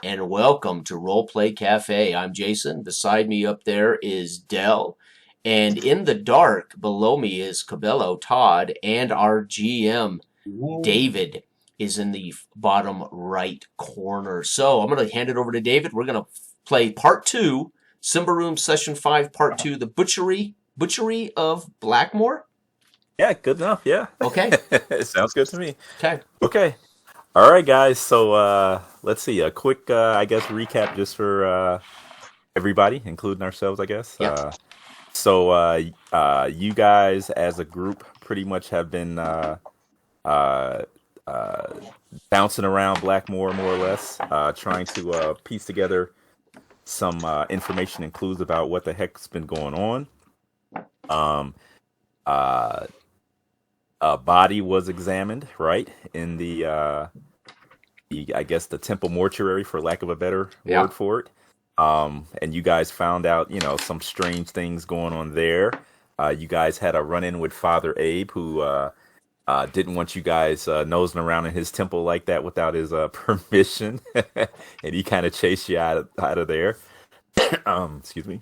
and welcome to Roleplay Cafe. I'm Jason. Beside me up there is Dell, and in the dark below me is Cabello, Todd, and our GM, David, is in the bottom right corner. So I'm going to hand it over to David. We're going to play part two, Symbaroum Session 5, part two, the Butchery of Blackmoor. Yeah, good enough. Yeah. Okay, It sounds good to me. okay. Okay. All right, guys. So let's see. A quick, I guess, recap just for everybody, including ourselves, I guess. Yeah. You guys as a group pretty much have been uh, uh, bouncing around Blackmore more or less, trying to piece together some information and clues about what the heck's been going on. Um, uh, a body was examined, right, in the I guess the temple mortuary, for lack of a better Yeah. word for it. And you guys found out, some strange things going on there. You guys had a run-in with Father Abe, who didn't want you guys nosing around in his temple like that without his permission, and he kind of chased you out of there. Excuse me.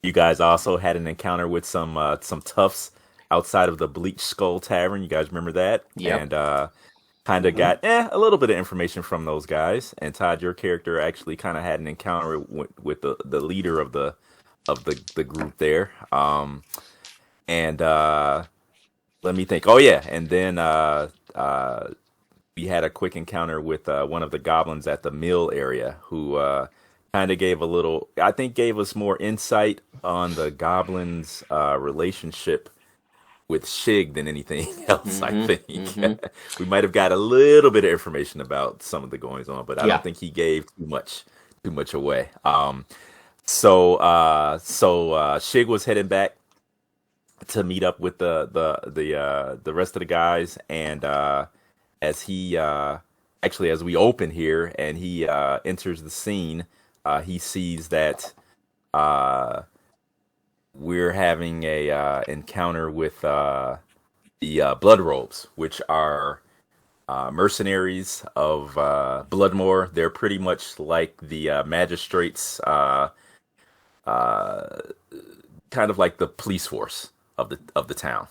You guys also had an encounter with some toughs outside of the Bleach Skull Tavern. You guys remember that? Yep. And kind of got a little bit of information from those guys. And Todd, your character actually kind of had an encounter with the leader of the group there. And let me think. Oh yeah, and then we had a quick encounter with one of the goblins at the mill area who kind of gave a little, I think, gave us more insight on the goblins' relationship with Shig than anything else. I Mm-hmm. Mm-hmm. think we might have got a little bit of information about some of the goings on, but I don't Yeah. think he gave too much away. So Shig was heading back to meet up with the rest of the guys, and as he actually, as we open here and he enters the scene, he sees that uh we're having a encounter with the blood robes, which are mercenaries of Bloodmore. They're pretty much like the magistrates, uh kind of like the police force of the town.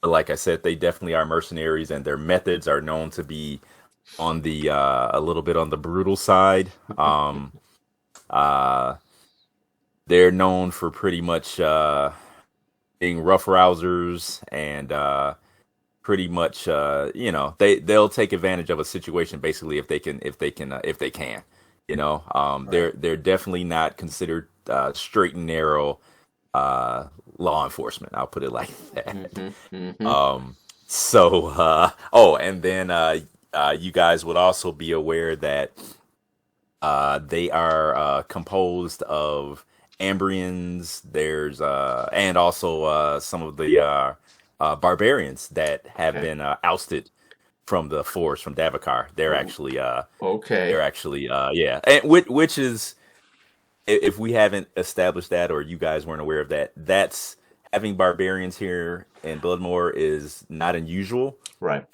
But like I said, they definitely are mercenaries, and their methods are known to be on the a little bit on the brutal side. Uh, they're known for pretty much being roughhousers and pretty much they'll take advantage of a situation basically if they can. Right. They're definitely not considered straight and narrow law enforcement. I'll put it like that. Mm-hmm. Mm-hmm. Um, oh, and then you guys would also be aware that they are composed of Ambrians. There's and also some of the barbarians that have Okay. been ousted from the force from Davakar. They're Oh, actually okay. yeah, and which is, if we haven't established that or you guys weren't aware of that, that's having barbarians here in Bloodmore is not unusual. Right.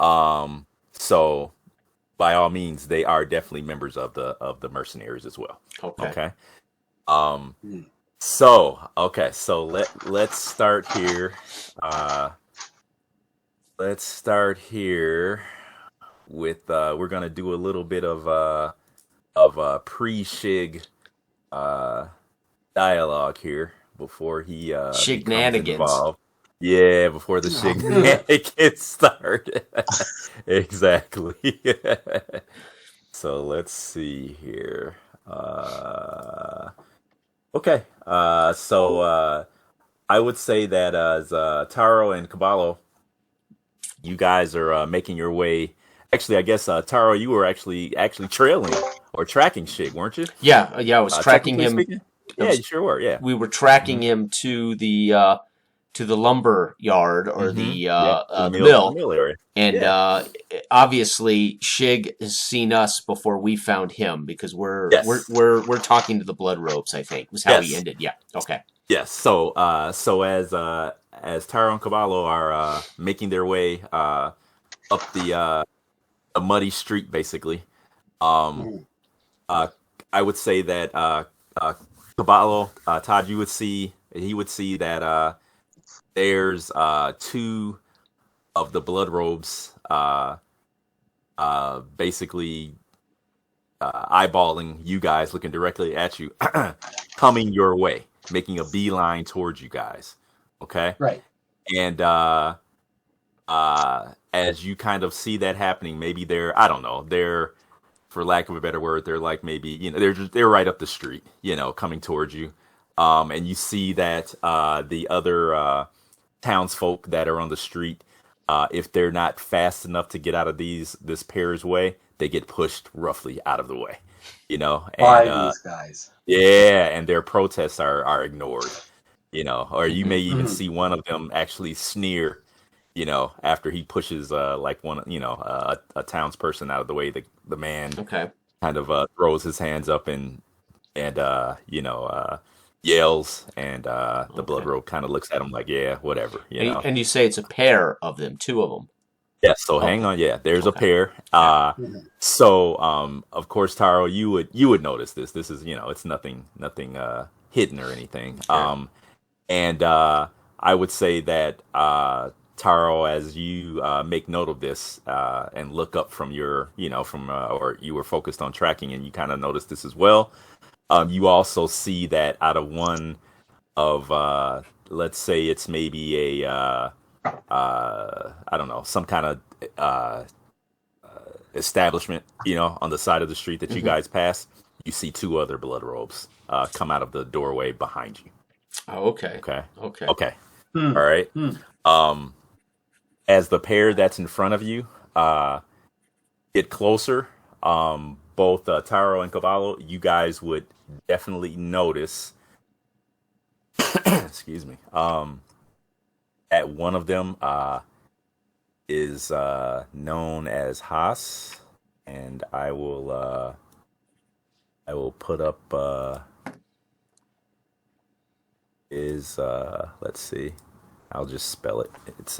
So by all means, they are definitely members of the mercenaries as well. Okay. Okay. Um. So let's start here. Uh, let's start here with we're gonna do a little bit of pre-Shig uh dialogue here before he becomes Shenanigans. involved. Yeah, before the shenanigans start. Exactly. So let's see here. Okay. I would say that as Taro and Caballo, you guys are making your way. Actually, I guess Taro, you were actually trailing or tracking Shig, weren't you? Yeah. Yeah. I was tracking Technically him. speaking. I Yeah, you was. sure were. Yeah. We were tracking hmm him to the lumber yard or Yep. To the the mill, mill, area. and Yeah. obviously Shig has seen us before we found him because Yes. we're talking to the blood ropes. I think was how he Yes. ended. Yeah. Okay. Yes. So as Taro and Caballo are making their way up the a muddy street, basically, Um, Mhm. uh, I would say that Caballo, Todd, he would see that there's two of the blood robes basically eyeballing you guys, looking directly at you, coming your way, making a beeline towards you guys. Okay, Right. and as you kind of see that happening, maybe I don't know, they're, for lack of a better word, they're like maybe, they're right up the street, coming towards you. And you see that the other townsfolk that are on the street, if they're not fast enough to get out of this pair's way, they get pushed roughly out of the way, and By these guys. yeah, and their protests are ignored, or you may even Mhm. see one of them actually sneer, after he pushes like one, a townsperson out of the way. The man Okay. kind of throws his hands up and yells, and the blood Okay. robe kind of looks at him like, yeah, whatever, And you say it's a pair of them, two of them. Yeah, so hang Okay. on. Yeah, there's a Okay. pair. Okay. Mhm. So of course, Taro, you would notice this. This is, it's nothing hidden or anything. Okay. And I would say that Taro, as you make note of this and look up from your, from or you were focused on tracking, and you kind of notice this as well. You also see that out of one of, let's say it's maybe a I don't know, some kind of uh, establishment, on the side of the street that you Hmm. guys pass, you see two other blood robes come out of the doorway behind you. Oh, okay. Okay. Okay. Okay. Hmm. All right. Hmm. Um, as the pair that's in front of you get closer, both Taro and Cavallo, you guys would definitely notice, excuse me, at one of them is known as Haas, and I will put up is let's see, I'll just spell it. It's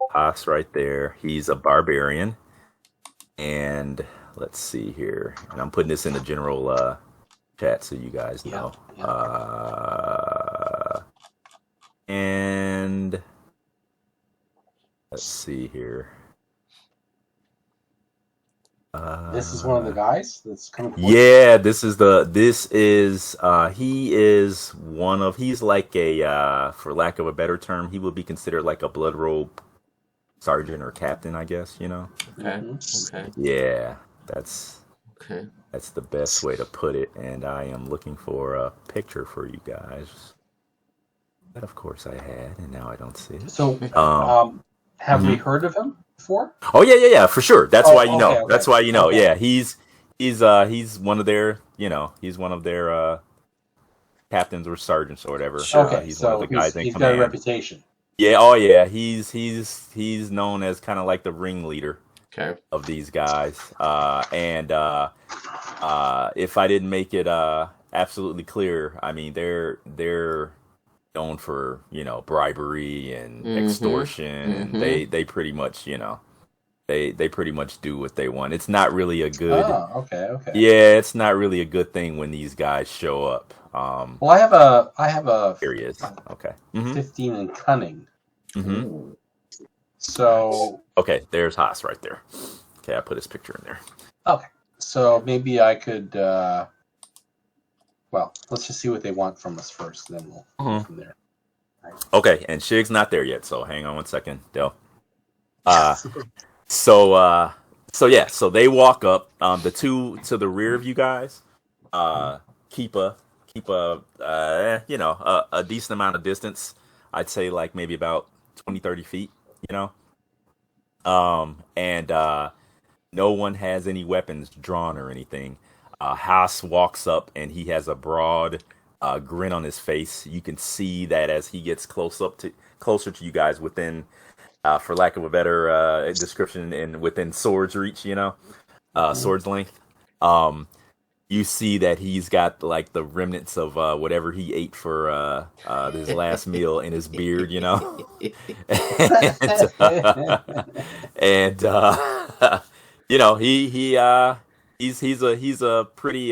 Haas right there. He's a barbarian, and let's see here, and I'm putting this in the general chat so you guys Yeah. know. Yeah. And let's see here. This is one of the guys that's coming towards us? Yeah, he is he's like a for lack of a better term, he would be considered like a blood robe sergeant or captain, I guess, Okay. Mhm. Okay. Yeah, that's Okay. that's the best way to put it, and I am looking for a picture for you guys. That of course I had, and now I don't see it. So, Um, have we mhm. heard of him before? Oh yeah, for sure. That's Oh, why you know. okay, That's okay. why you know. Okay. Yeah, he's one of their, he's one of their captains or sergeants or whatever. Sure. Okay, He's one of so the guys in he's got a command. reputation. Yeah, oh yeah, he's known as kind of like the ringleader Okay. of these guys. And if I didn't make it absolutely clear, I mean they're known for, bribery and Mm-hmm. extortion, and Mm-hmm. they pretty much, they pretty much do what they want. It's not really a good Oh, okay. Yeah, it's not really a good thing when these guys show up. Well, I have a Here he is. Okay. Mm-hmm. 15 in cunning. Mm-hmm. Ooh. So, Okay, there's Haas right there. Okay, I put his picture in there. okay. So maybe I could, well, let's just see what they want from us first, and then we'll go from there. Okay, and Shig's not there yet, so hang on one second, Del. So they walk up. The two to the rear of you guys keep a decent amount of distance. I'd say like maybe about 20, 30 feet, and no one has any weapons drawn or anything. Haas walks up, and he has a broad grin on his face. You can see that as he gets closer to you guys, within, for lack of a better description, and within sword's reach, sword's length. You see that he's got like the remnants of whatever he ate for his last meal in his beard, and You know, he's a pretty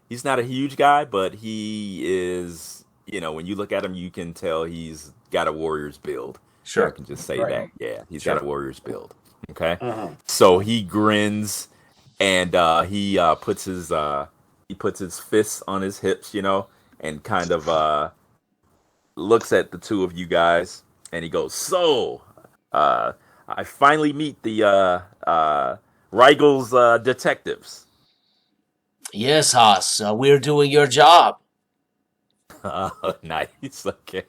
he's not a huge guy, but he is, you know, when you look at him, you can tell he's got a warrior's build. I Sure. can just say that. Right. Yeah, he's got Sure. a warrior's build. Okay. Uh-huh. So he grins and he puts his fists on his hips, you know, and kind of looks at the two of you guys and he goes, "So, uh I finally meet the Reigel's detectives." Yes, Haas. We're doing your job. Nice. Okay.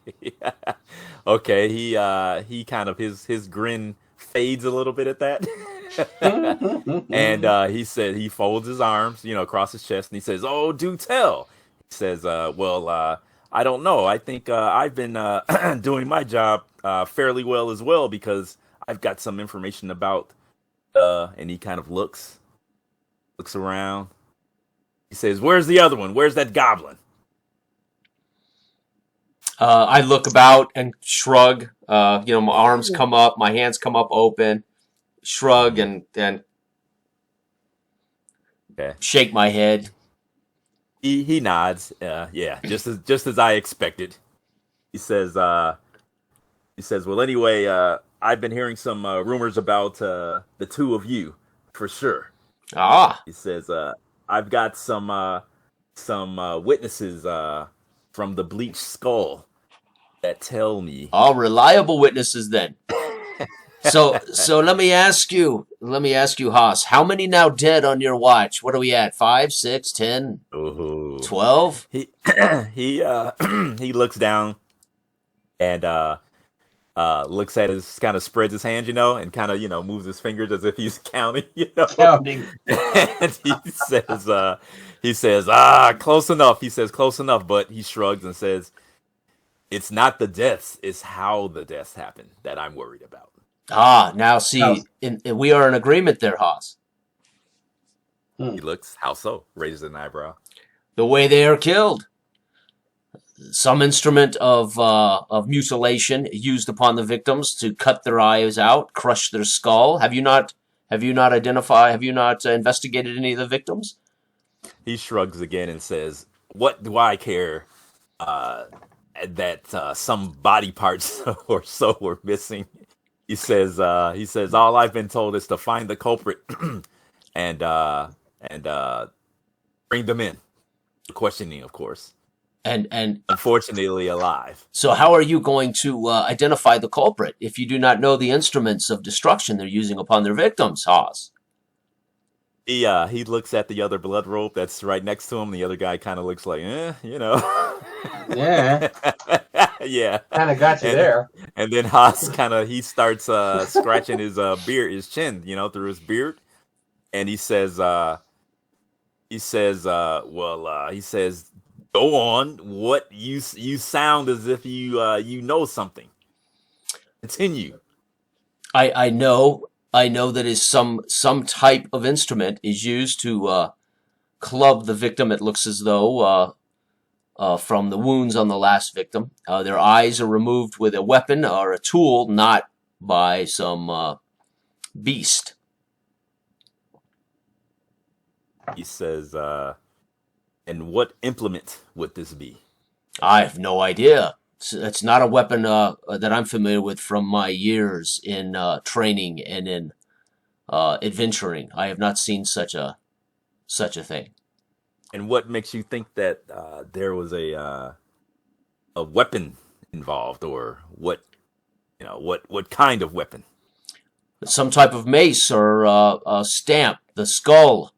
Okay. He kind of his grin fades a little bit at that. And he said he folds his arms, you know, across his chest, and he says, "Oh, do tell." He says, "Well, I don't know. I think I've been doing my job fairly well as well because I've got some information about." And he kind of looks around. He says, "Where's the other one? Where's that goblin?" I look about and shrug. My arms come up, my hands come up open, shrug, and Okay. shake my head. He nods. Yeah, just as I expected. He says, "Well, anyway, I've been hearing some rumors about the two of you, for sure." Ah, He says, "I've got some witnesses from the Bleached Skull that tell me." all reliable witnesses then. So let me ask you, Haas, how many now dead on your watch? What are we at? 5, 6, 10, Ooh. 12? He he he looks down and looks at his kind of spreads his hands, you know, and kind of, you know, moves his fingers as if he's counting, you know. Counting. And he says, close enough. He says close enough, but he shrugs and says, "It's not the deaths, it's how the deaths happen that I'm worried about." Ah, now Now, see, we are in agreement there, Haas. He looks, "How so?" Raises an eyebrow. The way they are killed. Some instrument of mutilation used upon the victims to cut their eyes out, crush their skull. Have you not investigated any of the victims? He shrugs again and says, "What do I care that some body parts or so were missing?" He says, "All I've been told is to find the culprit and bring them in for questioning, of course. And Unfortunately, alive." so how are you going to identify the culprit if you do not know the instruments of destruction they're using upon their victims, Haas? He looks at the other blood robe that's right next to him. The other guy kind of looks like, you know. yeah, Yeah. kind of got you And there. and then Haas he starts scratching his his chin, you know, through his beard, and he says, "Go on. What you sound as if you know something. Continue." I know that is some type of instrument is used to club the victim. It looks as though from the wounds on the last victim, their eyes are removed with a weapon or a tool, not by some beast. He says, "And what implement would this be?" I have no idea. It's not a weapon that I'm familiar with from my years in training and in adventuring. I have not seen such a thing. And what makes you think that there was a weapon involved, or what what kind of weapon? Some type of mace or a stamp. The skull,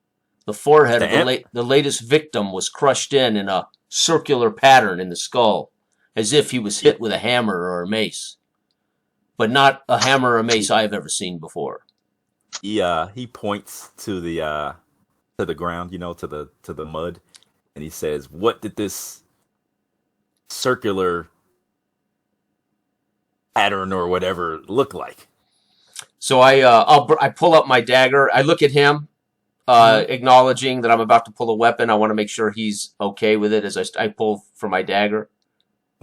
the forehead of Stamp? the latest victim was crushed in a circular pattern in the skull, as if he was hit with a hammer or a mace. But not a hammer or a mace I have ever seen before. He points to the ground, you know, to the mud, and he says, "What did this circular pattern or whatever look like?" So I pull up my dagger. I look at him, acknowledging that I'm about to pull a weapon. I want to make sure he's okay with it as I pull for my dagger.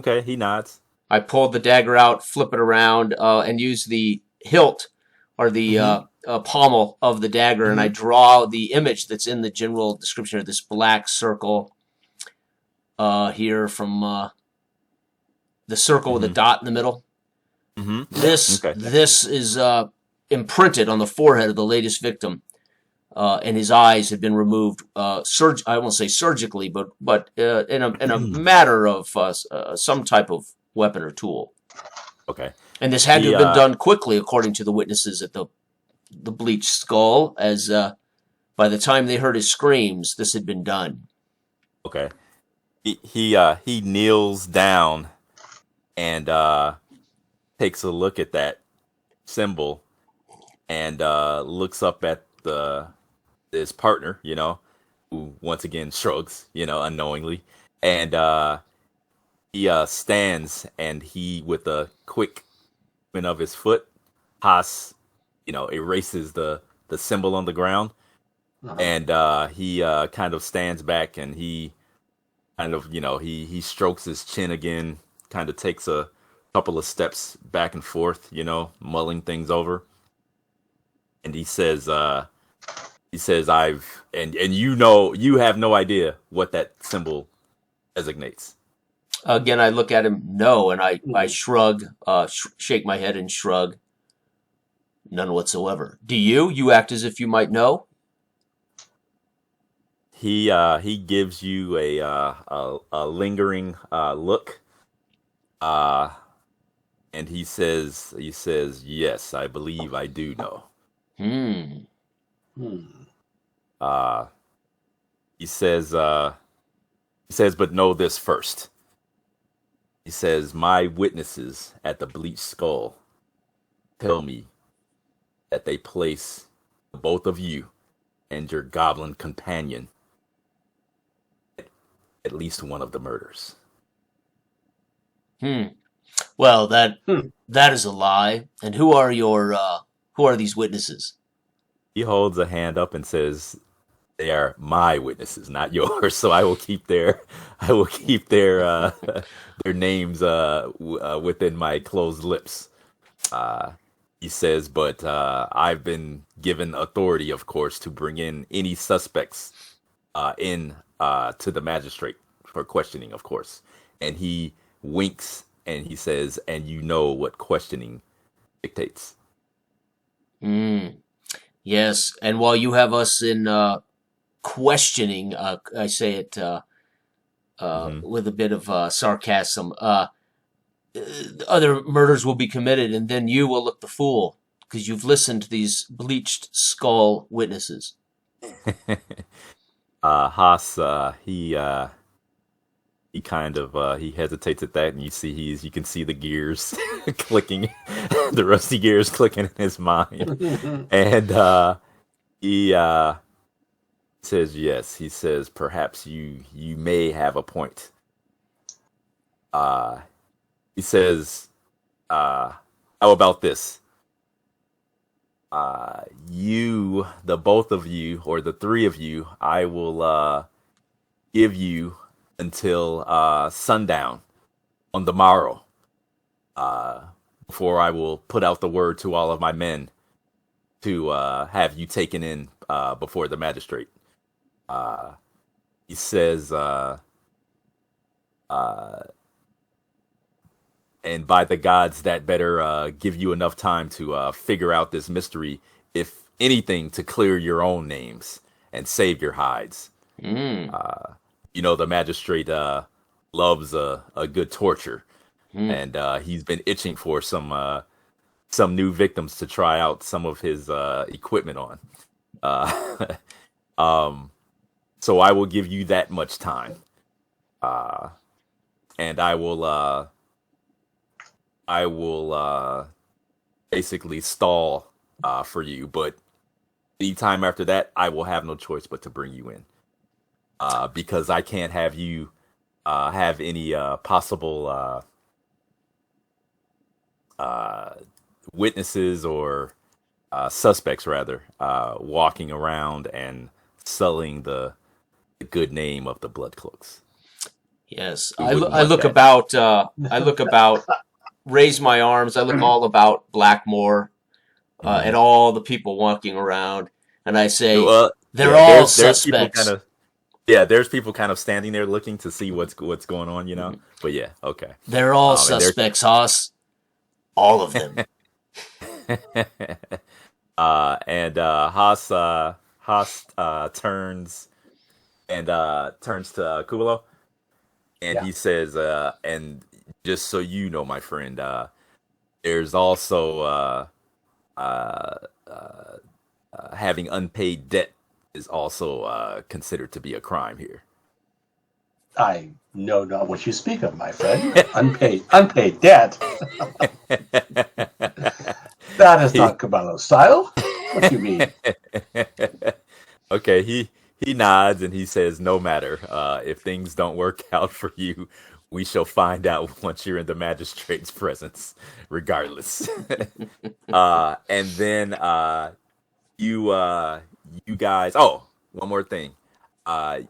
Okay, he nods. I pull the dagger out, flip it around, and use the hilt or the pommel of the dagger, and I draw the image that's in the general description of this black circle here from the circle with a dot in the middle. This is imprinted on the forehead of the latest victim, and his eyes have been removed. I won't say surgically, but in a matter of some type of weapon or tool. Okay. And this had to have been done quickly, according to the witnesses at the bleached skull, as by the time they heard his screams, this had been done. Okay. He kneels down and takes a look at that symbol and looks up at his partner, who once again shrugs, unknowingly, and he stands and he, with a quick movement of his foot, Haas, erases the symbol on the ground, and he kind of stands back and he kind of, he strokes his chin again, kind of takes a couple of steps back and forth, mulling things over, and he says, I've and you have no idea what that symbol designates. Again, I look at him, no, and I shrug, shake my head and shrug. None whatsoever. Do you? You act as if you might know. He gives you a lingering look, and he says, yes, I believe I do know. He says, but know this first. He says, my witnesses at the bleached skull tell me that they place both of you and your goblin companion at least one of the murders. Well, that is a lie. And who are these witnesses? He holds a hand up and says, they are my witnesses, not yours. So I will keep their their names within my closed lips. He says, but I've been given authority, of course, to bring in any suspects in to the magistrate for questioning, of course. And he winks and he says, and you know what questioning dictates. Yes, and while you have us in questioning, I say it with a bit of sarcasm, other murders will be committed, and then you will look the fool because you've listened to these bleached skull witnesses. Haas, he kind of he hesitates at that, and you can see the gears clicking, the rusty gears clicking in his mind, and he says yes. He says perhaps you may have a point. He says, how about this? You, the both of you, or the three of you, I will give you until sundown on the morrow, before I will put out the word to all of my men to have you taken in before the magistrate. He says, and by the gods, that better give you enough time to figure out this mystery, if anything, to clear your own names and save your hides. The magistrate loves a good torture, and he's been itching for some new victims to try out some of his equipment on. So I will give you that much time, and I will basically stall for you, but any time after that, I will have no choice but to bring you in, because I can't have you have any possible witnesses or suspects, rather, walking around and sullying the good name of the Bloodcloaks. Yes, I look about, raise my arms. I look all about Blackmoor. at all the people walking around, and I say, Well, they're yeah, all there's people kind suspects. of yeah, there's people kind of standing there looking to see what's going on, you know. But yeah, okay. They're all And there's suspects, Haas. All of them. and Haas turns to Kubalo, and Yeah. he says, and just so you know, my friend, there's also uh, having unpaid debt is also considered to be a crime here. I know not what you speak of, my friend. Unpaid debt. That is He- not Cabello style. What do you mean? okay, he nods and he says, "No matter. If things don't work out for you, we shall find out once you're in the magistrate's presence, regardless." And then you you guys. Oh, one more thing. Uh,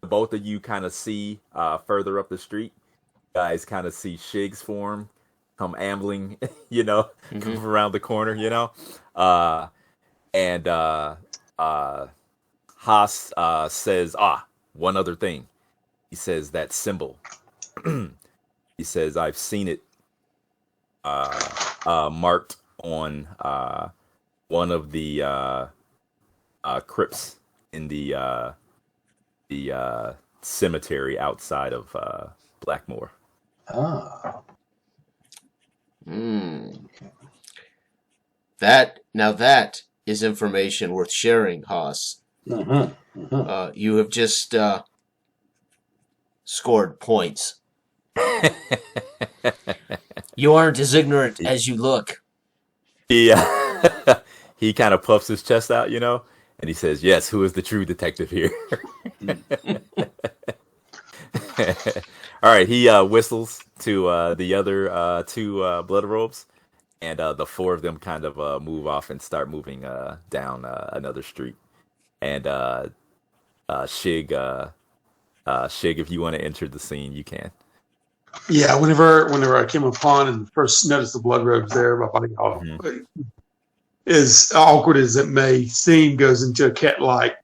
both of you kind of see further up the street. Guys kind of see Shig's form come ambling, come around the corner, uh, and Haas says, one other thing. He says that symbol. He says, I've seen it marked on one of the crypts in the cemetery outside of Blackmoor. Ah. That is information worth sharing, Haas. Mm-hmm. Mm-hmm. You have just scored points. You aren't as ignorant as you look. He he kind of puffs his chest out, and he says, "Yes, who is the true detective here?" All right, he whistles to the other two blood robes, and the four of them kind of move off and start moving down another street. And Shig, Shig, if you want to enter the scene, you can. Yeah, whenever I came upon and first noticed the blood robes there, my body, as awkward as it may seem, goes into a cat-like,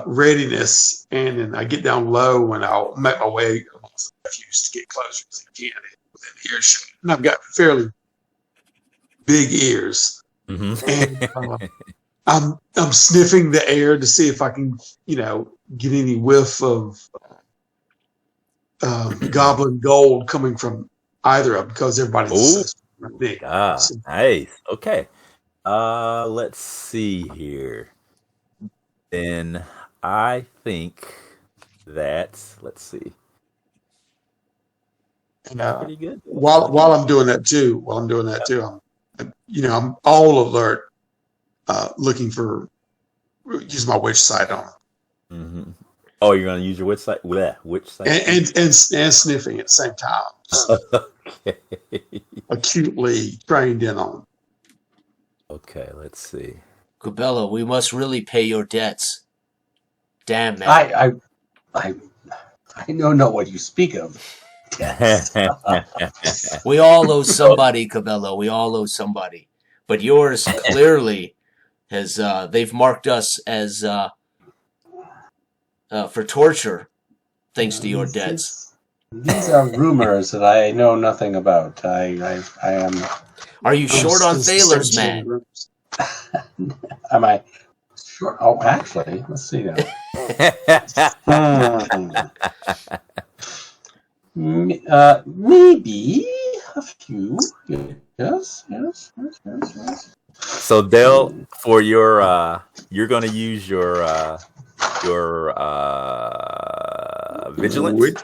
readiness, and then I get down low and I'll make my way amongst the refuse to get closer as I can within earshot. And I've got fairly big ears, and I'm sniffing the air to see if I can, get any whiff of goblin gold coming from either of them, because everybody's big. Nice. Okay. Let's see here. Then I think that let's see. And, pretty good. While I'm doing that too, I'm all alert, looking for use my witch sight on, Oh, you're gonna use your witch sight? Witch sight? and sniffing at the same time. Okay. Acutely trained in on. Okay, let's see. Cabello, we must really pay your debts. Damn, man. I know not what you speak of. We all owe somebody, Cabello. We all owe somebody. But yours clearly has, they've marked us as, for torture, thanks to your debts. These are rumors that I know nothing about. I am. Are you short on thalers, man? Am I short? Oh, actually, let's see now. Maybe a few. Yes. So Dell, for your you're gonna use your vigilant.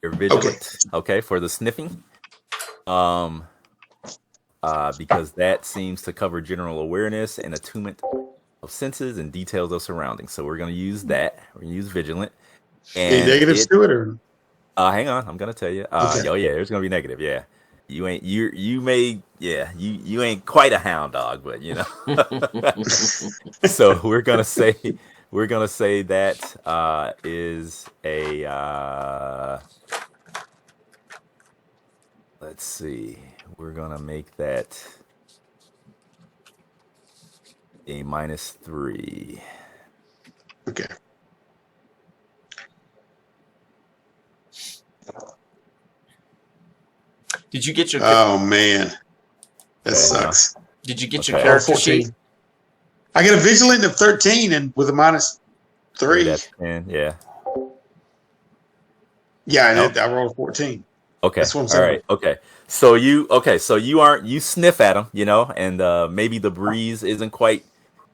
You're vigilant, okay, for the sniffing. Because that seems to cover general awareness and attunement of senses and details of surroundings. So we're going to use that. We're going to use vigilant. And any negatives to it, or hang on, I'm going to tell you. Okay. Oh yeah, there's going to be negative. Yeah, you ain't you ain't quite a hound dog, but So we're gonna say that is a let's see. we're gonna make that a -3. Okay. Did you get your Oh man, that Okay, sucks. Did you get your Okay. character 14. sheet? I get a vigilant of 13 and with a -3. That's 10. Yeah. Yeah, Nope. and I rolled a 14. Okay. That's what I'm All saying. right. Okay. So you sniff at them, and maybe the breeze isn't quite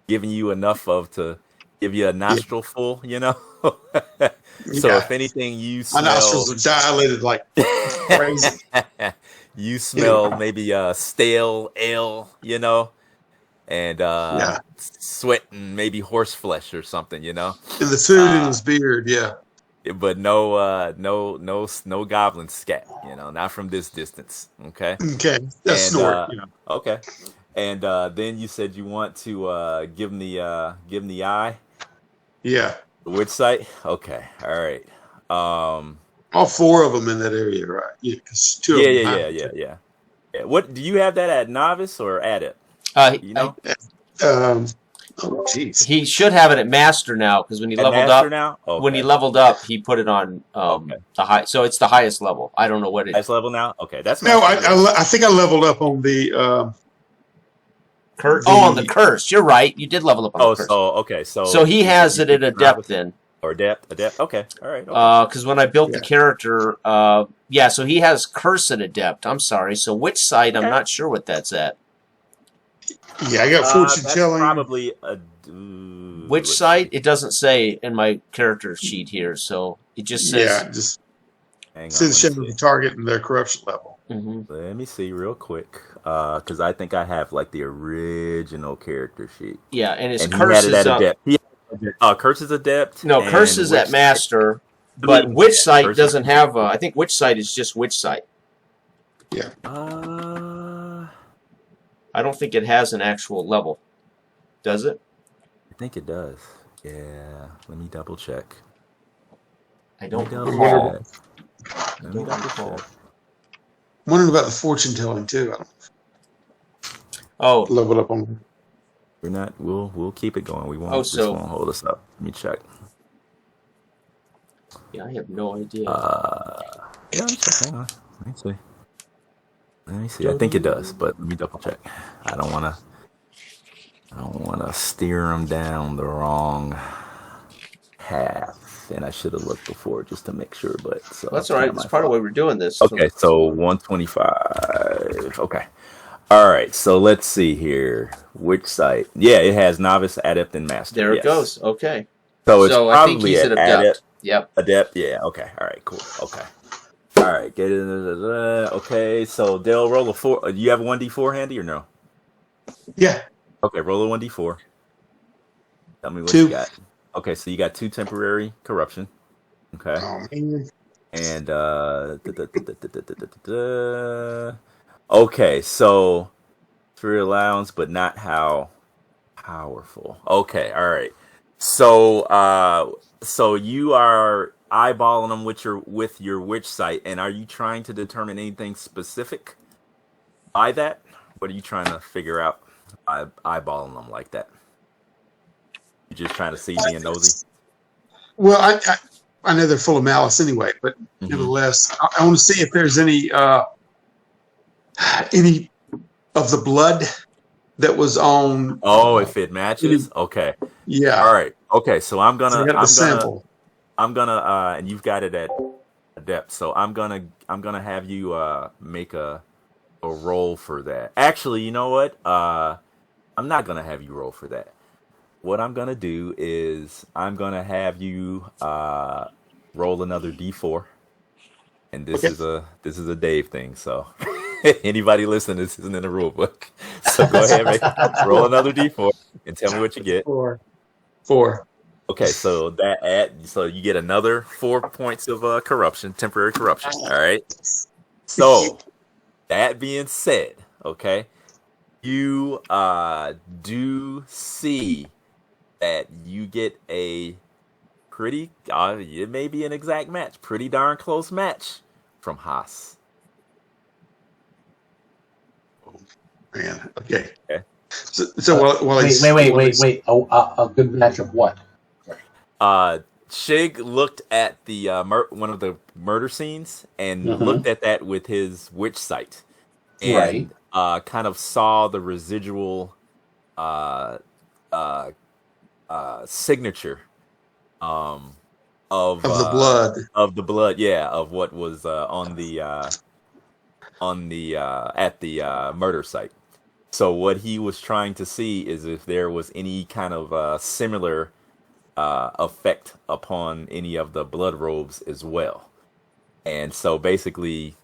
giving you enough to give you a Yeah, nostril full. So yeah. if anything, you My smell nostrils are dilated like crazy. you Anyway, smell maybe stale ale, and yeah. sweat and maybe horse flesh or something. And the food in Uh, his beard, yeah. but no goblin scat, not from this distance. Okay. Okay, that's And snort. okay. And then you said you want to give him the eye. Yeah, Which site? Okay. All right. all 4 of them in that area, right? Yeah, because 2 of Yeah, them yeah, behind yeah, me yeah, too. yeah. Yeah. What do you have that at novice or adept? Uh, You I, know, Oh, jeez. he should have it at master now because when he at leveled master up, now. Okay. he put it on Okay. the high. So it's the highest level. I don't know what it. Highest level now. Okay, that's No, master. Yeah. I think I leveled up on the On the curse. You're right. You did level up on the Oh, curse. so okay, So he has you it at picked adept novice then. or adept. Okay. All right. Okay. Because when I built the yeah. character, so he has curse at adept. I'm sorry. So which site? I'm Okay. not sure what that's at. Yeah, I got fortune That's telling. probably a. Which Let's site? see. It doesn't say in my character sheet here. So it just says. Yeah, just Hang see on. the Let shape me of the see. target and their corruption level. Mhm. Let me see real quick. Because I think I have like the original character sheet, Yeah, and his and he curse had it is at up. adept. Curse is adept. No, curse And is which at master, three but is which adept. site Curse is doesn't have. I think which site is just which site. Yeah. I don't think it has an actual level. Does it? I think it does. Yeah. Let me double check. I Let me don't double recall. check. I Let me don't double recall. check. I'm wondering about the fortune telling too. I don't Oh, level up on. We're not. We'll keep it going. We oh, won't. This so won't hold us up. Let me check. yeah, I have no idea. Yeah. Let me check. Hang on. Let me see. Let me see. I think it does, but let me double check. I don't want to steer them down the wrong path, and I should have looked before just to make sure. But so That's all right. my That's part of fault. why we're doing this. Okay, so 125. Okay. All right. So let's see here. Which site? Yeah, it has novice, adept, and master. There it Yes. goes. Okay. So it's So I think probably he's at at adept. adept. Yep. Adept. Yeah. Okay. All right. Cool. Okay. All right. Get it. Okay. So Dale, roll a 4. You have a 1d4 handy or no? Yeah, Okay. Roll a 1d4. Tell me what 2. you got. Okay. So you got 2 temporary corruption. Okay. Oh man. And okay. So 3 allowance, but not how powerful. Okay. All right. So you are eyeballing them with your witch sight, and are you trying to determine anything specific by that? What are you trying to figure out by eyeballing them like that? You're just trying to see, being nosy. Well, I know they're full of malice anyway, but Mhm. nevertheless, I want to see if there's any of the blood that was on. Oh, if it matches, okay, Yeah. all right, okay. So I'm So I gonna, got the sample. and you've got it at adept. So I'm gonna have you make a roll for that. Actually, you know what? I'm not gonna have you roll for that. What I'm gonna do is I'm gonna have you roll another d4, and this Okay. is a Dave thing. So anybody listening, this isn't in the rule book. So go ahead, roll another d4 and tell me what you get. 4. Okay, so so you get another 4 points of corruption, temporary corruption. All right. So that being said, okay, you do see that you get a pretty, it may be an exact match, pretty darn close match from Haas. man. Okay. Okay. So while he's Wait. A good match of what? Shig looked at the one of the murder scenes and Mm-hmm. looked at that with his witch sight, Right. and kind of saw the residual uh, uh, signature of the blood. of the blood, yeah, of what was on the at the murder site. So what he was trying to see is if there was any kind of similar effect upon any of the blood robes as well. And so basically,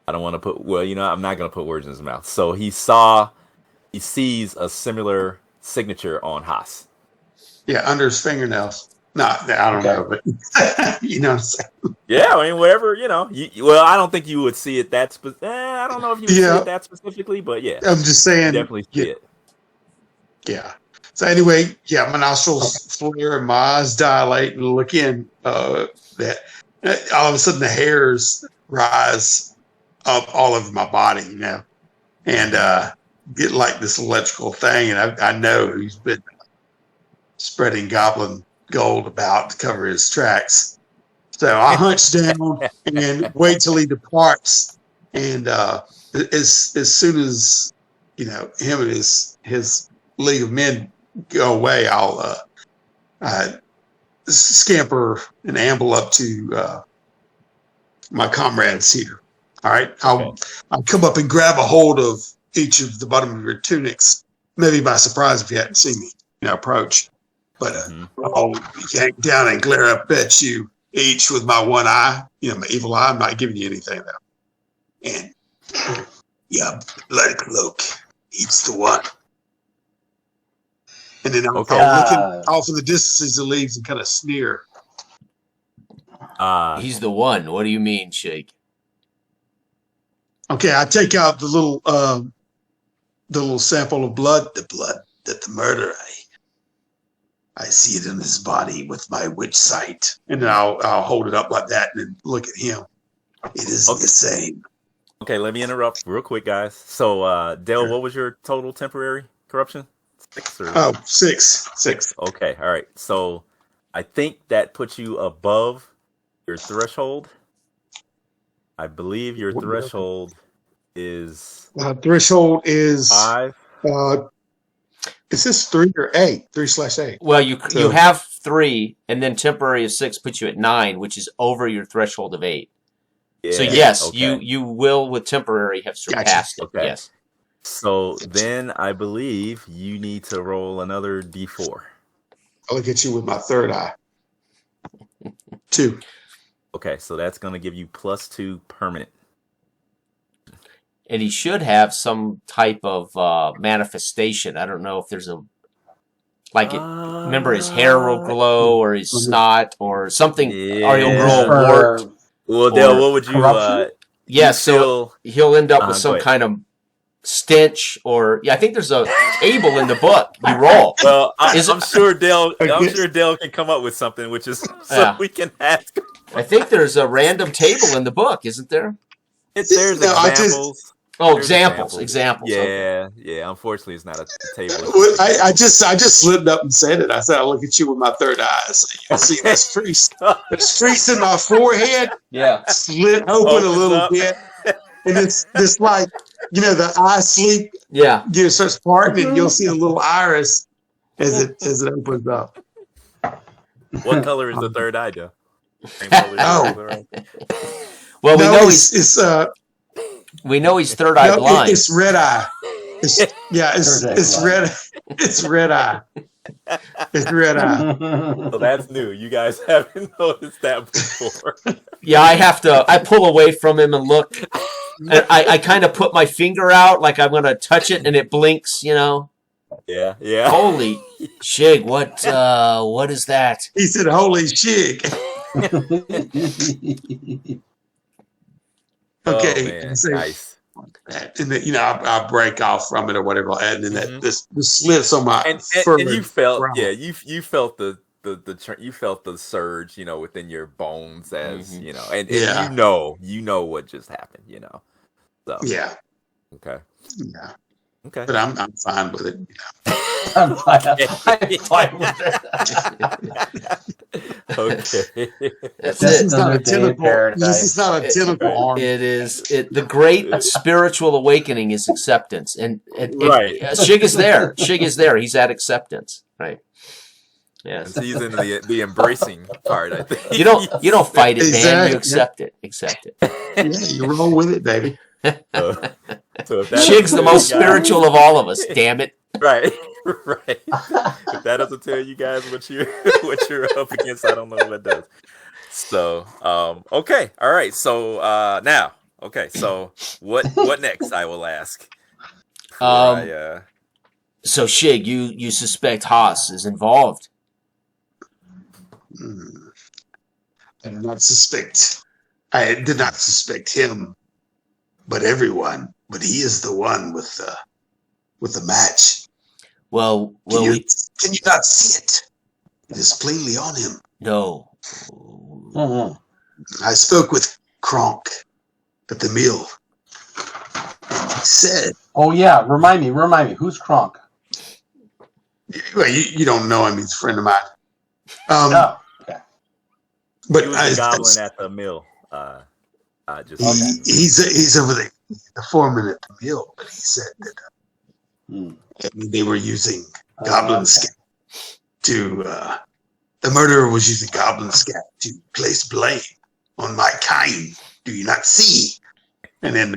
I don't want to put, well, I'm not going to put words in his mouth. So he sees a similar signature on Haas. Yeah, under his fingernails. No, I don't know, but you know what I'm saying? Yeah, I mean, whatever, well, I don't think you would see it that I don't know if you would see it that specifically, but yeah. I'm just saying. You definitely see it. Yeah. So anyway, my nostrils flare and my eyes dilate and look in. That all of a sudden the hairs rise up all over my body, and get like this electrical thing. And I know he's been spreading goblin gold about to cover his tracks. So I hunch down and wait till he departs. And as soon as him and his league of men go away, I'll scamper and amble up to my comrades here. All right, I'll come up and grab a hold of each of the bottom of your tunics, maybe by surprise if you hadn't seen me approach. But I'll yank down and glare up at you each with my one eye, my evil eye. I'm not giving you anything though. And blood cloak eats the one. And then I'll look off in the distance as it leaves and kind of sneer. He's the one. What do you mean, Shake? Okay, I take out the little sample of blood, the blood that the murderer. I see it in his body with my witch sight, and then I'll hold it up like that and then look at him. It is the same. Okay, let me interrupt real quick, guys. So, Dale, what was your total temporary corruption? 6 or? Oh, 6. 6. Okay, all right. So, I think that puts you above your threshold. I believe your threshold is threshold is 5. Is this 3 or 8? 3/8. Well, you have 3, and then temporary of 6 puts you at 9, which is over your threshold of 8. Yeah, so yes, okay. you will with temporary have surpassed it. Okay. Yes. So then I believe you need to roll another D4. I'll look at you with my third eye. 2. Okay, so that's going to give you +2 permanent. And he should have some type of manifestation. I don't know if there's remember his hair will glow or his snot or something, or he'll grow a wart. Well, Dale, what would you... so he'll end up with some kind of stench or... Yeah, I think there's a table in the book you roll. Well, I'm sure Dale can come up with something, which is we can ask. I think there's a random table in the book, isn't there? There's examples. Examples. Yeah, yeah. Unfortunately, it's not a table. I just slipped up and said it. I said, "I look at you with my third eye." So you see this crease in my forehead. Yeah, slit open a little bit, and it's like the eye sleep. Yeah, starts parting, and you'll see a little iris as it opens up. What color is the third eye, Joe? Well, we know we know he's third eye blind. It's red eye. It's red. It's red eye. It's red eye. So that's new. You guys haven't noticed that before. Yeah, I pull away from him and look. And I kind of put my finger out like I'm going to touch it, and it blinks. Yeah. Holy shig! What is that? He said, "Holy shig." Okay, nice. And then I break off from it or whatever, and then the slits on my fur. And you felt you felt the surge within your bones as and you know what just happened. So yeah. Okay. Yeah. Okay. But I'm fine with it. I'm fine with it. Okay. That's Just it. This is not another a day in tentacle. paradise. This is not a tentacle arm. It is the great spiritual awakening is acceptance, and Right. Shig is there. Shig is there. He's at acceptance, right? Yes. He's in the embracing part, I think. You don't fight it, man. You Exactly. accept it. Accept it. Yeah, you roll with it, baby. So if that Shig's the doesn't most tell you guys- spiritual of all of us. Damn it. Right. Right. If that doesn't tell you guys what you're up against, I don't know what does. So, okay. All right. So, now, okay. So what next? I will ask. Before So Shig, you suspect Haas is involved. I did not suspect. I did not suspect him, but everyone. But he is the one with the match. Well, Can you not see it? It is plainly on him. no. Mhm. I spoke with Kronk at the mill. He said, Oh yeah, remind me. Who's Kronk? well, you don't know him. He's a friend of mine. No. Okay. But he was the goblin at the mill. he's over the foreman at the mill. But he said that Hmm. they were using goblin scat to. The murderer was using goblin scat to place blame on my kind. Do you not see? And then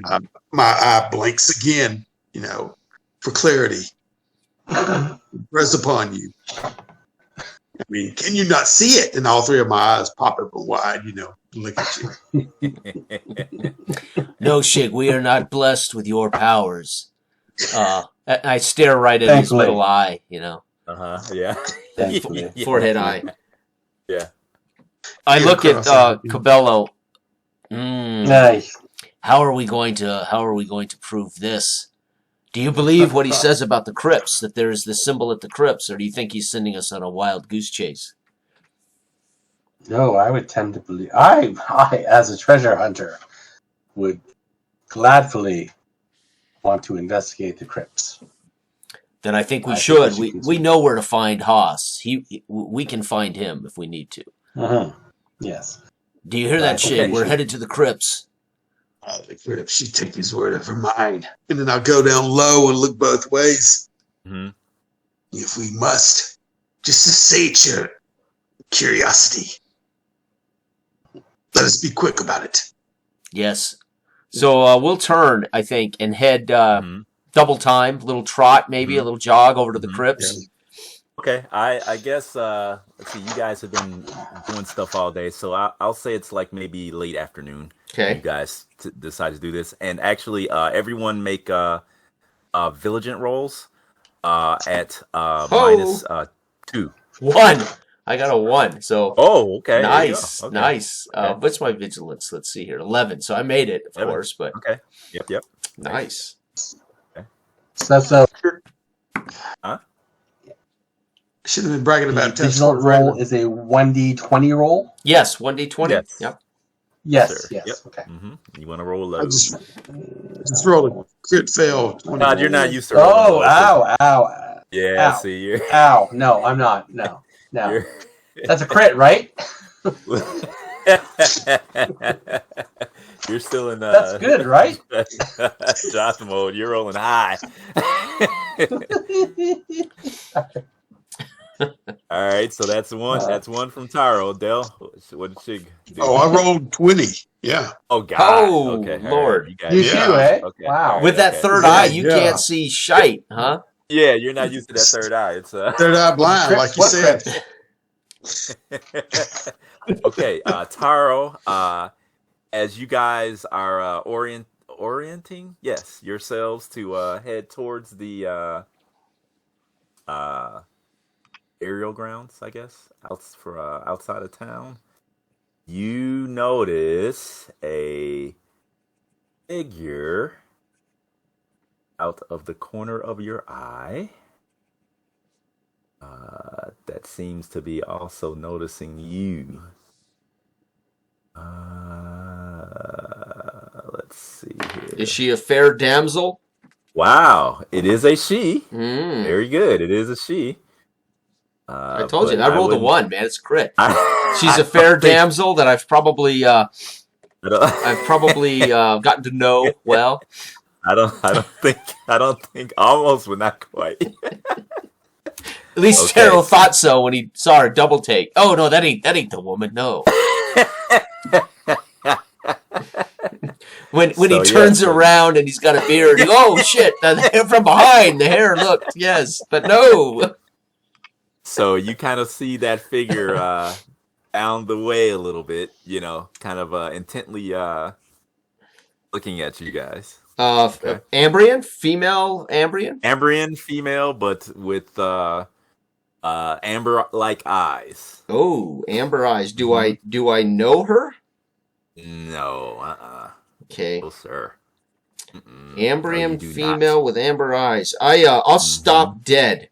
my eye blinks again, for clarity. Press upon you. I mean, can you not see it? And all three of my eyes pop open wide, look at you. No, Shig, we are not blessed with your powers. I stare right at his Thankfully. middle eye, Yeah. Thankfully. forehead eye. Yeah. I look at Across. Cabello. Nice. How are we going to prove this? Do you believe what he says about the crypts, that there is the symbol at the crypts, or do you think he's sending us on a wild goose chase? No, I would tend to believe. I, as a treasure hunter, would gladly want to investigate the crypts. Then I think we I think should. we should We know where to find Haas. We can find him if we need to. Mm-hmm. Yes. Do you hear that, Okay, Shig? We're sure. headed to the crypts. The crypt, she take his word over mine. And then I'll go down low and look both ways. Mm-hmm. If we must, just to sate your curiosity. Let us be quick about it. Yes. So we'll turn, I think, and head double time, little trot, maybe a little jog over to the crypts. Okay, I guess let's see. You guys have been doing stuff all day, so I'll say it's like maybe late afternoon. Okay. You guys decide to do this, and actually, everyone make vigilant rolls at minus 2. 1. I got a 1. So Oh, okay. there you nice, go. Okay. nice. Okay. What's my vigilance? Let's see here. 11. So I made it, of 11. course, but Okay. Yep. nice. So Huh? Should have been bragging the about 10 vigilant roll is a 1d20 roll? Yes, 1d20. Yes. Yep. Yes, Sir. yes, Yep. okay. Mm-hmm. You want to roll I low? just rolled a crit fail. 20. Todd, you're not used to rolling Oh, low. ow. Yeah. Ow. See, you're. Ow. No, I'm not. No. you're That's a crit, right? You're still in That's good, right? Josh mode. You're rolling high. All right, so that's one. That's one from Taro. Dell, what did she do? Oh, I rolled 20. Yeah. Oh, God. Oh, Okay, all Lord. right, you guys- You Yeah. too, eh? Okay, Wow. all right. With that okay. third Yeah, eye, you yeah. can't see shite, huh? Yeah, you're not used to that third eye. It's Third eye blind, Crit- like you what said. crit? Okay, Taro, as you guys are orienting, yes, yourselves to head towards the aerial grounds, I guess, outside of town, you notice a figure out of the corner of your eye that seems to be also noticing you. Let's see here. Is she a fair damsel? Wow, it is a she. Mm. Very good. It is a she. I told you. but I rolled a wouldn't- 1, man. It's a crit. I She's a don't fair think- damsel that I've probably I don't- gotten to know well. I don't think almost, but not quite. At least Okay. Gerald thought so when he saw her double take. Oh no, that ain't the woman. No. When So, he yeah, turns so- around and he's got a beard, you go, oh shit! From behind, the hair looked, yes, but no. So you kind of see that figure down the way a little bit, kind of intently looking at you guys. Okay. Ambrian, female Ambrian. Ambrian female, but with amber-like eyes. Oh, amber eyes. Do I know her? No, Okay. no, sir. Mm-mm. Ambrian No, you do female not. with amber eyes. I'll stop dead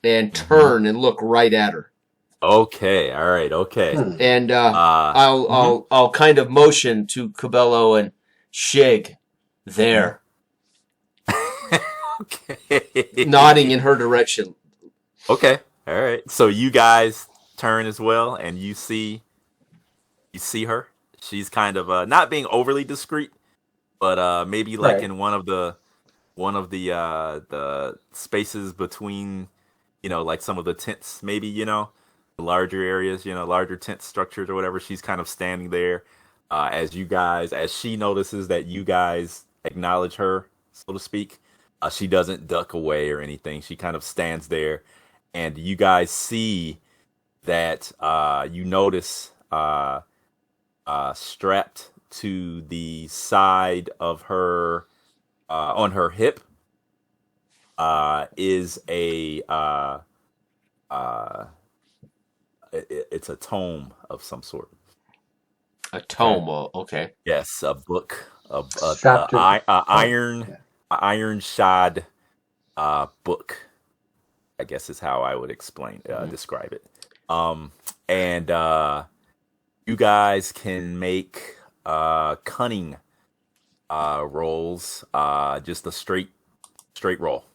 and turn and look right at her. Okay, all right, okay. And I'll kind of motion to Cabello and Shig there, Okay. nodding in her direction. Okay, all right. So you guys turn as well, and you see her. She's kind of not being overly discreet, but maybe like Right. in one of the spaces between, like some of the tents, maybe, the larger areas, larger tent structures or whatever. She's kind of standing there as she notices that you guys acknowledge her, so to speak. She doesn't duck away or anything. She kind of stands there, and you guys see that you notice strapped to the side of her, on her hip, is it's a tome of some sort. A tome. Oh, okay. Yes, a book, Strapped to- iron shod book, I guess is how I would describe it. And you guys can make cunning rolls, just a straight roll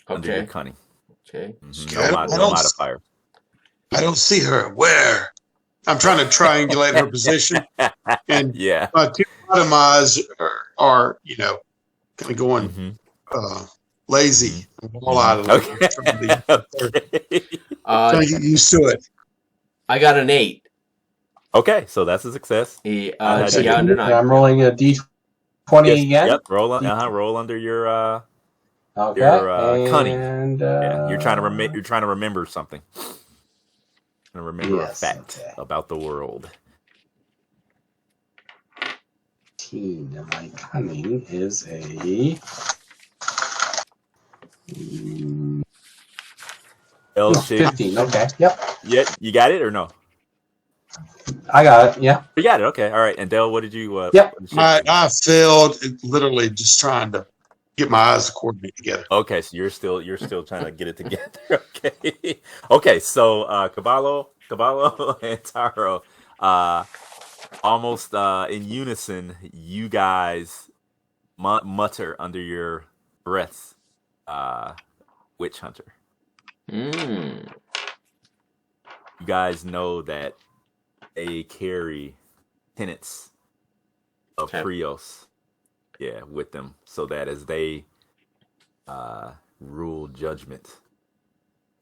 under your Okay. cunning. Okay. Mhm. Okay, I No don't- modifier. I don't see her. Where? I'm trying to triangulate her position, and Yeah. two out of my eyes are kind of going Mhm. lazy. I'm all out of it. Okay. Uh, Trying to get used to it. I got an 8. Okay, so that's a success. Yeah, Okay. under And 9. I'm rolling a d20 Yes, again. Yep. Roll under your Okay. cunning. And Yeah, you're trying to remember something. Trying to remember a Yes, fact okay. about the world. 15. And my cunning is a L shit. 15. Okay. Yep. Yeah, you got it or no? I got it. Yeah. You got it. Okay. All right. And Dale, what did you? Yep. what did you- I failed literally just trying to get my eyes to coordinate together. Okay, so you're still trying to get it together. Okay. Okay. So Caballo and Taro, almost in unison, you guys mutter under your breaths, witch hunter. Mm. You guys know that they carry tenets of Okay. Prios, with them, so that as they rule judgment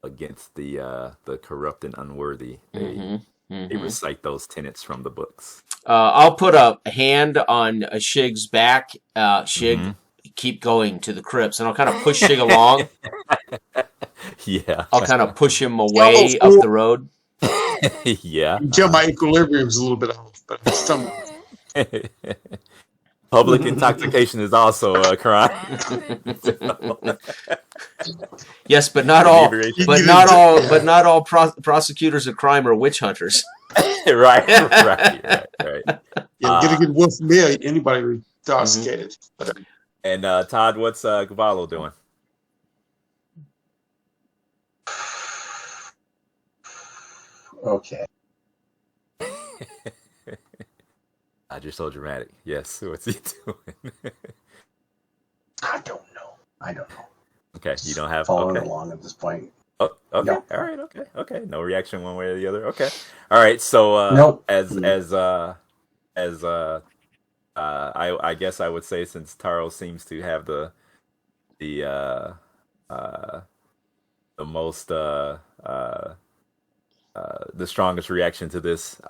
against the corrupt and unworthy, they recite those tenets from the books. I'll put a hand on Shig's back. Shig, keep going to the crypts, and I'll kind of push Shig along. Yeah, I'll kind of push him away up the road. yeah. You can tell my equilibrium's a little bit off, but I'm still. Public intoxication is also a crime. Yes, but not all. Inebriation. But not all. But not all prosecutors of crime are witch hunters. right. Yeah, get a good whiff from me. Anybody who's intoxicated. And Todd, what's Cavallo doing? Okay. You're so dramatic. Yes. What's he doing? I don't know. I don't know. Okay, you don't have. Following Okay. along at this point. Oh, okay. No. All right. Okay. Okay. No reaction one way or the other. Okay. All right. So Nope. I guess I would say, since Taro seems to have the uh the most the strongest reaction to this,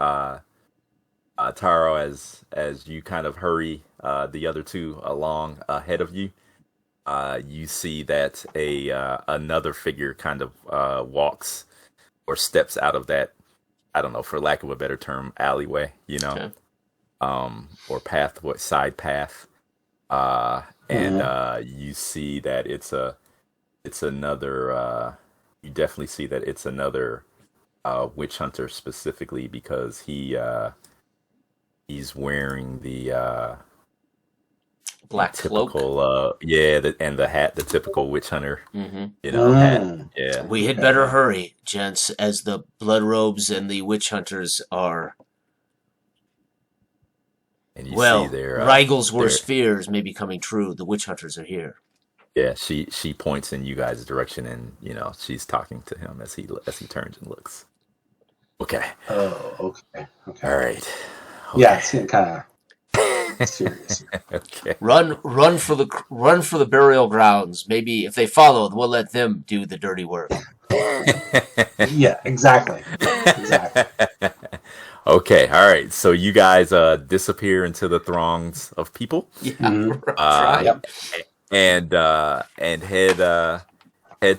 Taro, as you kind of hurry the other two along ahead of you, you see that another figure kind of walks or steps out of that, I don't know, for lack of a better term, alleyway, Okay. or path, what side path, and you see that it's another. You definitely see that it's another witch hunter, specifically because he's wearing the Black cloak. typical and the hat, the typical witch hunter, Mm-hmm. hat. Yeah. We had better hurry, gents, as the blood robes and the witch hunters are. And you Well, see there, Rigel's worst fears may be coming true. The witch hunters are here. yeah, she points in you guys' direction, and she's talking to him as he turns and looks. Okay. Oh, okay. Okay. All right. Yeah, it's getting kind of serious. Okay. Run for the burial grounds. Maybe if they follow, we'll let them do the dirty work. Yeah, exactly. Okay. All right. So you guys disappear into the throngs of people. Yeah, Mhm. right. Yep. And head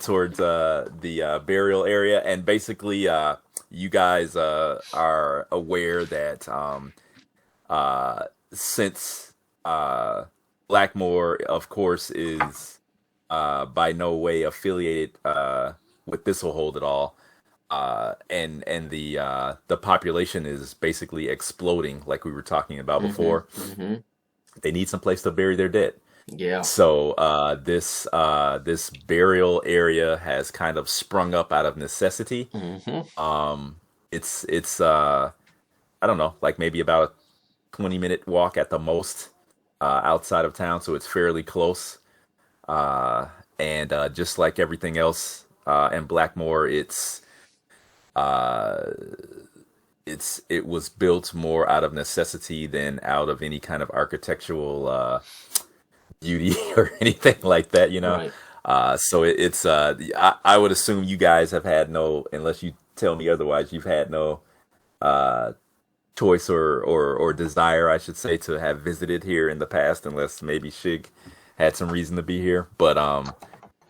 towards the burial area, and basically you guys are aware that since Blackmoor, of course, is by no way affiliated with Thistlehold at all, and the population is basically exploding, like we were talking about before. Mm-hmm. They need some place to bury their dead. Yeah. So this burial area has kind of sprung up out of necessity. Mm-hmm. It's I don't know, like maybe about a 20-minute walk at the most outside of town, so it's fairly close. And just like everything else in Blackmoor, it was built more out of necessity than out of any kind of architectural beauty or anything like that, Right. So I would assume you guys have had no, unless you tell me otherwise, you've had no choice or desire, I should say, to have visited here in the past, unless maybe Shig had some reason to be here. But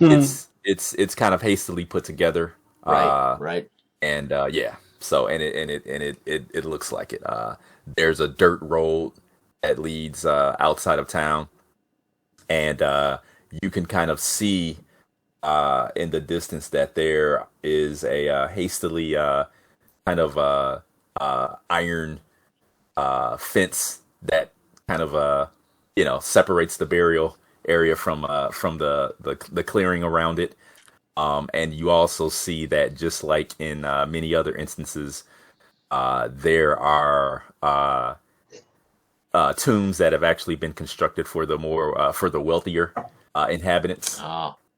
it's kind of hastily put together. Right. And yeah, so it looks like it. There's a dirt road that leads outside of town, and you can kind of see in the distance that there is a hastily kind of iron fence that kind of separates the burial area from the clearing around it. And you also see that, just like in many other instances, there are tombs that have actually been constructed for the wealthier inhabitants,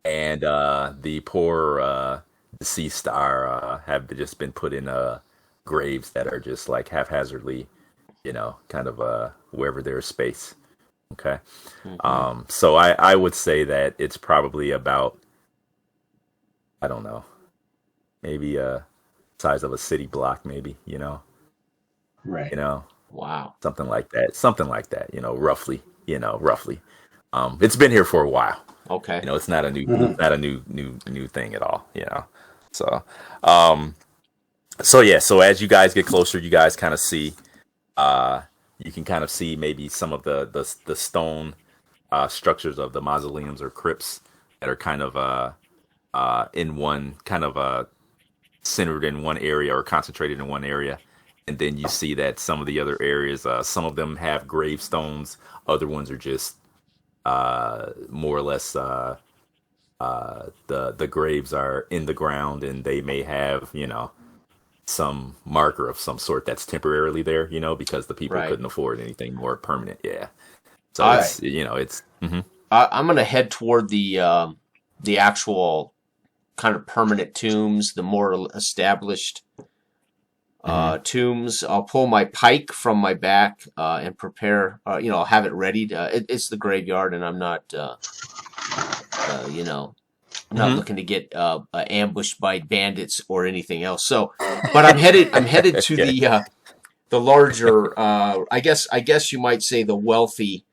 and the poor deceased have just been put in graves that are just like haphazardly, kind of wherever there's space. Okay. Mm-hmm. So I would say that it's probably about, I don't know, maybe size of a city block, maybe, Right. Wow. something like that, roughly. It's been here for a while. Okay. It's not a new, new thing at all. So, so as you guys get closer, you guys kind of see, you can kind of see maybe some of the stone structures of the mausoleums or crypts that are kind of in one kind of centered in one area or concentrated in one area. And then you see that some of the other areas, some of them have gravestones, other ones are just more or less the graves are in the ground, and they may have some marker of some sort that's temporarily there, because the people Right. couldn't afford anything more permanent. Yeah. So it's I'm gonna head toward the actual kind of permanent tombs, the more established tombs. I'll pull my pike from my back and prepare. I'll have it ready. It's the graveyard, and I'm not, not looking to get ambushed by bandits or anything else. So, but I'm headed to the larger. I guess you might say the wealthy.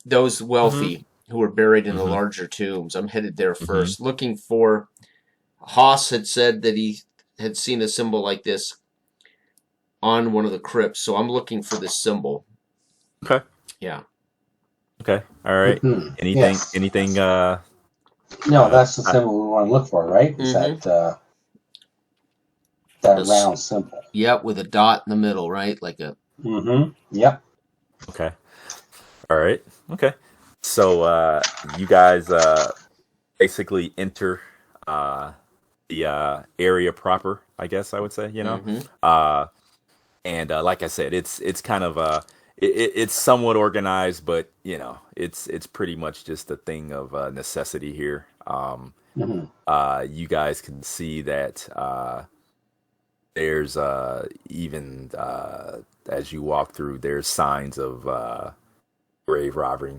Those wealthy who are buried in the larger tombs. I'm headed there first, looking for. Haas had said that he had seen a symbol like this on one of the crypts, so I'm looking for this symbol. Okay. Yeah. Okay. All right. Anything? Yes. Anything? No, that's the symbol we want to look for, right? Is that round symbol? Yep, with a dot in the middle, right? Like a. Yep. Okay. All right. Okay. So you guys basically enter the area proper, I guess I would say, and like I said, it's kind of it's somewhat organized, but it's pretty much just a thing of necessity here. You guys can see that there's even as you walk through, there's signs of grave robbery.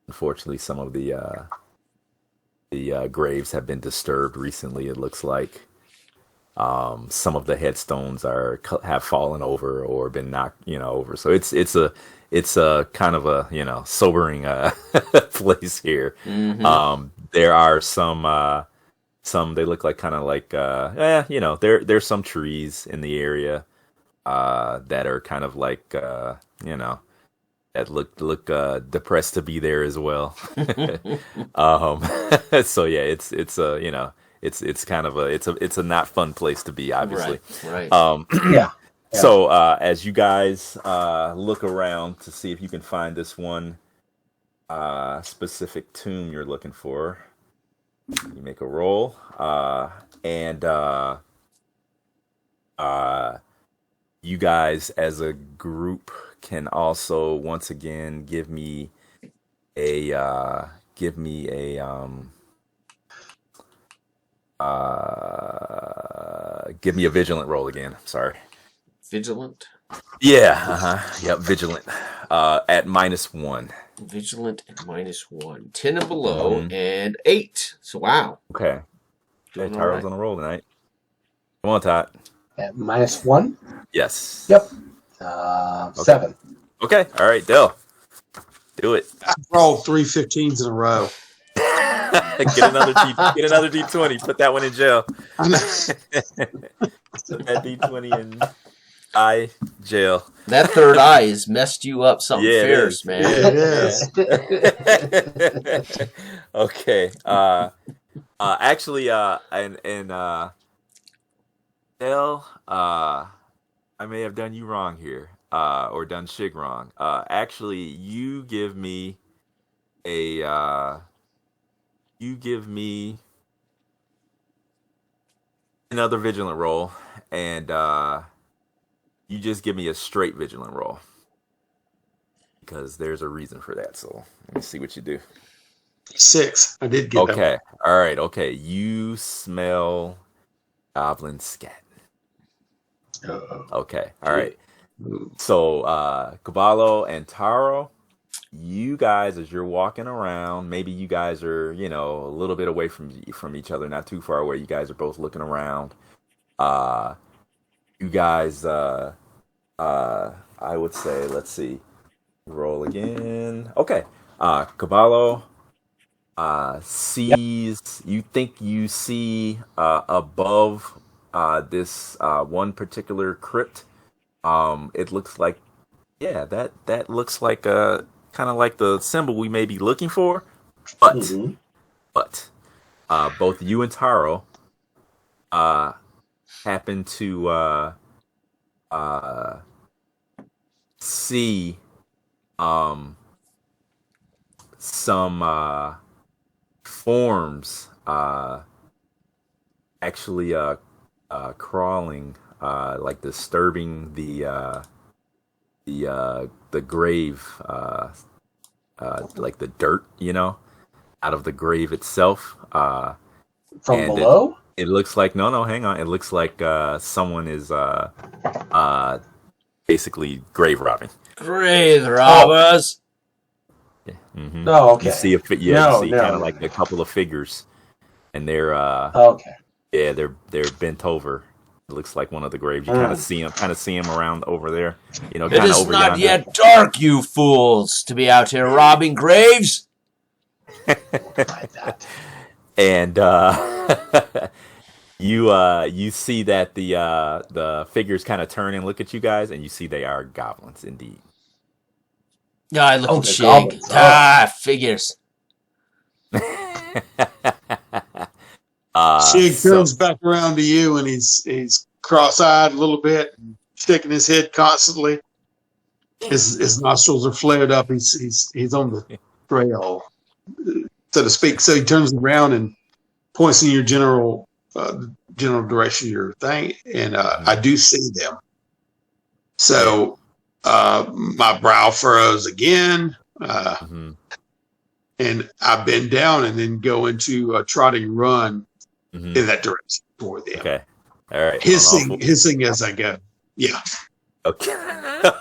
Unfortunately, some of the graves have been disturbed recently. It looks like some of the headstones have fallen over or been knocked, over. So it's a kind of a sobering place here. There are some they look like kind of like there's some trees in the area that are kind of like that look depressed to be there as well. So yeah, it's kind of it's a not fun place to be, obviously. Right. Yeah. So as you guys look around to see if you can find this one specific tomb you're looking for, you make a roll, and you guys as a group can also once again give me a vigilant roll again. Sorry. Vigilant? Yeah, yep, vigilant. At -1. Vigilant at -1. 10 and below and 8. So wow. Okay. Doing Tyrell's all right. on a roll tonight. Come on, Todd. At -1? Yes. Yep. 7. Okay. All right, Dell. Do it. I rolled 3 15s in a row. Get another D20. Put that one in jail. I know. Put that D20 in jail. That third eye has messed you up something Yeah, it fierce, is. man. It is. Okay. Actually, and Dell, I may have done you wrong here, or done Shig wrong. Actually, you give me another vigilant roll, and you just give me a straight vigilant roll because there's a reason for that. So let me see what you do. 6. I did get Okay. All right. Okay. You smell goblin scat. Okay. All right. So, Caballo and Taro, you guys, as you're walking around, maybe you guys are, a little bit away from each other, not too far away. You guys are both looking around. You guys, I would say, let's see, roll again. Okay. Caballo sees, you think you see above this one particular crypt. It looks like, yeah, that looks like kind of like the symbol we may be looking for, but both you and Taro happen to see some forms actually crawling, like disturbing the grave like the dirt, out of the grave itself. From And below? it looks like no, hang on. It looks like someone is basically grave robbing. Grave robbers. Mm-hmm. Oh, okay. You see kind of like a couple of figures, and they're Okay. yeah, they're bent over. It looks like one of the graves. You kind of see them around over there. It kind of is over not yonder. yet dark, you fools, to be out here robbing graves. Like that. And you see that the figures kind of turn and look at you guys, and you see they are goblins indeed. Yeah, I look Oh, at the Shig. goblins. Figures. Shig So turns back around to you, and he's cross-eyed a little bit, shaking his head constantly. His nostrils are flared up. He's on the trail, so to speak. So he turns around and points in your general direction of your thing, and I do see them. So my brow furrows again, mhm, and I bend down and then go into a trotting run mhm. in that direction toward them. Okay, all right. Hissing as I go. Yeah. Okay.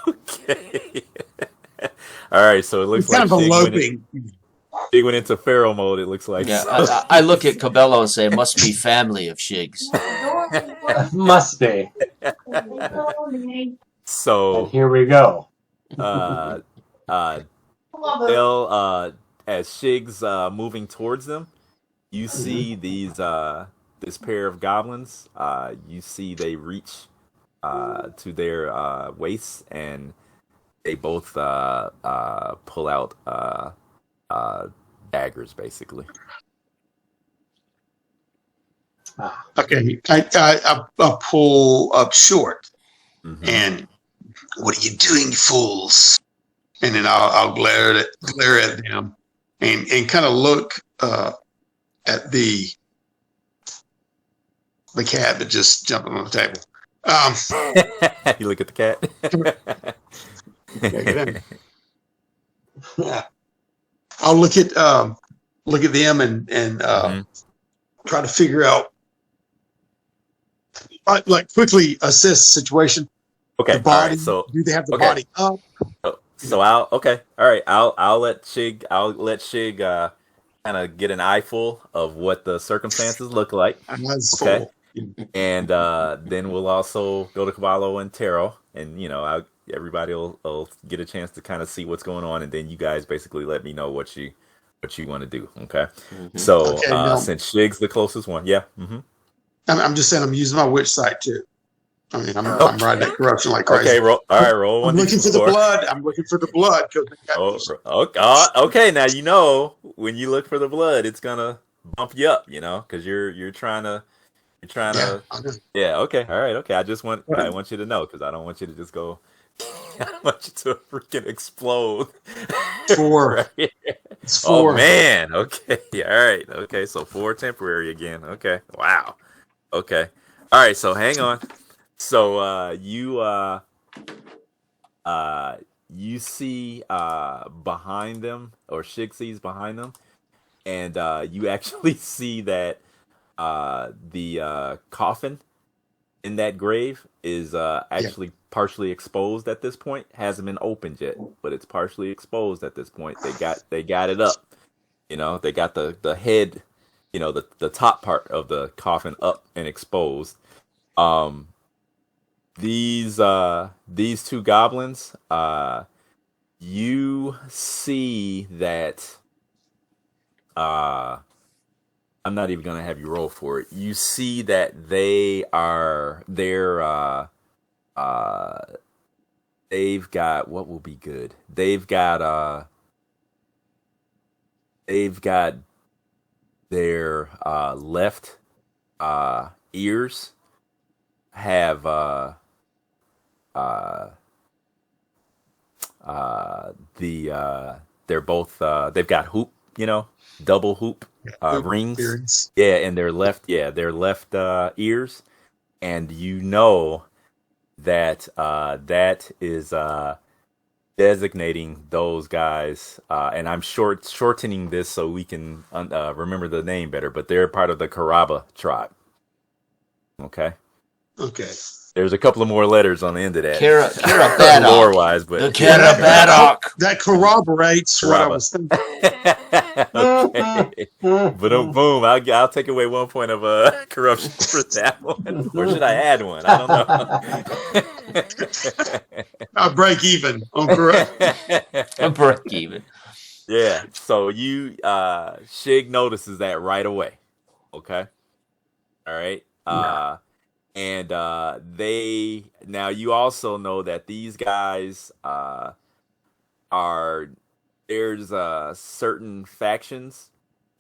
Okay. All right. So it looks It's kind like of eloping. Shig went into Pharaoh mode. It looks like. Yeah, So. I look at Cabello and say, must be family of Shigs. Must be. So And here we go. They'll as Shig's moving towards them, you see these this pair of goblins. You see they reach to their waists, and they both pull out daggers, basically. Okay. I pull up short, Mhm. and what are you doing, fools? And then I'll glare at them and kind of look at the cat that just jumped on the table. You look at the cat. Yeah. I'll look at them and Mhm. try to figure out, like quickly assess the situation. Okay. The body. All right. So Do they have the okay. body up? So All right. I'll let Shig kind of get an eyeful of what the circumstances look like. Eyes Okay. full. And then we'll also go to Cavallo and Taro, and everybody will get a chance to kind of see what's going on, and then you guys basically let me know what you want to do. Okay. Mhm. So Okay, now- since Shig's the closest one, yeah. Mm-hmm. I'm just saying I'm using my witch sight too. I mean, I'm riding that corruption like crazy. Okay. All right. Roll I'm one. looking for the blood. I'm looking for the blood. Okay. Now when you look for the blood, it's gonna bump you up, because you're trying to. Yeah, I know. Yeah. Okay. All right. Okay. I want you to know, because I don't want you to just go. I don't want you to freaking explode. 4. Right? It's 4. Oh man. Okay. All right. Okay. So 4 temporary again. Okay. Wow. Okay. All right. So hang on. So you see behind them, or Shig sees behind them, and you actually see that the coffin in that grave is actually partially exposed at this point. Hasn't been opened yet, but it's partially exposed at this point. They got it up. They got the head, the top part of the coffin up and exposed. These 2 goblins, you see that I'm not even gonna have you roll for it. You see that they've got, what will be good? They've got their left ears have they're both they've got hoop, double hoop rings. Earrings. Yeah, and their left ears, and that is designating those guys, and I'm shortening this so we can remember the name better. But they're part of the Caraba tribe. Okay. Okay. There's a couple of more letters on the end of that. Carabadok. Lore wise, but The Carabadok. That corroborates what I Caraba. was thinking. Okay. But boom, I'll take away 1 point of corruption for that one. Or should I add one? I don't know. I'll break even on corruption. A break even. Yeah. So you Shig notices that right away. Okay. All right. And they now you also know that these guys are there's certain factions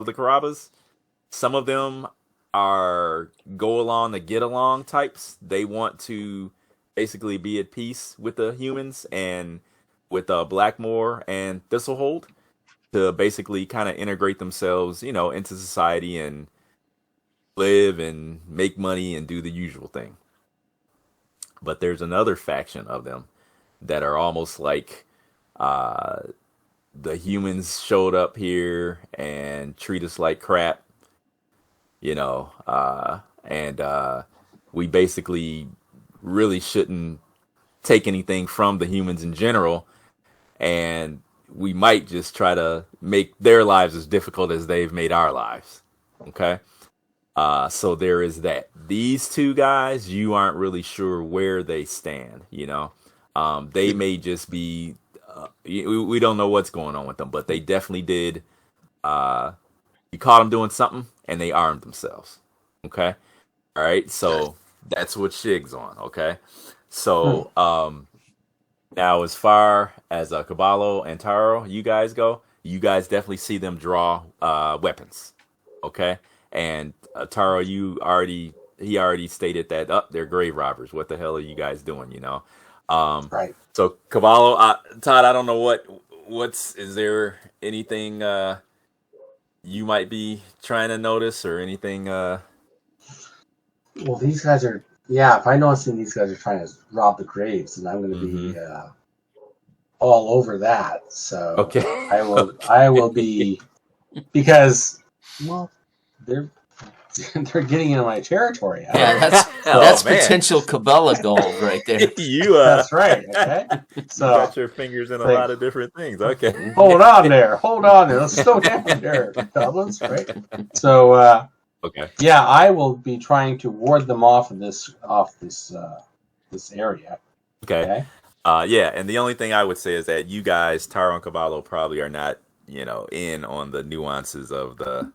of the Carabas. Some of them are go along to get along types. They want to basically be at peace with the humans and with Blackmoor and Thistlehold to basically kind of integrate themselves, into society and live and make money and do the usual thing. But there's another faction of them that are almost like the humans showed up here and treat us like crap, and we basically really shouldn't take anything from the humans in general, and we might just try to make their lives as difficult as they've made our lives. Okay. So there is that. These two guys, you aren't really sure where they stand, They may just be, we don't know what's going on with them, but they definitely did, you caught them doing something, and they armed themselves. Okay? All right, so that's what Shig's on, okay? So, now as far as Caballo and Taro, you guys go, you guys definitely see them draw weapons, okay? And Taro, he already stated that they're grave robbers. What the hell are you guys doing? Right. So Caballo, Todd, I don't know is there anything you might be trying to notice or anything? Well, these guys are. Yeah, if I notice these guys are trying to rob the graves, then I'm going to be all over that. So okay, I will be because they're getting into my territory. Yeah, that's potential Cabela gold right there. That's right. Okay, so you got your fingers in a lot of different things. Okay, hold on there. Let's slow down there, goblins. Right. So okay. Yeah, I will be trying to ward them off this area. Okay. Yeah, and the only thing I would say is that you guys, Taro and Caballo, probably are not, in on the nuances of the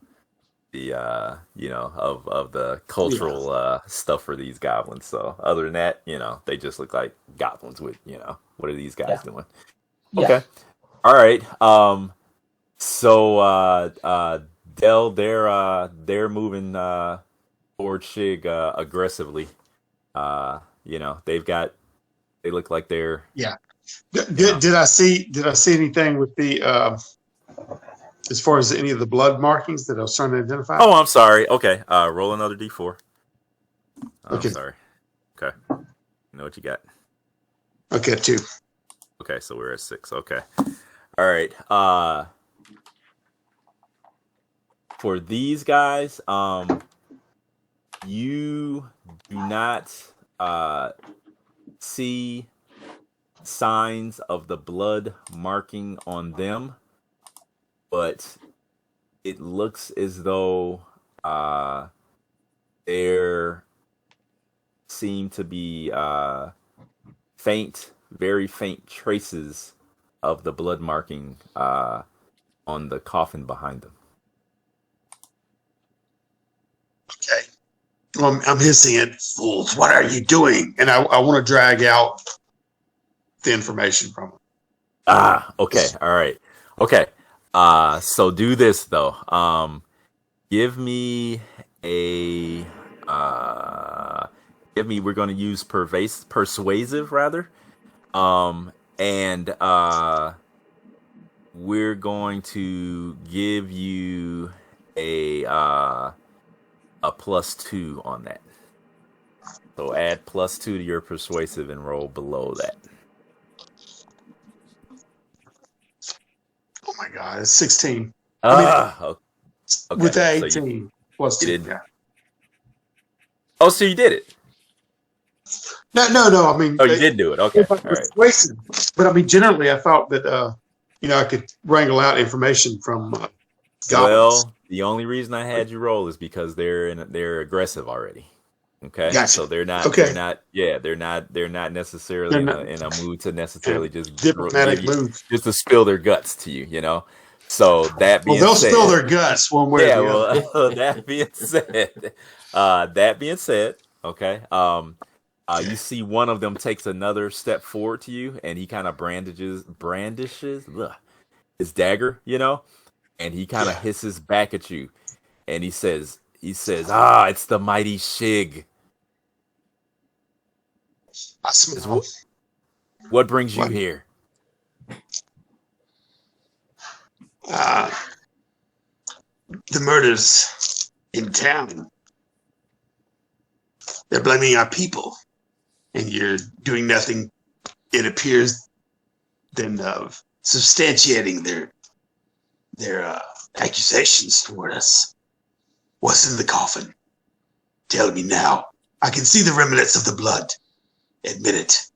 of the cultural stuff for these goblins. So other than that, they just look like goblins with, what are these guys doing? Yeah. Okay. All right. So Del, they're moving towards Shig aggressively. They look like they're Did I see anything with the as far as any of the blood markings that I was trying to identify? Oh, I'm sorry. Okay. Roll another D4. Okay. I'm sorry. Okay. You know what you got? Okay, 2. Okay, so we're at 6. Okay. All right. For these guys, you do not see signs of the blood marking on them, but it looks as though there seem to be very faint traces of the blood marking on the coffin behind them. Okay. I'm hissing, fools, what are you doing? And I want to drag out the information from them. Okay. All right. Okay. So do this though. Give me we're going to use persuasive rather. And we're going to give you a +2 on that. So add +2 to your persuasive and roll below that. It's 16. Okay. With the So 18 plus you 2. didn't. Yeah. Oh, so you did it. No. I mean, Oh, you did do it. Okay. All right. persuasive. But I mean, generally, I thought that I could wrangle out information from goblins. Well, the only reason I had you roll is because they're aggressive already. Okay, Gotcha. so they're not necessarily in a mood to necessarily just diplomatic moves, just to spill their guts to you, you know. So that being they'll said, spill their guts one way or the other. that being said, okay, you see one of them takes another step forward to you, and he kind of brandishes his dagger, you know, and he kind of hisses back at you, and he says, it's the mighty Shig. I smell. What brings you here? The murders in town. They're blaming our people, and you're doing nothing, it appears, than substantiating their accusations toward us. What's in the coffin? Tell me now. I can see the remnants of the blood. Admit it.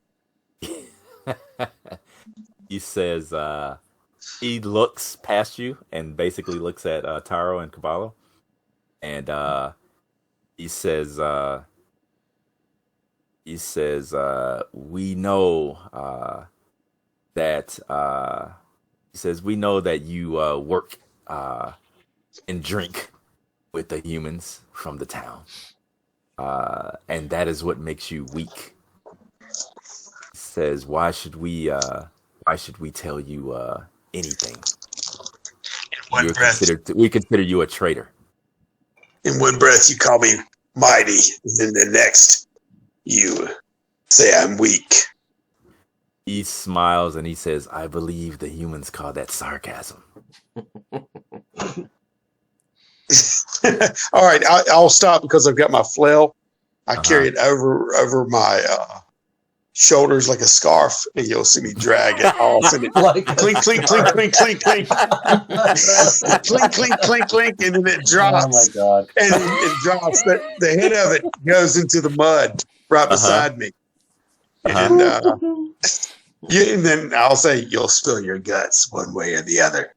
He says, he looks past you and basically looks at Taro and Caballo, and he says, we know that we know that you work and drink with the humans from the town, and that is what makes you weak. He says, why should we tell you anything? We consider you a traitor. In one breath you call me mighty, and then the next you say I'm weak. He smiles and he says, I believe the humans call that sarcasm. All right, I'll stop because I've got my flail. I carry it over my shoulders like a scarf, and you'll see me drag it off, and it clink, clink, clink, clink, clink, clink, clink, clink, clink, clink, and then it drops. Oh my god! And it drops. The head of it goes into the mud right beside me, and and then I'll say, "You'll spill your guts one way or the other,"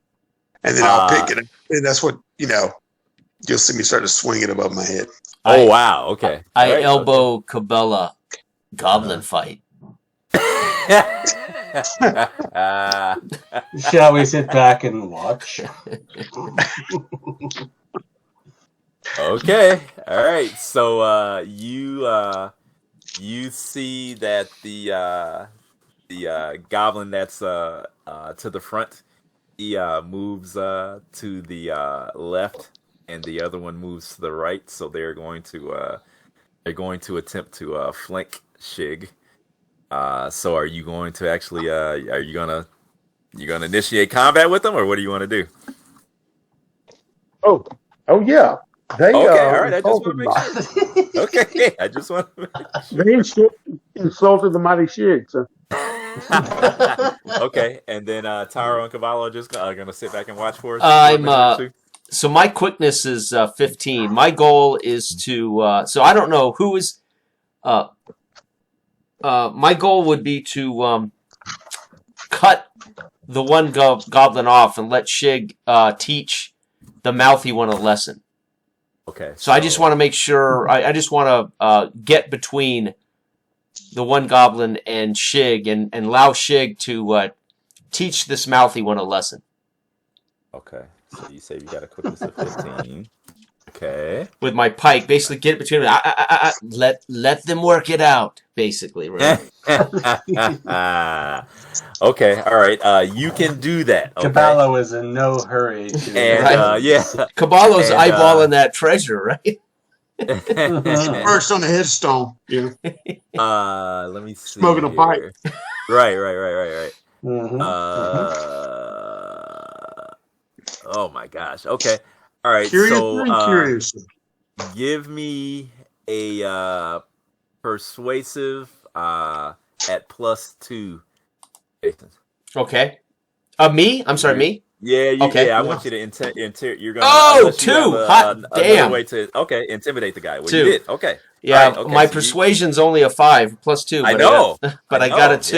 and then I'll pick it up, and that's what you'll see me start to swing it above my head. Oh wow! Okay, I elbow Cabela. Goblin fight. Shall we sit back and watch? Okay. All right. So you see that the goblin that's to the front, he moves to the left, and the other one moves to the right. So they're going to attempt to flank Shig. So are you going to actually are you gonna initiate combat with them, or what do you want to do? Oh yeah. They okay, all right. I just want to make sure. Okay, I just want to make sure. They insulted the mighty Shig. So. Okay, and then Taro and Cavallo are just gonna sit back and watch for us. So my quickness is 15. My goal is to. So I don't know who is. My goal would be to cut the one goblin off and let Shig teach the mouthy one a lesson. Okay. So I just want to make sure. I just want to get between the one goblin and Shig and allow Shig to teach this mouthy one a lesson. Okay. So you say you got a quickness of 15. Okay. With my pike, basically get it between them. Let them work it out, basically. Right? Okay. All right. You can do that. Okay? Caballo is in no hurry. Caballo's eyeballing that treasure, right? First on the headstone. Yeah. Let me see. Smoking a pipe. Right. Mm-hmm. Oh my gosh. Okay. All right. Curious. Give me a persuasive at +2. Okay. Me? I'm sorry, me? Okay. I want you to you're gonna Oh, unless you have 2. Hot another damn. way to intimidate the guy. Well, 2. you did. Okay. Yeah, All right. Okay. my So persuasion's only a 5 plus 2, I but know. I got a 2.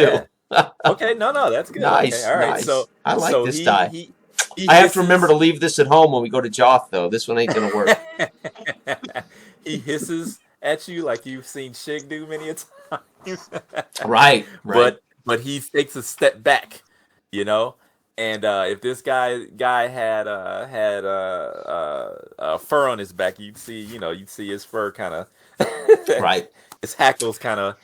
Yeah. Okay. No, that's good. Okay. Nice, All right. nice. I like this he die. he I have to remember to hisses. leave this at home when we go to Joth, though. This one ain't gonna work. He hisses at you like you've seen Shig do many a time. Right. But he takes a step back, you know. And if this guy had fur on his back, you'd see his fur kind of Right. his hackles kind of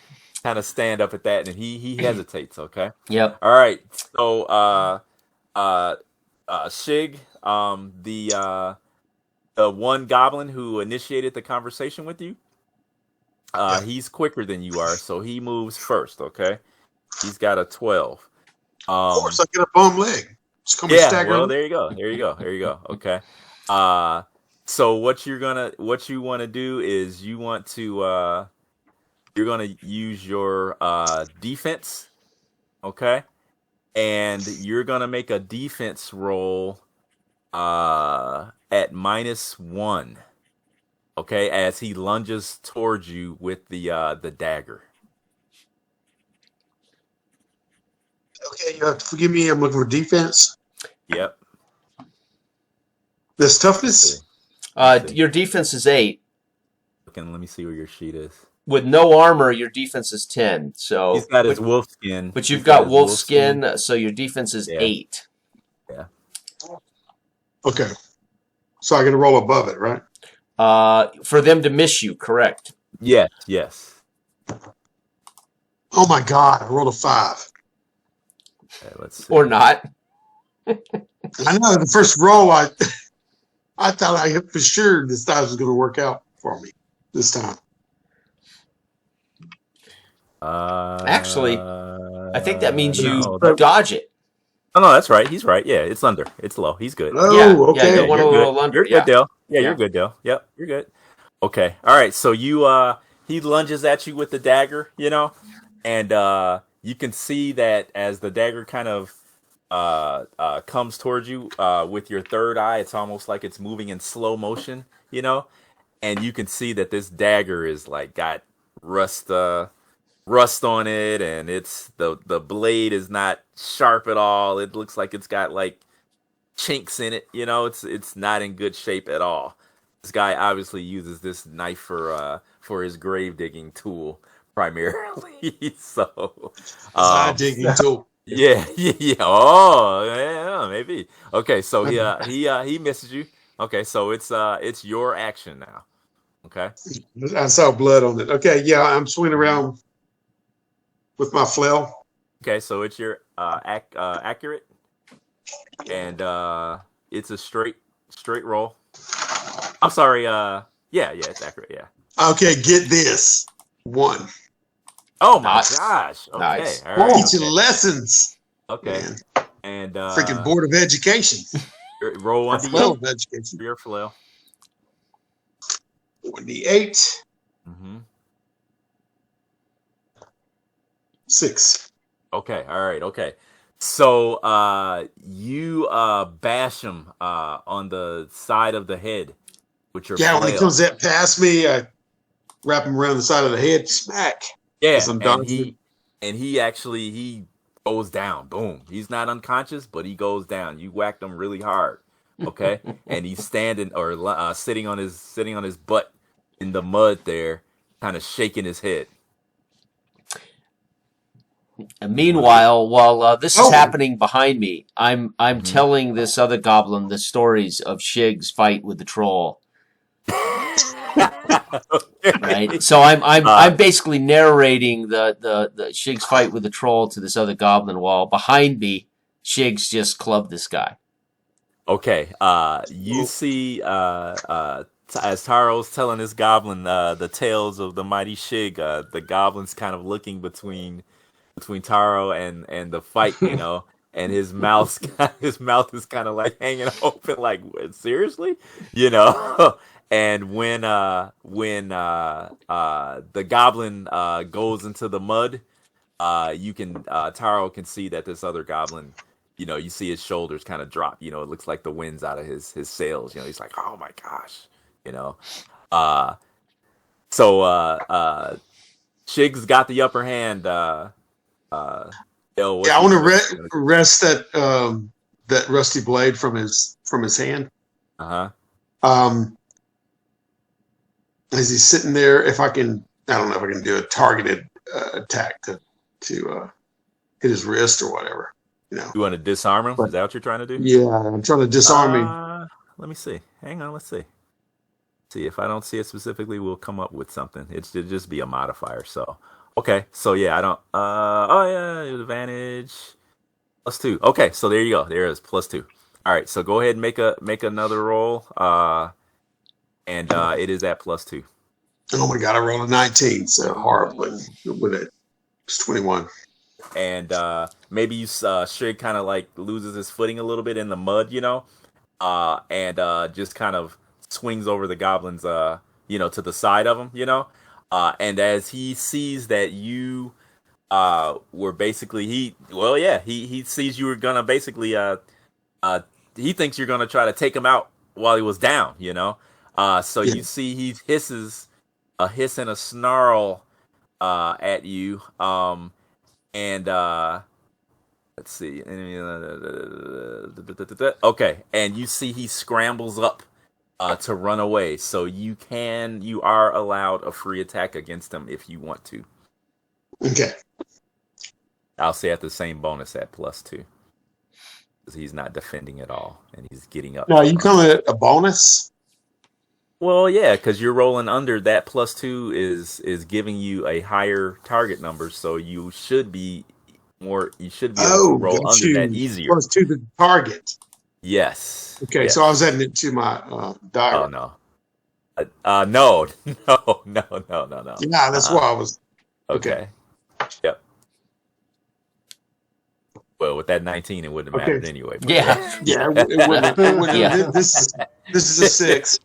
stand up at that, and he hesitates. Okay. Yep. All right. So Shig, the one goblin who initiated the conversation with you, he's quicker than you are, so he moves first. Okay. He's got a 12. Of course, I get a bum leg. It's gonna be Yeah, staggering. well, there you go. Okay. So what you want to do is you're gonna use your defense, okay, and you're gonna make a defense roll at -1, okay, as he lunges towards you with the dagger. Okay, you have to forgive me. I'm looking for defense. Yep. This toughness. Your defense is 8. Let me see where your sheet is. With no armor, your defense is 10. So He's got his wolf skin. But you've got wolf skin, so your defense is 8. Yeah. Okay. So I got to roll above it, right? For them to miss you, correct? Yes. Oh my God! I rolled a 5. Okay, let's see. Or not. I know the first roll. I thought I for sure this die was going to work out for me this time. Actually, I think that means you no, dodge it. Oh no, that's right. He's right. Yeah, it's under. It's low. He's good. Oh, Yeah, okay. yeah, you want a You're little good. under. You're Yeah. good, Dale. Yeah, Yeah. you're good, Dale. Yep, you're good. Okay. All right. So he lunges at you with the dagger, and you can see that as the dagger kind of comes towards you with your third eye, it's almost like it's moving in slow motion, and you can see that this dagger is like got rust on it, and it's the blade is not sharp at all. It looks like it's got like chinks in it. It's not in good shape at all. This guy obviously uses this knife for his grave digging tool primarily. So digging tool. Yeah. Oh, yeah, maybe. Okay, so he misses you. Okay, so it's your action now. Okay. I saw blood on it. Okay, yeah, I'm swinging around with my flail. Okay, so it's your accurate, and it's a straight roll. I'm sorry. Yeah, it's accurate. Yeah. Okay, get this 1. Oh my Nice. gosh. Okay. Nice. All right. Teach you lessons. Okay. Man. And Freaking Board of Education. roll one Flail d8 of Education. for your flail. 1d8. Mm-hmm. 6. Okay. All right. Okay. So you bash him on the side of the head with your Yeah, when he flail. comes that past me, I wrap him around the side of the head, smack. Yeah, I'm and dodging. he actually goes down. Boom. He's not unconscious, but he goes down. You whacked him really hard. Okay, and he's standing or sitting on his butt in the mud there, kind of shaking his head. And meanwhile, while this is Oh. happening behind me, I'm Mhm. telling this other goblin the stories of Shig's fight with the troll. Right, so I'm basically narrating the Shig's fight with the troll to this other goblin, while behind me, Shig's just clubbed this guy. Okay, you see, as Taro's telling this goblin the tales of the mighty Shig, the goblin's kind of looking between Taro and the fight, and his mouth is kind of like hanging open, like seriously, And when the goblin goes into the mud, Taro can see that this other goblin you see his shoulders kind of drop. It looks like the wind's out of his sails. He's like, oh my gosh, you know. Uh, so Shig's got the upper hand. L, Yeah, I want to rest that rusty blade from his hand. Uh-huh. As he's sitting there, I don't know if I can do a targeted attack to hit his wrist or whatever. You want to disarm him? Is that what you're trying to do? Yeah, I'm trying to disarm him. Let me see. Hang on, let's see. See, if I don't see it specifically, we'll come up with something. It'll just be a modifier. So, okay. So yeah, I don't. Oh yeah, advantage +2. Okay, so there you go. There it is, +2. All right. So go ahead and make another roll. And it is at +2. Oh my god, I rolled a 19, so horribly with it. It's 21. And maybe you Shig kind of like loses his footing a little bit in the mud, and just kind of swings over the goblins, to the side of him, and as he sees that you were basically he sees you were gonna basically he thinks you're gonna try to take him out while he was down, so you see he hisses a hiss and a snarl at you, and let's see. Okay, and you see he scrambles up to run away. So you are allowed a free attack against him if you want to. Okay. I'll say at the same bonus at +2. Because he's not defending at all, and he's getting up. No, you calling it a bonus? Well, yeah, because you're rolling under that. +2 is giving you a higher target number, so you should be able to roll under that easier. +2 to the target. Yes. Okay, yes. So I was adding it to my diary. Oh no. No. Yeah, that's why I was. Okay. Yep. Well, with that 19, it wouldn't have mattered anyway. Yeah. Yeah, it wouldn't. Yeah. This is a 6.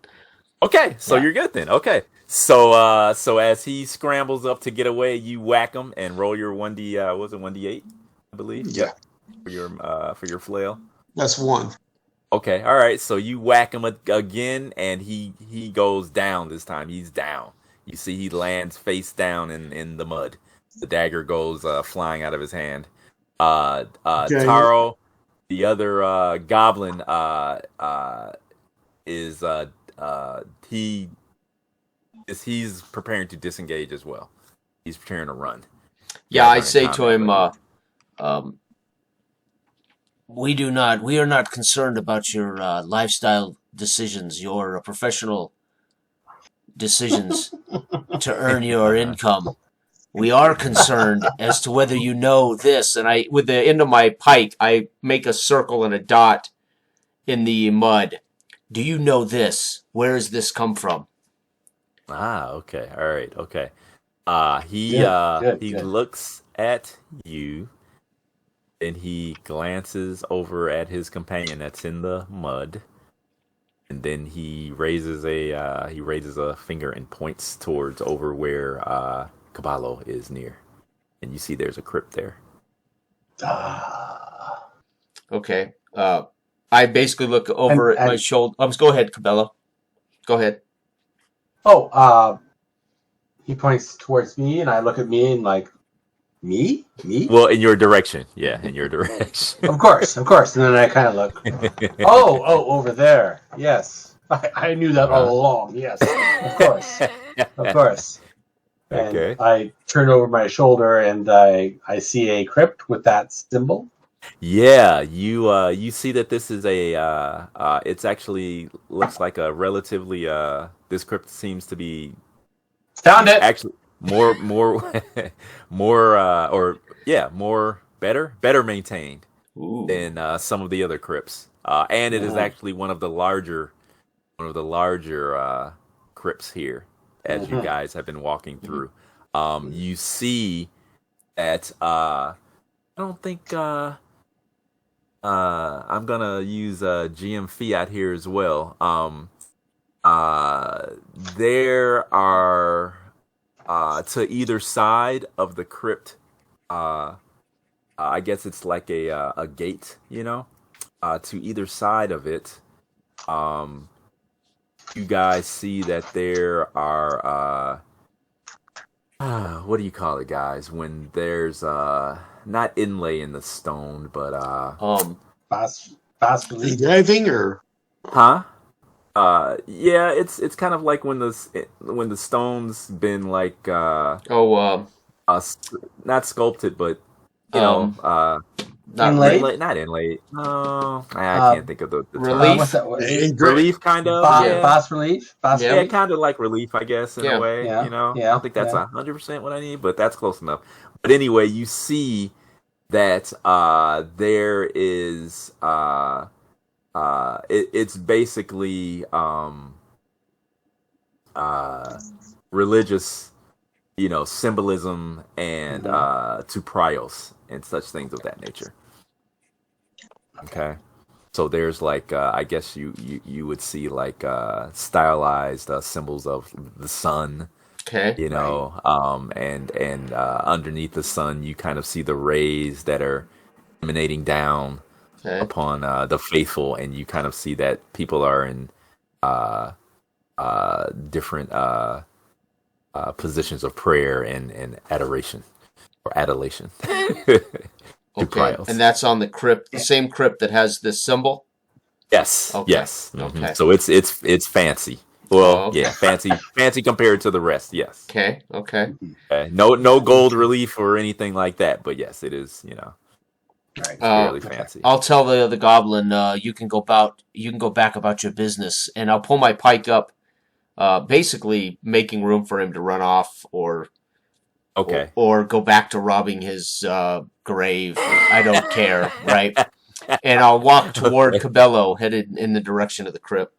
Okay, so you're good then. Okay. So as he scrambles up to get away, you whack him and roll your 1d8, I believe. Yeah. For your flail. That's 1. Okay, all right. So you whack him again, and he goes down this time. He's down. You see he lands face down in the mud. The dagger goes flying out of his hand. Taro, the other goblin, he's preparing to disengage as well. He's preparing to run. Yeah, I say to him, we are not concerned about your lifestyle decisions, your professional decisions to earn your income. We are concerned as to whether you know this. And with the end of my pike, I make a circle and a dot in the mud. Do you know this? Where does this come from? Okay. All right. Okay. He looks at you, and he glances over at his companion that's in the mud, and then he raises a finger and points towards over where Caballo is near, and you see there's a crypt there. Okay. I basically look over at my shoulder. Go ahead, Cabello. Go ahead. Oh, he points towards me, and I look at me and like, me? Well, in your direction. Yeah, in your direction. Of course. And then I kind of look. Oh, over there. Yes. I knew that all along. Yes, of course. And okay. I turn over my shoulder, and I see a crypt with that symbol. Yeah, you see that this is it's actually looks like a relatively this crypt seems to be Found it. Actually more better maintained than some of the other crypts. And it is actually one of the larger crypts here as you guys have been walking through. You see that I don't think I'm gonna use GM Fiat here as well. There are to either side of the crypt I guess it's like a gate, to either side of it. Um, you guys see that there are what do you call it, guys? When there's not inlay in the stone, but Bas relief. Engraving or huh? Yeah, it's kind of like when the stone's been like not sculpted, but you know, um, uh, not Inlaid? not inlaid. No, I Uh, can't think of the relief? term. What's that? Relief, kind of. Yeah, Bas relief. Bas Yeah. yeah, relief. kind of like relief, I guess, in a Yeah. way. Yeah, I yeah, don't think that's yeah. 100% what I need, but that's close enough. But anyway, you see that there is it's basically religious, symbolism and to prios and such things of that nature. Okay. So there's like I guess you would see like stylized symbols of the sun, Okay. and underneath the sun you kind of see the rays that are emanating down Okay. upon the faithful, and you kind of see that people are in uh, different positions of prayer and adoration or adulation. To Okay. Prios. And that's on the crypt, the same crypt that has this symbol. Yes. Okay. Yes. Okay. So it's fancy. Well, Oh, okay. yeah, fancy compared to the rest. Yes. Okay. Okay. No gold relief or anything like that, but yes, it is. Right. Fairly fancy. I'll tell the goblin you can go back about your business, and I'll pull my pike up, basically making room for him to run off or Okay. or go back to robbing his grave. I don't care, right? And I'll walk toward Okay. Cabello, headed in the direction of the crypt.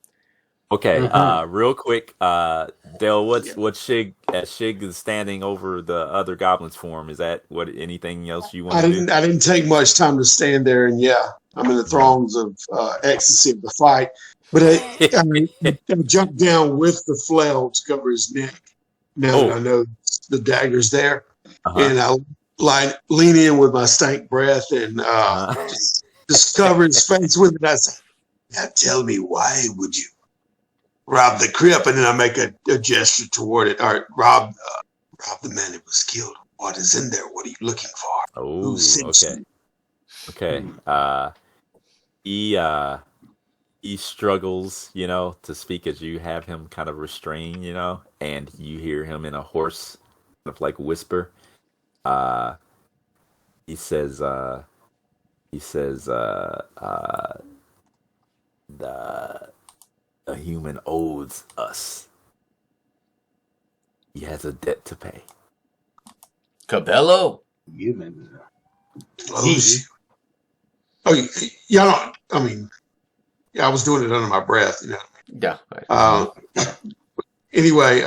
Okay. Mhm. Real quick, Dale, what's Shig? Shig is standing over the other goblins for him. Is that what? Anything else you want to do? I didn't take much time to stand there, and yeah, I'm in the throngs of ecstasy of the fight. But I jumped down with the flail to cover his neck. Now that I know the dagger's there, and I lean in with my stank breath and just cover his face with it. I say, "Now tell me, why would you rob the crypt?" And then I make a gesture toward it. All right, rob the man who was killed. What is in there? What are you looking for? Oh, Who sent okay. you? Okay. He struggles, to speak as you have him kind of restrained, and you hear him in a hoarse, kind of like whisper. He says, the human owes us. He has a debt to pay. Cabello? Human. Yeah. I was doing it under my breath. Yeah. Right. Anyway,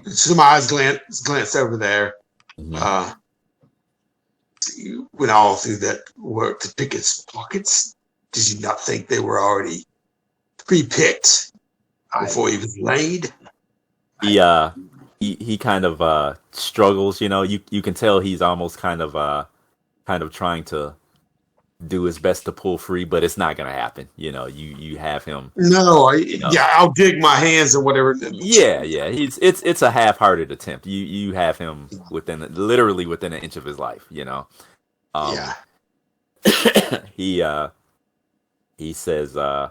so my eyes glanced over there. You went all through that work to pick his pockets. Did you not think they were already pre-picked before he was laid? He kind of struggles. You can tell he's almost kind of trying to do his best to pull free, but it's not gonna happen. You have him. No, I'll dig my hands and whatever. Yeah. It's a half-hearted attempt. You have him literally within an inch of his life. He says my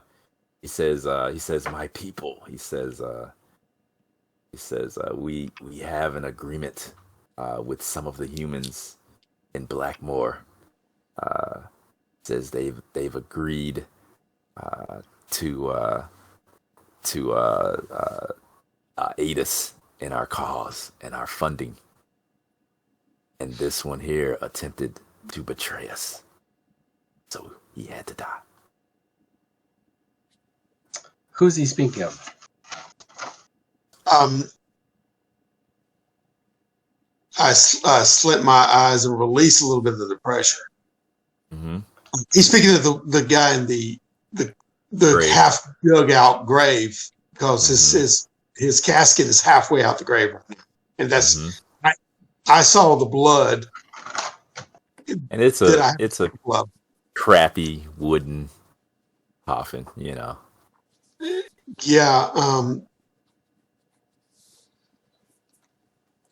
people. He says we have an agreement with some of the humans in Blackmoor. Says they've agreed to aid us in our cause and our funding, and this one here attempted to betray us, so he had to die. Who's he speaking of? I slit my eyes and release a little bit of the pressure. Mm-hmm. He's speaking of the guy in the half dug out grave, because his casket is halfway out the grave, and that's I saw the blood And it's that a I it's a love. crappy wooden coffin, you know. Yeah,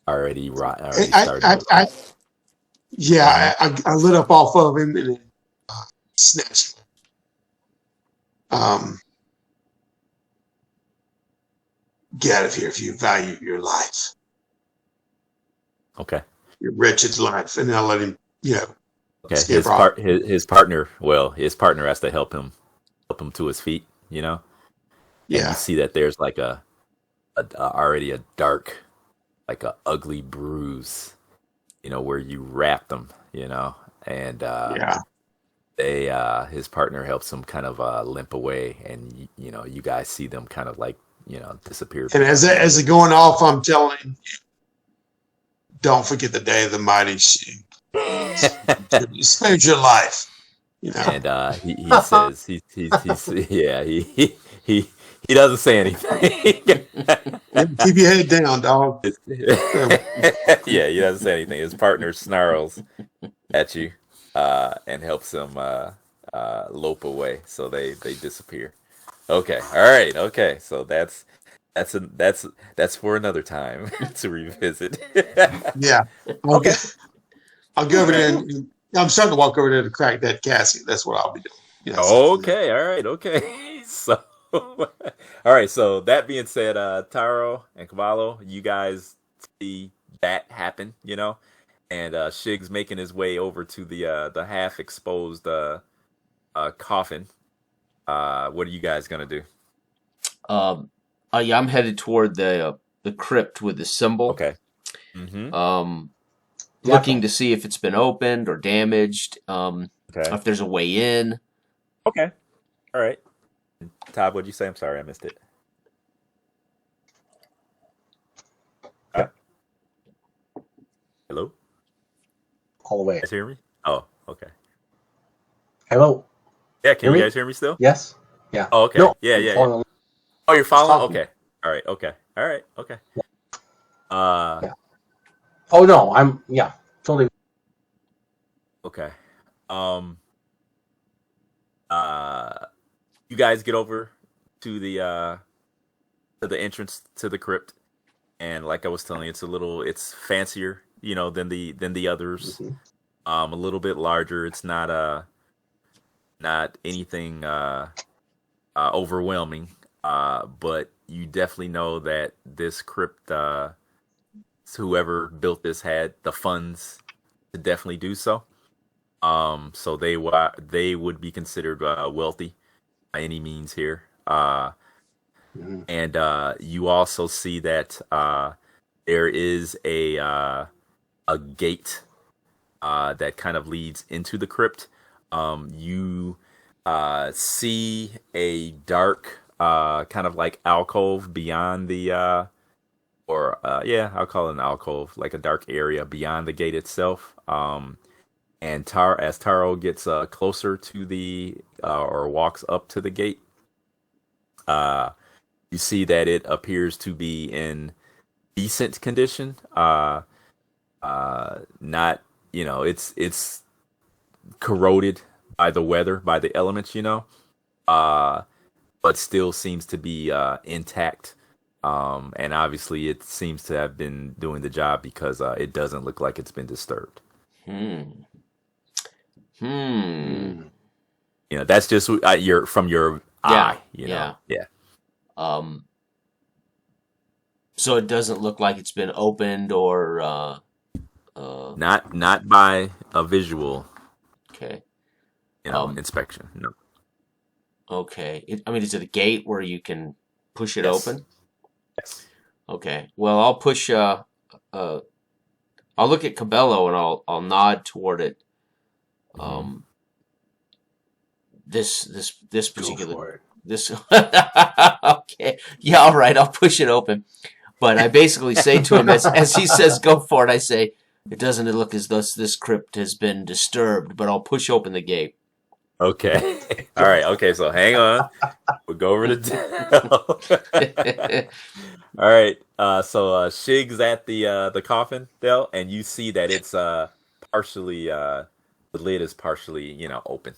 Already I, starting I, to I, rot. yeah, I lit up off of him and then snatched him. Get out of here if you value your life, Okay. your wretched life, and then I'll let him, Okay. scamper off. His partner, his partner has to help him to his feet, you know. And you Yeah, see that there's like already a dark, like a ugly bruise, you know, where you wrapped him, you know, and yeah. they his partner helps him kind of limp away, and you know, you guys see them kind of like, you know, disappear And as behind. it going off, I'm telling him, don't forget the day of the mighty Shig. You spared your life, you know. And he says he's yeah, he doesn't say anything. Keep your head down, dog. Uh, Yeah, he doesn't say anything. His partner snarls at you and helps him lope away, so they disappear. Okay, all right, okay. So that's for another time to revisit. yeah, Okay, I'll go over okay, there and I'm starting to walk over there to crack that casket. That's what I'll be doing. okay. All right, okay. So, all right. So that being said, Taro and Cavallo, you guys see that happen, you know, and Shig's making his way over to the half exposed coffin. What are you guys gonna do? Yeah, I'm headed toward the crypt with the symbol. Okay. Mm-hmm. Looking to see if it's been opened or damaged. Okay. If there's a way in. Okay. All right. Todd, what'd you say? I'm sorry, I missed it. Hello? All the way. You guys hear me? Oh, okay. Hello. Yeah, can Hear you me? guys hear me still? Yes. Yeah. Oh, okay. No. Yeah, I'm yeah, yeah. following- Oh, you're following? talking. Okay. All right. Okay. All right. Okay. Yeah. Oh no, I'm totally. Okay. Um. You guys get over to the entrance to the crypt, and like I was telling you, it's fancier, you know, than the others. Mhm. A little bit larger. It's not anything overwhelming. But you definitely know that this crypt, whoever built this had the funds to definitely do so. So they would be considered wealthy by any means here. Mhm. And you also see that there is a gate that kind of leads into the crypt. You see a dark kind of like alcove beyond I'll call it an alcove, like a dark area beyond the gate itself. And as Taro gets closer to or walks up to the gate, you see that it appears to be in decent condition. Not, you know, it's corroded by the weather, by the elements, you know, but still seems to be intact. And obviously, it seems to have been doing the job because it doesn't look like it's been disturbed. Hmm. Mm. You know, that's just from your eye. You know, yeah. Um. So it doesn't look like it's been opened or. Not by a visual, Okay. inspection. No. Okay. I mean, is it a gate where you can push it Yes. open? Yes. Okay. Well, I'll push. I'll look at Cabello and I'll nod toward it. This Go particular for it. this. Okay. Yeah. All right. I'll push it open. But I basically say to him as he says, "Go for it." I say, "It doesn't look as though this crypt has been disturbed." But I'll push open the gate. Okay. All right. Okay. So hang on. We'll go over to All right. Shig's at the coffin, Dell, and you see that it's partially The lid is partially, open.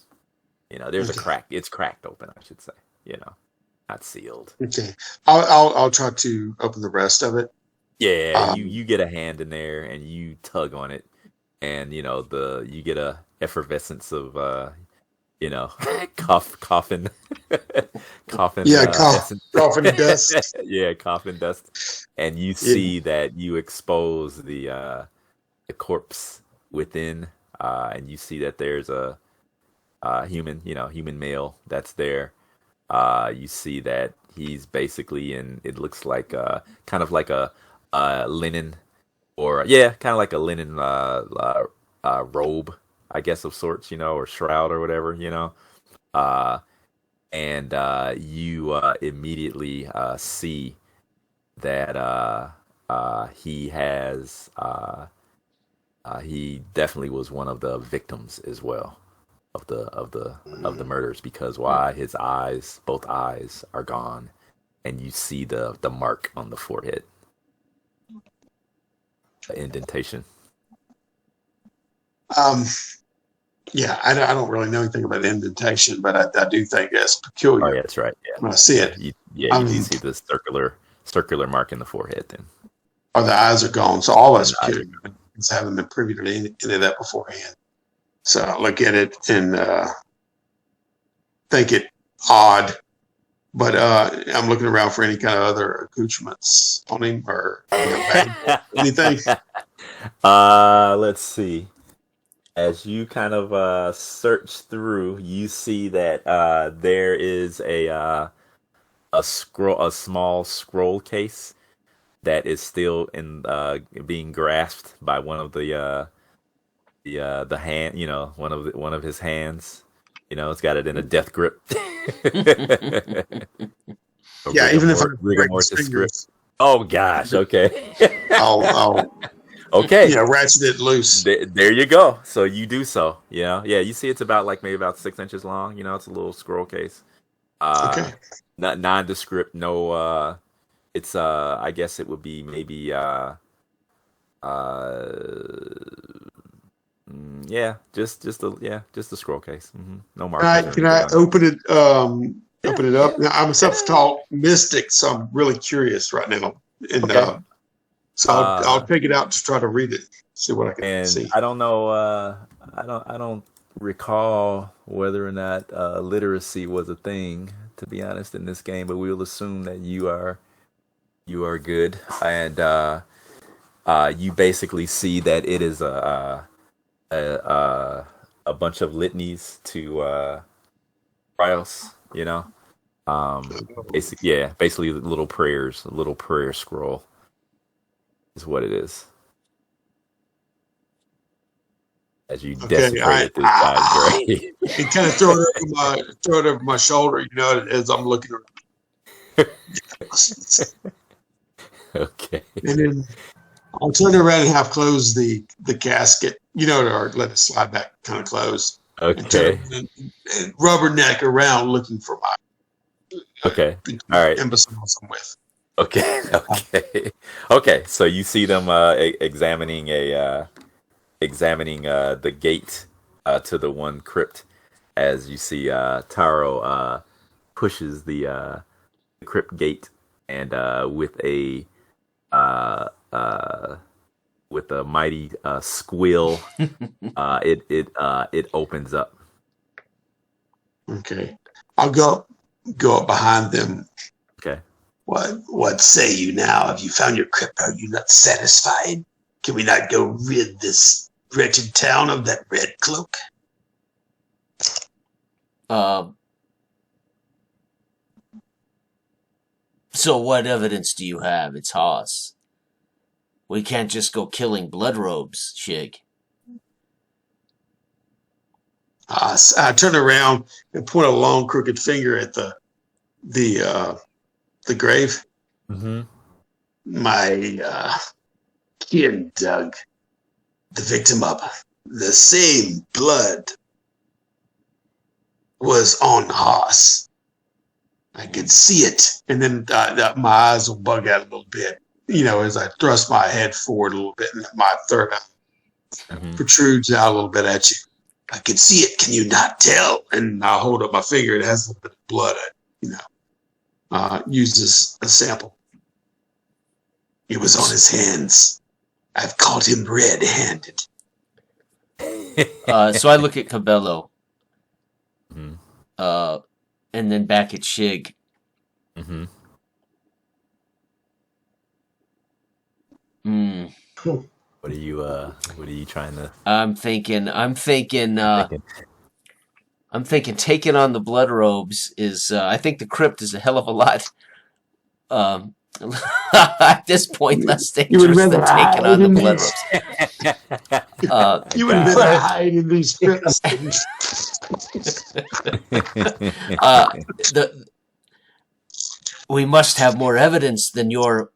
There's a Okay. crack. It's cracked open, I should say. Not sealed. Okay. I'll try to open the rest of it. Yeah, you get a hand in there and you tug on it, and you get a effervescence of coffin coffin Yeah, essence. coffin dust. Yeah, coffin dust, and you see that you expose the corpse within, and you see that there's a human male that's there. You see that he's basically in. It looks like kind of like a linen, or kind of like a linen robe, I guess, of sorts, or shroud or whatever, uh, and you immediately see that he has he definitely was one of the victims as well of the murders, because why, his eyes, both eyes, are gone, and you see the mark on the forehead, the indentation. Yeah, I don't really know anything about indentation, but I do think that's peculiar. Oh yeah, that's right. Yeah, when I see it. you do see the circular mark in the forehead. Then, Or the eyes are gone, so all that's The eyes peculiar. Because I haven't been privy to any of that beforehand. So I look at it and think it odd, but I'm looking around for any kind of other accoutrements on him or anything. Let's see. As you kind of search through, you see that there is a small scroll case that is still being grasped by one of the hand, one of his hands. It's got it in a death grip. Yeah, even if I rigor break his mortis grip. fingers, Oh gosh. Okay. I'll Okay. ratchet it loose. There you go. So you do so. Yeah. You see, it's about maybe about 6 inches long. It's a little scroll case. Okay. Not nondescript. No. It's I guess it would be maybe just a scroll case. No markers. Can I open it? Open it up. Now, I'm a self-taught mystic, so I'm really curious right now. And Okay. so I'll take it out to try to read it, see what I can And see. I don't know. I don't recall whether or not literacy was a thing, to be honest, in this game. But we'll assume that you are good, and you basically see that it is a bunch of litanies to Rios. Basically little prayers, a little prayer scroll is what it is. As you desecrated this guy's grave. And kind of throw it over my shoulder, as I'm looking around. Okay. And then I'll turn around and half close the casket, or let it slide back kind of close. Okay. And rubberneck around looking for my Okay. All right. imbeciles I'm with. Okay. Okay. So you see them examining the gate to the one crypt, as you see Taro pushes the crypt gate, and with a mighty squeal, it opens up. Okay, I'll go up behind them. Okay. What say you now? Have you found your crypt? Are you not satisfied? Can we not go rid this wretched town of that red cloak? So what evidence do you have? It's Haas. We can't just go killing blood robes, Shig. I turn around and point a long, crooked finger at the grave. Mm-hmm. My kin dug the victim up. The same blood was on Haas. I could see it, and then my eyes will bug out a little bit, as I thrust my head forward a little bit, and my third eye protrudes out a little bit at you. I can see it. Can you not tell? And I'll hold up my finger. It has a little bit of blood. Use as a sample. It was on his hands. I've caught him red-handed. So I look at Cabello, Mhm. and then back at Shig. Mhm. What are you trying to I'm thinking thinking? taking on the blood robes is. I think the crypt is a hell of a lot. At this point, less dangerous than taking on the blood robes. You would rather hide in these crypts. We must have more evidence than your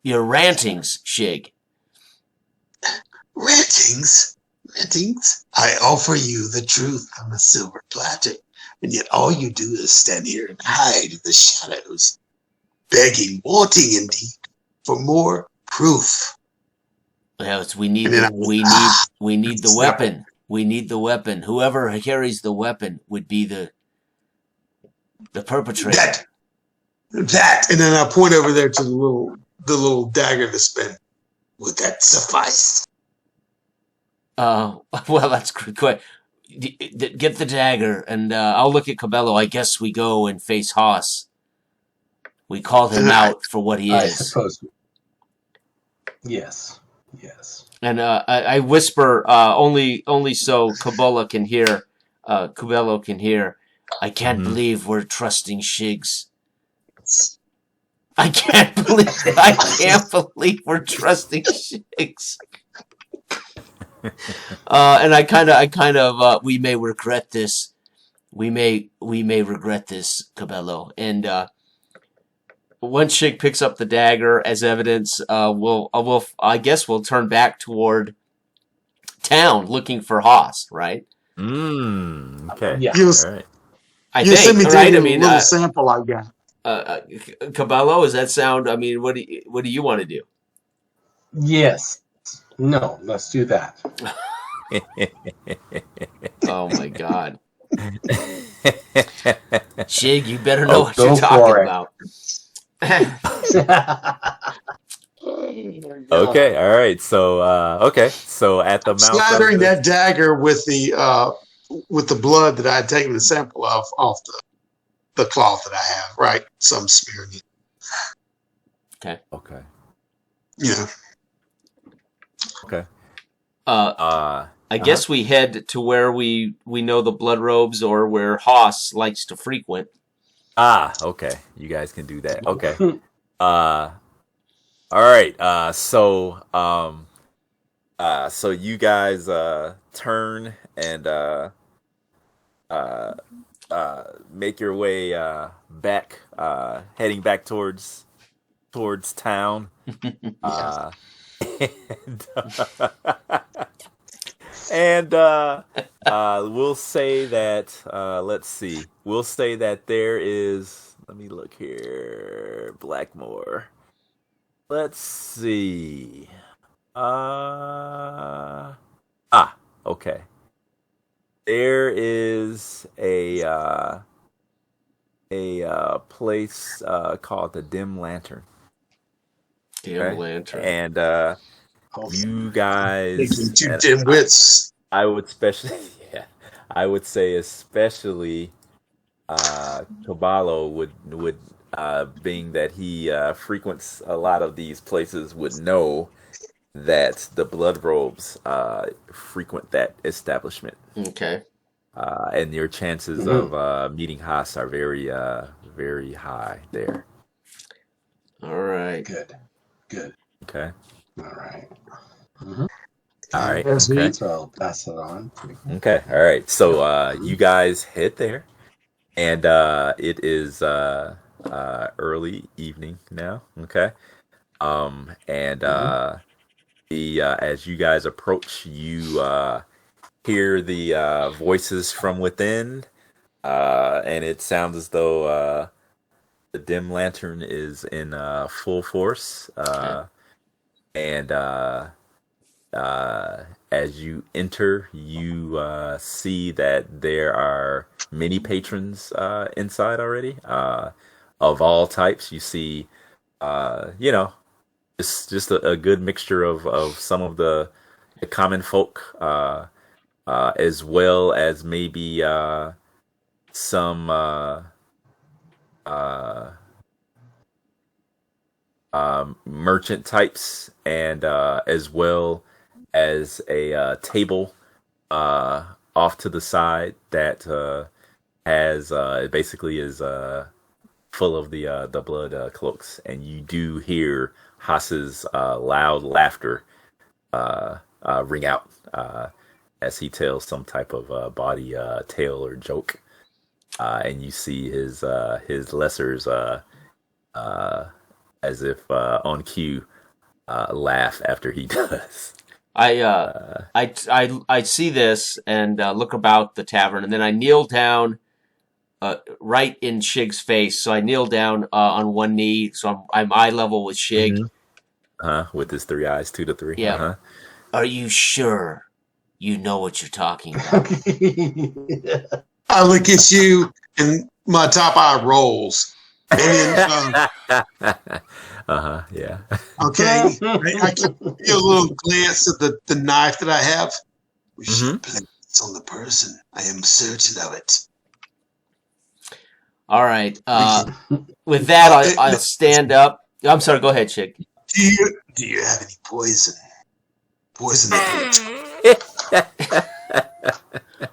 rantings, Shig. Rantings? Rantings? I offer you the truth on a silver platter, and yet all you do is stand here and hide in the shadows, begging, wanting indeed, for more proof. Yes, we need the weapon. We need the weapon. Whoever carries the weapon would be the perpetrator. That, and then I point over there to the little dagger to spin. Would that suffice? Well, that's good. Get the dagger, and I'll look at Cabello. I guess we go and face Haas. We call him out for what he I is. suppose. Yes. And I whisper only so Cabello can hear. I can't believe we're trusting Shigs. I can't believe we're trusting Shigs. And I kind of we may regret this. We may regret this, Cabello. And once Shig picks up the dagger as evidence, I guess we'll turn back toward town looking for Haas, right? Okay. Yeah. All right. I You send me think, to right? the I mean, little sample I got. Cabello, does that sound? I mean, what do you want to do? Yes. No, let's do that. Oh my God, Shig, you better know what you're go talking for it. about. Okay. All right. So So at the mouth Slathering of that dagger with the blood that I had taken the sample of off the cloth that I have, right? So I'm smearing it. Okay. Yeah. Okay. I guess we head to where we know the blood robes or where Haas likes to frequent. Okay. You guys can do that. Okay. All right. So you guys turn and make your way back, heading back towards town. And we'll say that let's see. We'll say that there is. Let me look here. Blackmoor. Let's see. Okay. There is a place called the Dim Lantern. Dim Lantern. And you guys, Taking two dim wits. I would say especially Caballo would being that he frequents a lot of these places, would know that the blood robes frequent that establishment. Okay. And your chances of meeting Haas are very very high there. All right. Good. Okay. All right. All right. That's Okay. neat. So I'll pass it on. Okay. All right. So you guys head there, and it is early evening now. Okay. And as you guys approach, you hear the voices from within, and it sounds as though the dim lantern is in full force. And as you enter, you see that there are many patrons inside already, of all types. You see, it's just a good mixture of some of the common folk, as well as maybe some merchant types, and as well as a table off to the side that has it basically is full of the blood cloaks, and you do hear Haas's loud laughter ring out as he tells some type of body tale or joke, and you see his lessers as if on cue laugh after he does. I see this and look about the tavern, and then I kneel down right in Shig's face. So I kneel down on one knee, so I'm eye level with Shig. With his 3 eyes, 2 to 3. Yeah. Are you sure you know what you're talking about? I look at you, and my top eye rolls. And then, yeah. okay, I give you a little glance at the knife that I have. We should place this on the person. I am certain of it. All right. With that, I'll stand up. I'm sorry. Go ahead, Shig. Do you have any poison? Poison.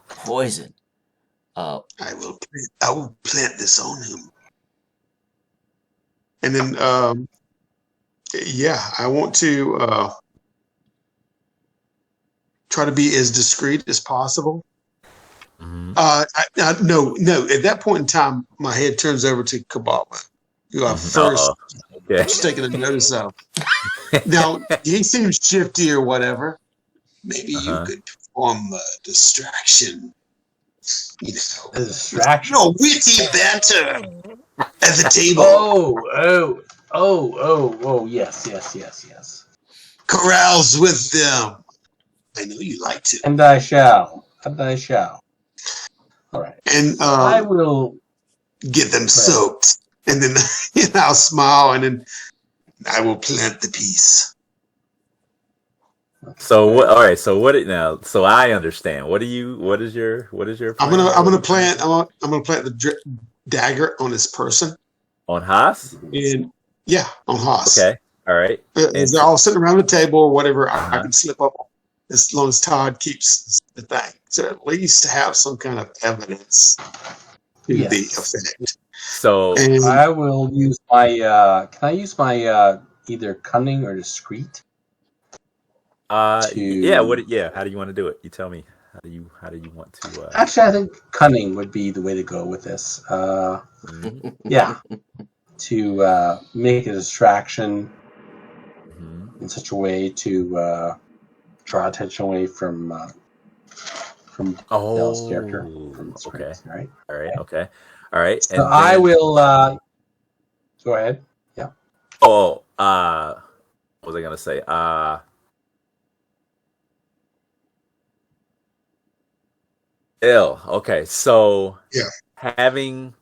Poison. I will plant this on him. And then, I want to try to be as discreet as possible. No. At that point in time, my head turns over to Kabbalah, who I first was taking a notice of. Now, he seems shifty or whatever. Maybe you could perform a distraction. You know, A distraction. Witty banter at the table. Yes. Carouse with them. I know you like to. And I shall. All right. And I will get them soaked. And then I'll smile, and then I will plant the piece. So what? All right. So what? Now, so I understand. What is your? Plan? I'm gonna plant the dagger on this person. On Haas? And on Haas. Okay. All right. As they're all sitting around the table or whatever, I can slip up as long as Todd keeps the thing. So at least have some kind of evidence to the effect. So I will use my. Can I use my either cunning or discreet? How do you want to do it? You tell me. How do you want to? Actually, I think cunning would be the way to go with this. To make a distraction in such a way to draw attention away from Dell's character. From the screen, right? All right. So I will. Go ahead. Yeah. What was I gonna say? Okay, so having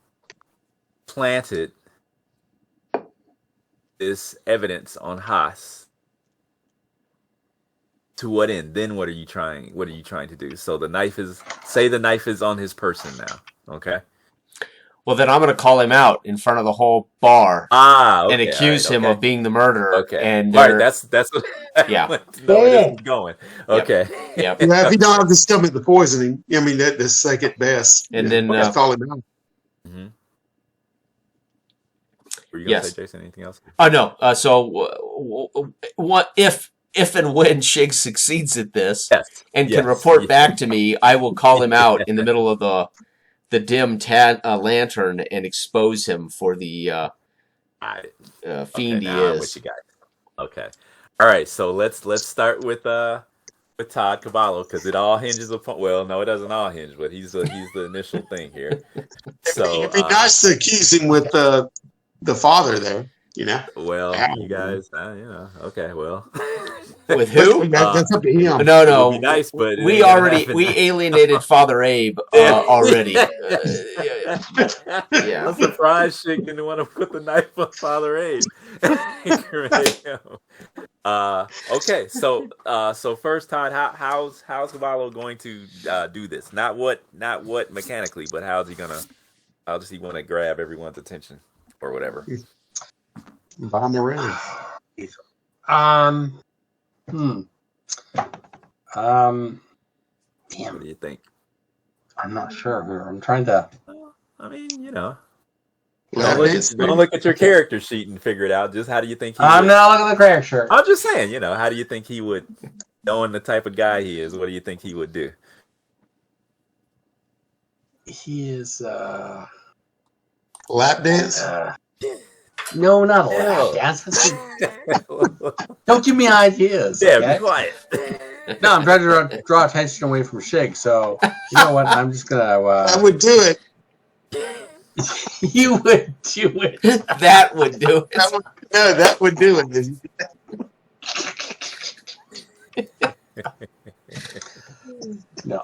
planted this evidence on Haas, to what end? Then what are you trying to do? So the knife is on his person now. Okay. Well, then I'm going to call him out in front of the whole bar and accuse him of being the murderer. Okay. And that's what it's going. Okay. Yep. If he don't have the stomach, the poisoning. I mean, that's second best. And then call him out. Were you going to say, Jason, anything else? Oh no. What if and when Shig succeeds at this and can report back to me, I will call him out in the middle of the dim lantern and expose him for the fiend he is. What you got? Okay. All right. So let's start with Todd Cavallo, because it all hinges upon. Well, no, it doesn't all hinge, but he's the initial thing here. So it'd be nice to accuse him with the father there. You know. Well, you guys, okay, well. With who? That's up to him. No, It would be nice, but we alienated Father Abe already. Yeah. I'm surprised Shig didn't want to put the knife on Father Abe. Okay, so first, Todd, how's Cavallo going to do this? Not what mechanically, but how does he want to grab everyone's attention or whatever? Bomb around. Damn. What do you think? I'm not sure. I'm trying to. I mean, Well, don't look at your character sheet and figure it out. Just how do you think I'm not looking at the crack shirt. I'm just saying, how do you think he would, knowing the type of guy he is, what do you think he would do? He is lap dance. No, not a lap dance. Don't give me ideas. Yeah, okay? be quiet. No, I'm trying to draw attention away from Shig. So you know what? I'm just gonna. I would do it. You would do it. That would do it. That would do it. No.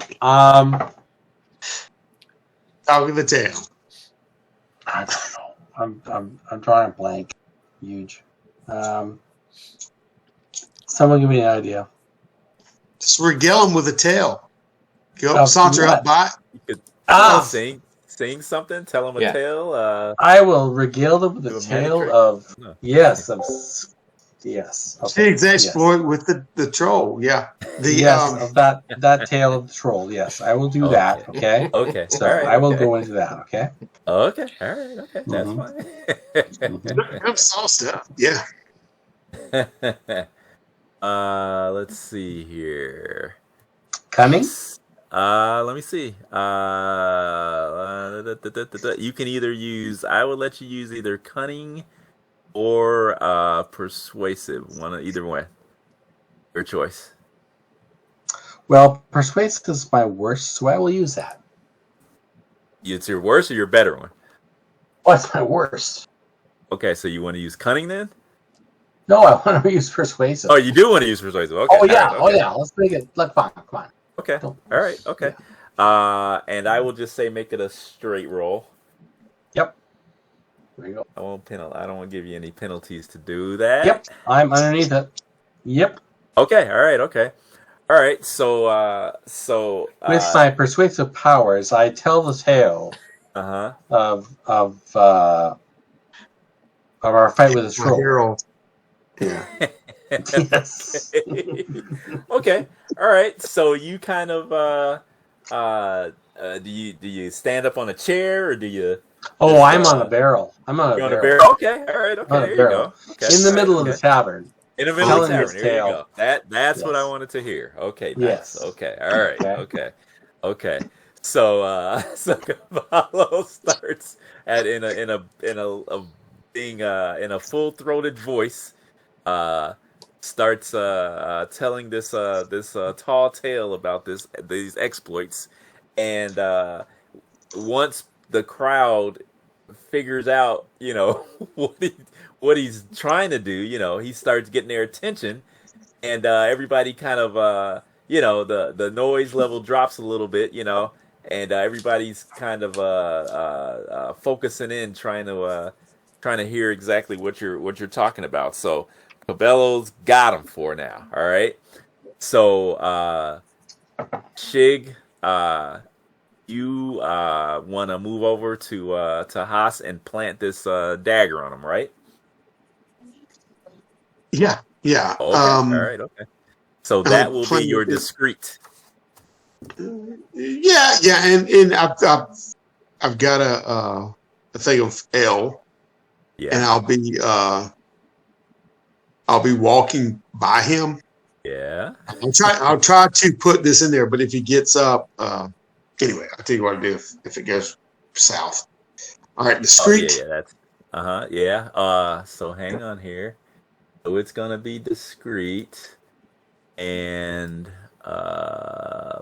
Talk of the tail. I don't know. I'm drawing a blank. Huge. Someone give me an idea. Just regale him with a tail. Go up, saunter up by. You could sing something, tell him a Yeah. tale. I will regale them with Do a a tale magic of trick? No. yes. Okay. Shig's exploit with the troll. Yeah. Of that tale of the troll. Yes, I will do that. Okay. Okay. So all right, I will okay. go into that. Okay. Okay. All right. Okay. That's I'm sauced up. Yeah. fine. Let's see here. Cunning. Let me see. You can either use. I would let you use either cunning or persuasive. Either way. Your choice. Well, persuasive is my worst, so I will use that. It's your worst or your better one. Oh, it's my worst. Okay, so you want to use cunning then? No, I want to use persuasive. Oh, you do want to use persuasive. Okay. Oh yeah. all right, Oh okay. yeah. Let's make it. Look, fine. Come on. Okay. Don't- All right. Okay. And I will just say make it a straight roll. Yep. There you go. I don't want to give you any penalties to do that. Yep. I'm underneath it. Yep. Okay. All right. Okay. All right. So With my persuasive powers, I tell the tale of our fight with the troll. Hero. Yeah. Yes. Okay. All right. So you kind of do you stand up on a chair or do you? Oh, I'm on a barrel. I'm on a You're on barrel. a barrel. Okay. All right. Okay. On a There you barrel. go. Okay. In the all right, middle of okay. the tavern. In the middle of the telling tavern. his There you tale. go. That's what I Yes. wanted to hear. Okay. Nice. Yes. Okay. All right. Okay. Okay. So Cavallo starts in a full-throated voice. Starts telling this tall tale about these exploits, and once the crowd figures out, what he's trying to do, he starts getting their attention, and everybody kind of the noise level drops a little bit, and everybody's kind of focusing in, trying to hear exactly what you're talking about. So Cabello's got him for now. All right. So Shig, you want to move over to Haas and plant this dagger on him, right? Yeah. Yeah. Okay. All right. Okay. So that will be your plenty- discreet. Yeah. And I've got a thing of L, Yeah. and I'll be walking by him. Yeah. I'll try to put this in there, but if he gets up, anyway, I'll tell you what I do if it goes south. All right, discreet. Oh, yeah. That's yeah. So hang on here. So it's gonna be discreet, and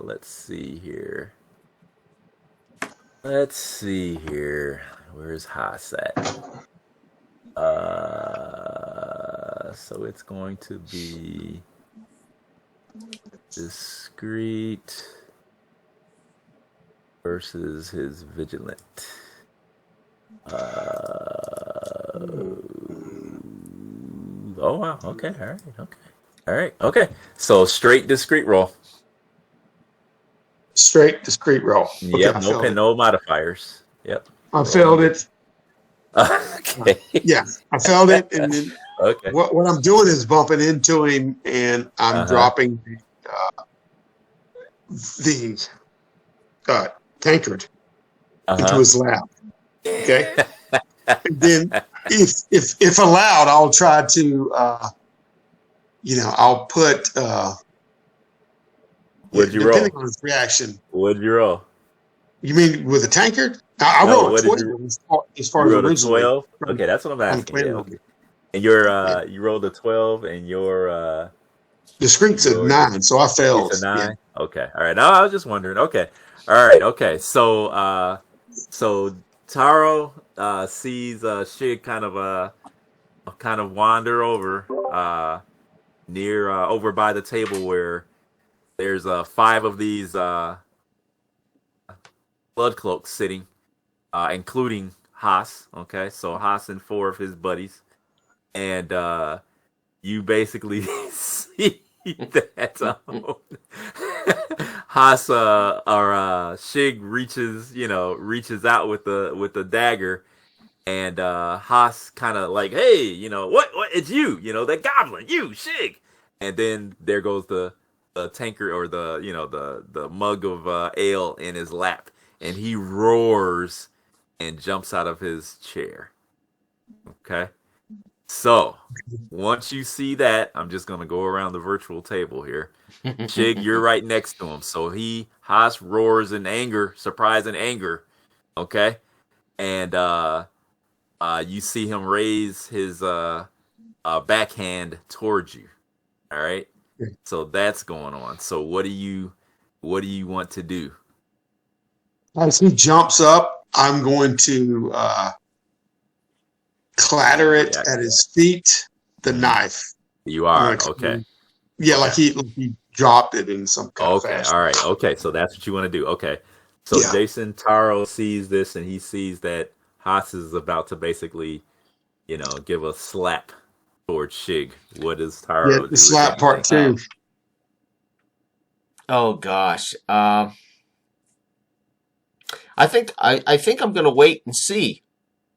let's see here. Where's Haas at? So it's going to be discreet versus his vigilant. Oh wow. Okay. All right. Okay. All right. Okay. So straight discreet roll. Straight discrete roll. Okay, Yep. I No failed it. no modifiers. Yep. I failed it. Okay. Yeah, I failed it, and then Okay. what I'm doing is bumping into him, and I'm dropping the tankard into his lap. Okay, and then if allowed, I'll try to I'll put What'd you depending roll? on his reaction. What'd you roll? You mean with a tankard? I No, rolled a what did 12 you? as far You as rolled a originally. 12? Okay, that's what I'm I'm asking. Yeah, planning on okay. And your you rolled a 12 and discrete's a your 9, so I it's failed. a Yeah. 9. Okay. All right. No, I was just wondering. Okay. All right. Okay. So Taro sees Shig kind of wander over near over by the table where there's 5 of these blood cloaks sitting, including Haas. Okay, so Haas and 4 of his buddies, and you basically see that Haas or Shig reaches out with the dagger, and Haas kind of like, hey, what it's you, that goblin, you Shig, and then there goes the tankard or the mug of ale in his lap, and he roars and jumps out of his chair. Okay. So, once you see that, I'm just going to go around the virtual table here. Shig, you're right next to him. So Haas roars in anger, surprise and anger. Okay. And you see him raise his backhand towards you. All right. So that's going on. So what do you want to do? As he jumps up, I'm going to clatter it at his feet. The knife. You are okay. Yeah, okay. like he dropped it in some kind of fashion. All right. Okay, so that's what you want to do. Okay. So Jason Taro sees this, and he sees that Haas is about to basically, give a slap towards Shig. What does Taro do? The slap part too. Oh gosh. I think I'm going to wait and see.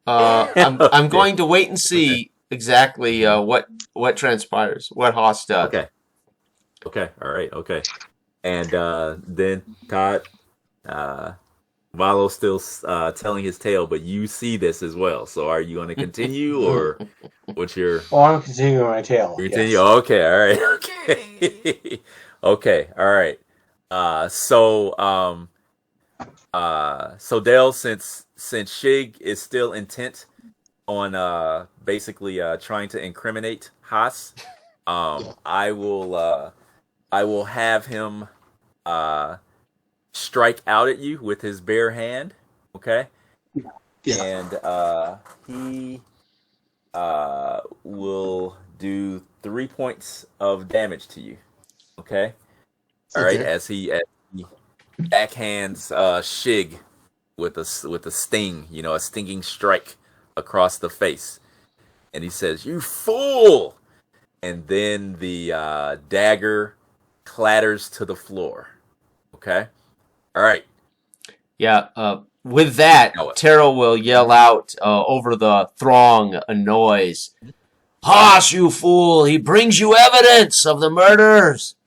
I'm going to wait and see exactly what transpires, what Haas does. Okay. All right. Okay. And then Todd, Valo's still telling his tale, but you see this as well. So are you going to continue, or what's your? Well, I'm continuing my tale. Continue. Yes. Okay. All right. Okay. Okay. All right. So Dale, since Shig is still intent on basically trying to incriminate Haas, I will have him strike out at you with his bare hand. Okay. Yeah. And he will do 3 points of damage to you. Okay. All right. As he backhands Shig with a sting, a stinging strike across the face, and he says, "You fool!" And then the dagger clatters to the floor. Okay. All right. Yeah. With that, Taro will yell out over the throng a noise. Haas, you fool! He brings you evidence of the murders.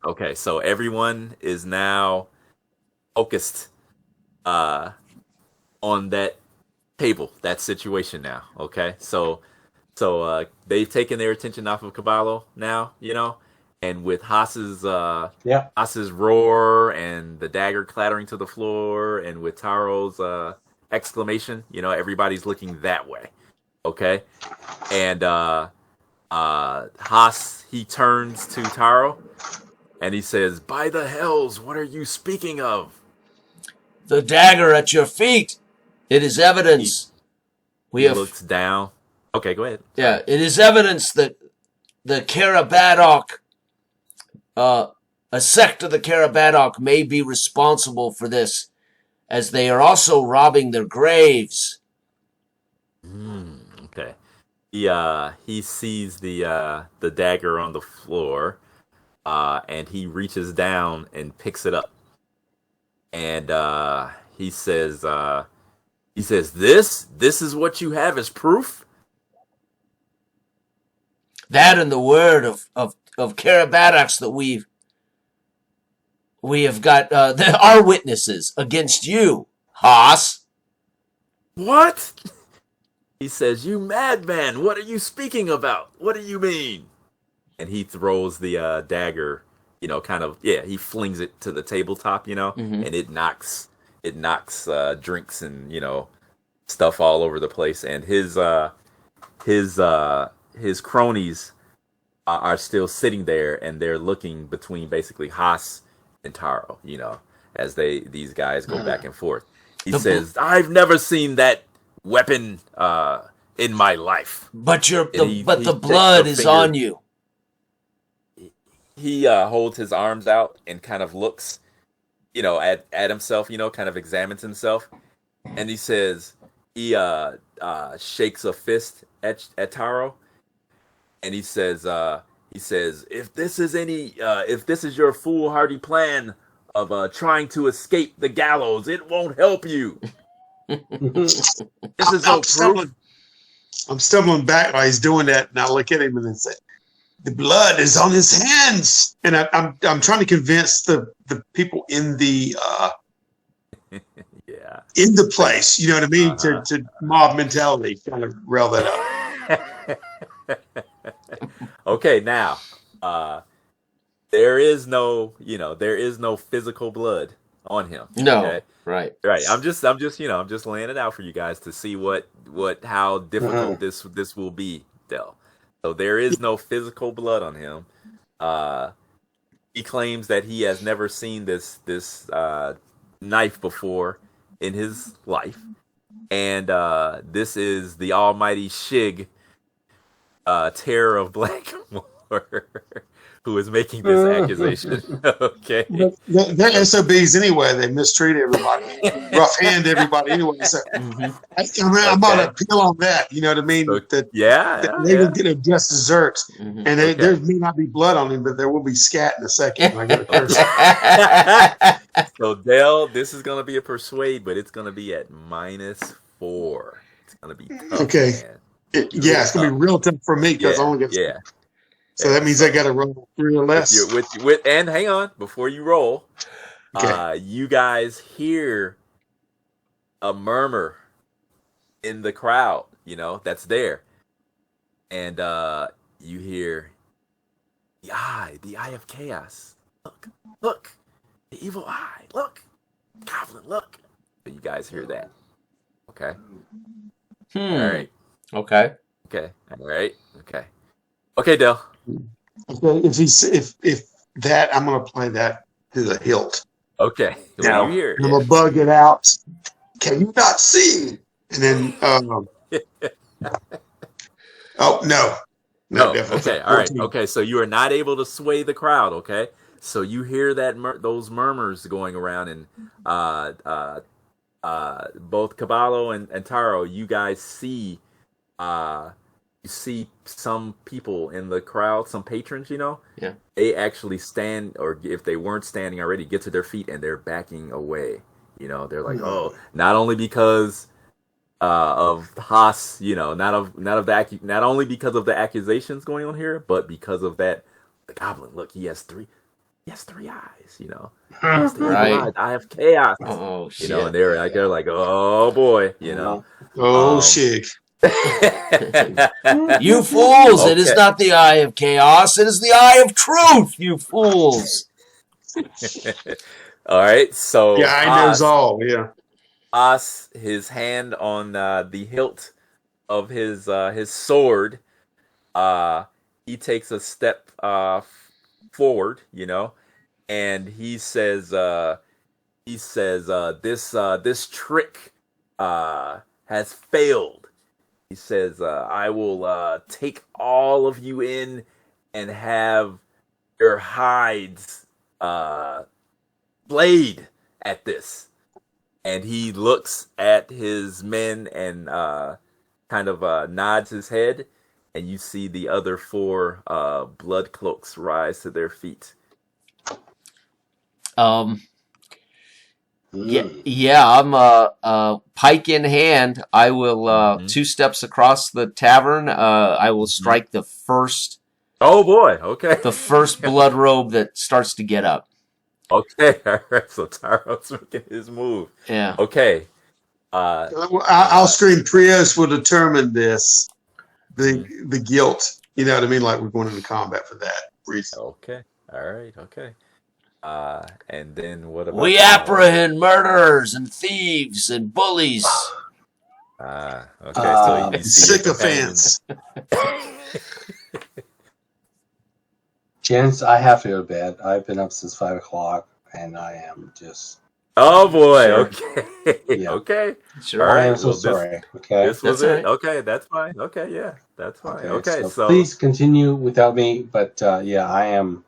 Okay, so everyone is now focused on that table, that situation now. Okay, so they've taken their attention off of Caballo now, and with Haas's roar and the dagger clattering to the floor, and with Taro's exclamation, everybody's looking that way. Okay, and Haas, he turns to Taro and he says, "By the hells, what are you speaking of?" The dagger at your feet. It is evidence. He looks down. Okay, go ahead. Yeah, it is evidence that the Karabadok, a sect of the Karabadok may be responsible for this, as they are also robbing their graves. Okay. He sees the dagger on the floor, and he reaches down and picks it up, and he says, "This is what you have as proof." That and the word of Karabadoks that we have got our witnesses against you, Haas. What? He says, "You madman! What are you speaking about? What do you mean?" And he throws the dagger, he flings it to the tabletop, and it knocks drinks and stuff all over the place. And his cronies are still sitting there, and they're looking between basically Haas and Taro, as these guys go back and forth. He says, "I've never seen that weapon in my life." But the blood is on you. He holds his arms out and kind of looks, at himself, kind of examines himself, and he says, he shakes a fist at Taro, and he says, if this is your foolhardy plan of trying to escape the gallows, it won't help you. This is no proof. I'm stumbling back while he's doing that, and I look at him and then say, "The blood is on his hands." And I'm trying to convince the people in the in the place, you know what I mean, to mob mentality, kind of rail that up. Okay, now there is no physical blood on him. No, okay? right. I'm just laying it out for you guys to see how difficult this will be, Del. So there is no physical blood on him. He claims that he has never seen this knife before in his life, and this is the almighty Shig, Terror of Blackmoor, who is making this accusation. Okay, they're SOBs anyway. They mistreat everybody, rough hand everybody anyway. So I'm on to peel on that. You know what I mean? So, that they will get a just desserts, and there may not be blood on him, but there will be scat in a second. I got a curse. So Dale, this is gonna be a persuade, but it's gonna be at -4. It's gonna be tough, okay. Man. It's gonna be real tough for me because I only get So that means I got to roll 3 or less. And hang on, before you roll, you guys hear a murmur in the crowd, that's there, and you hear the eye of chaos. Look, the evil eye. Look, goblin. Look. So you guys hear that? Okay. All right. Okay. All right. Okay, Del. Okay, if that, I'm gonna play that to the hilt. Okay. Now, you hear it, I'm gonna bug it out. Can you not see? And then, oh no. Okay. All right. Okay. So you are not able to sway the crowd. Okay. So you hear those murmurs going around, and both Caballo and Taro, you guys see. You see some people in the crowd, some patrons, Yeah. They actually stand, or if they weren't standing already, get to their feet and they're backing away. They're like, oh, not only because of Haas, not only because of the accusations going on here, but because of that, the goblin. Look, he has three eyes. He has the Right. eye of chaos. Oh shit. And they're like, oh boy, Oh shit. You fools! Okay. It is not the eye of chaos. It is the eye of truth. You fools! All right, so I knows all. Yeah. His hand on the hilt of his sword. He takes a step forward, and he says, this trick has failed. He says, I will take all of you in and have your hides blade at this. And he looks at his men and kind of nods his head, and you see the other 4 blood cloaks rise to their feet. Yeah, I'm pike in hand. I will 2 steps across the tavern. I will strike the first. Oh boy! Okay. The first blood robe that starts to get up. Okay. All right. So Taro's making his move. Yeah. Okay. I'll scream. Prius will determine this. The guilt. You know what I mean? Like we're going into combat for that reason. Okay. All right. Okay. And then what about we apprehend murderers and thieves and bullies? Okay. So you see sycophants. Gents, I have to go to bed. I've been up since 5 o'clock, and I am just. Oh boy! Sure. Okay. Yeah. Okay. Sure. I right, am so well, sorry. Okay. This was That's it. right. Okay, that's fine. Okay, yeah, that's fine. Okay, so please continue without me. But yeah, I am.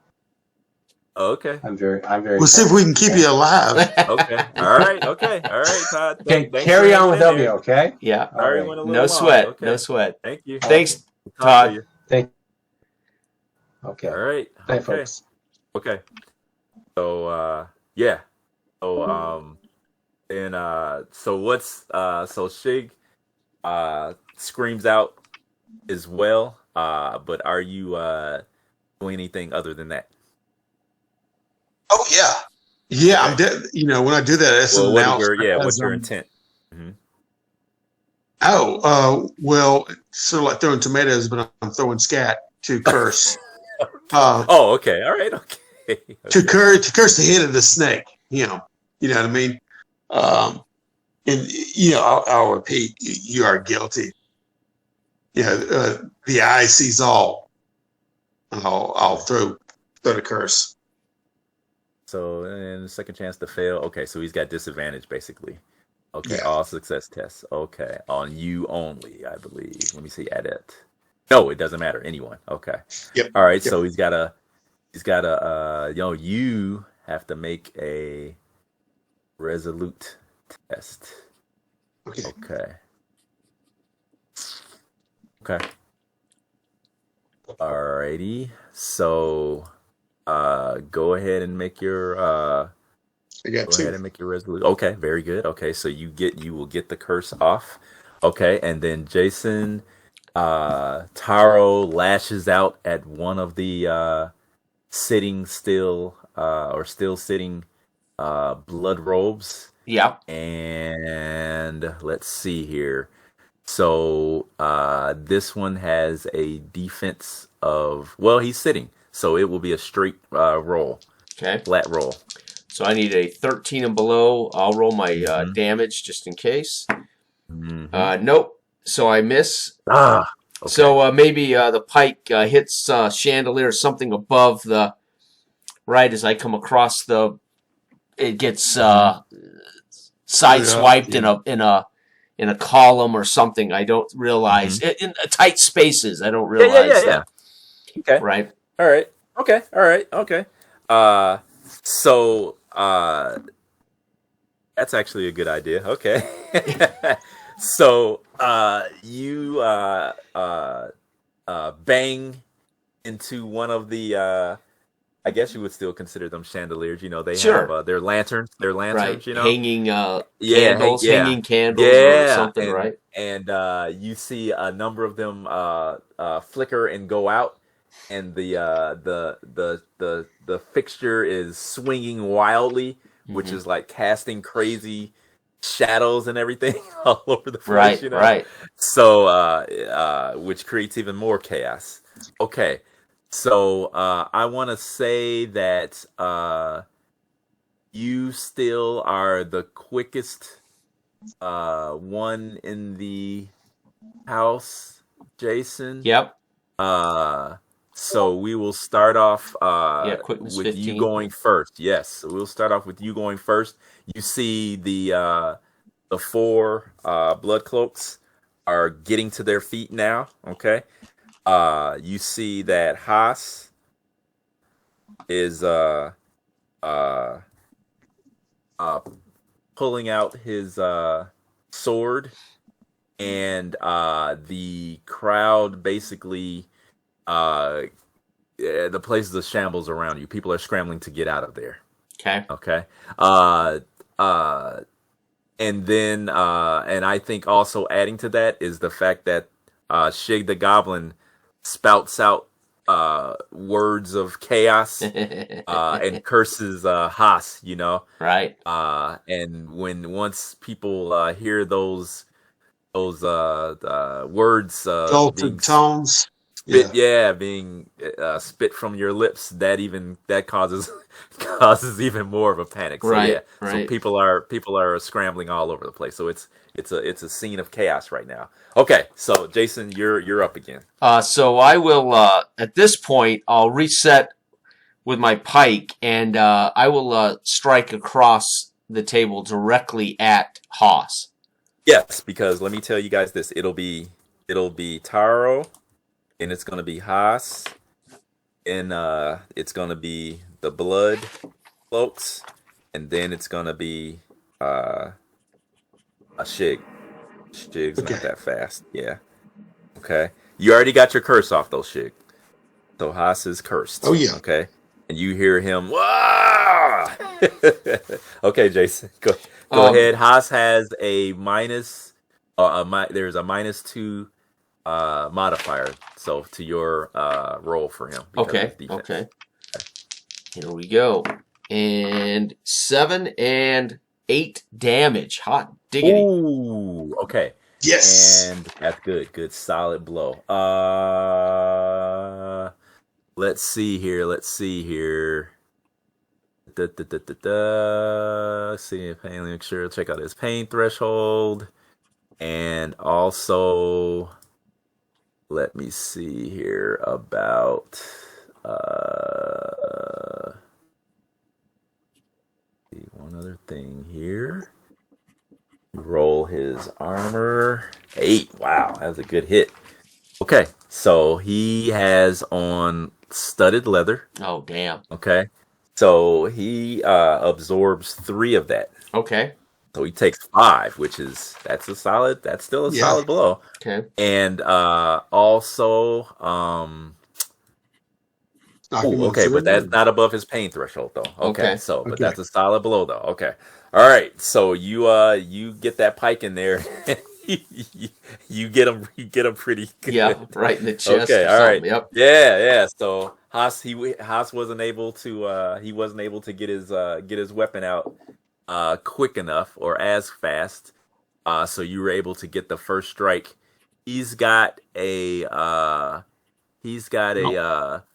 okay. I'm very. We'll see if we can keep you alive. Okay. All right. Okay. All right, Todd. Okay, Thanks carry for on hanging in without me. there. Okay. Yeah. Sorry, All right. went a little No long. sweat. Okay. No sweat. Thank you. Thanks, Talk to Todd. you. Okay. All right. Bye, Okay. folks. Okay. So yeah. So and so what's so Shig screams out as well. But are you doing anything other than that? Oh yeah, yeah. I'm dead. You know, when I do that, that's Well, announced. what's your intent? Mm-hmm. Well, sort of like throwing tomatoes, but I'm throwing scat to curse. Oh, okay. All right. Okay. To curse the head of the snake. You know what I mean. And you know, I'll repeat. You are guilty. You know, the eye sees all. I'll throw the curse. So, and second chance to fail. Okay, so he's got disadvantage basically. Okay, Yeah. all success tests. Okay, on you only, I believe. Let me see, adept. No, it doesn't matter. Anyone. Okay. Yep. All right. Yep. So he's got a. You have to make a resolute test. Okay. Okay. Okay. Alrighty. So, go ahead and make your I got Go ahead two. and make your resolution. Okay, very good. Okay, so you will get the curse off. Okay, and then Jason, Taro lashes out at one of the sitting still or still sitting blood robes. Yeah. And let's see here. So this one has a defense of, well, he's sitting, so it will be a straight roll, Okay. flat roll. So I need a 13 and below. I'll roll my damage just in case. Mhm. Nope. So I miss. Okay. So maybe the pike hits chandelier or something above the right as I come across it gets sideswiped in a column or something. I don't realize in tight spaces. I don't realize that. Okay. Right. All right. Okay. All right. Okay. So that's actually a good idea. Okay. So you bang into one of the I guess you would still consider them chandeliers. You know, they have they're lanterns. They're lanterns. Right. You know, Hanging candles, hanging candles, yeah, or something. and, right. And you see a number of them flicker and go out, and the fixture is swinging wildly, which is like casting crazy shadows and everything all over the place. Right. You know? Right. So which creates even more chaos. Okay. So I want to say that you still are the quickest one in the house, Jason. Yep. So we will start off quickness with 15. you going first. Yes, so we'll start off with you going first. You see the 4 blood cloaks are getting to their feet now. Okay. You see that Haas is uh, pulling out his sword, and the crowd basically, the place is a shambles around you. People are scrambling to get out of there. Okay. Okay. Uh, uh, and then, and I think also adding to that is the fact that Shig the Goblin spouts out words of chaos and curses Haas, you know. Right. And once people hear those words being Dulcet tones. spit, being spit from your lips, that causes causes even more of a panic. So Right, yeah, so right. people are scrambling all over the place. So it's a scene of chaos right now. Okay, so Jason, you're up again. So I will, at this point, I'll reset with my pike, and I will strike across the table directly at Haas. Yes, because let me tell you guys this: it'll be Taro, and it's gonna be Haas, and it's gonna be the blood cloaks, and then it's gonna be a Shig. Shig's Okay. not that fast. Yeah. Okay. You already got your curse off though, Shig. So Haas is cursed. Oh, yeah. Okay. And you hear him. Wah! Okay, Jason. Go ahead. Haas has a minus. There's a -2 modifier. So to your roll for him. because Okay, of defense. okay. Here we go. And 7 and 8 damage. Hot diggity. Ooh. Okay. Yes. And that's good. Good solid blow. Let's see here. See if pain. Make sure check out his pain threshold, and also let me see here about one other thing here. Roll his armor. 8. Wow, that was a good hit. Okay, so he has on studded leather. Oh, damn. Okay, so he absorbs 3 of that. Okay. So he takes 5, that's still a Yeah. solid blow. Okay. And also, Knock him okay, into but the that's moon. not above his pain threshold though. Okay, Okay. so but Okay. that's a solid blow though. Okay, all right. So you get that pike in there. you get him pretty good. Yeah, right in the chest. Okay, or all right. something. Yep. Yeah. So Haas wasn't able to get his weapon out quick enough or as fast. So you were able to get the first strike. He's got a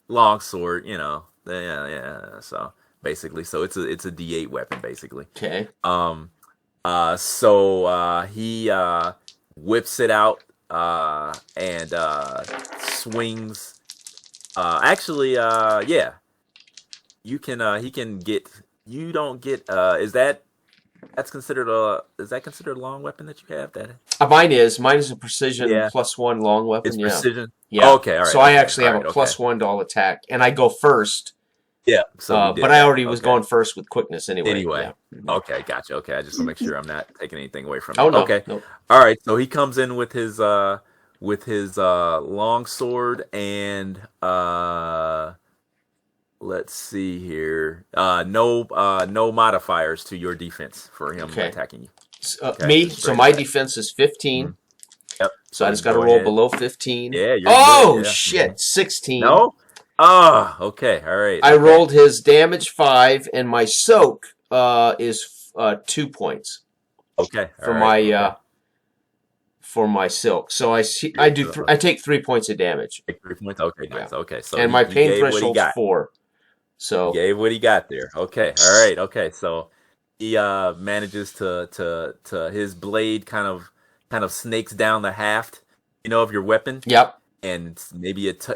long sword, you know. Yeah. So basically, so it's a D8 weapon basically. Okay. So he whips it out and swings. Yeah. You can he can get. You don't get. Is that considered a long weapon that you have? That Mine is a precision Yeah. +1 long weapon. it's Yeah. precision. Yeah. Okay. All right. So I okay, actually all have a right, +1 to all attack, and I go first. Yeah. So you did but I that. already was Okay. going first with quickness anyway. Anyway. Yeah. Okay, gotcha. Okay, I just want to make sure I'm not taking anything away from Oh you. no. Okay. No. All right. So he comes in with his long sword and let's see here. No modifiers to your defense for him Okay. attacking you. Okay. Me. just So straight my attack. defense is 15. Mhm. Yep. So I just got to go roll ahead. below 15. Yeah, you're Oh good. Yeah. shit! 16. No? Oh, okay. All right. I okay. rolled his damage 5, and my soak is 2 points Okay. for all my right, okay. for my silk. So I take 3 points of damage, Take 3 points. Okay, nice. Okay. So and he, my he pain gave what he threshold's got. 4. So Gave what he got there. Okay. All right. Okay. So he manages to his blade kind of snakes down the haft, of your weapon, yep, and maybe it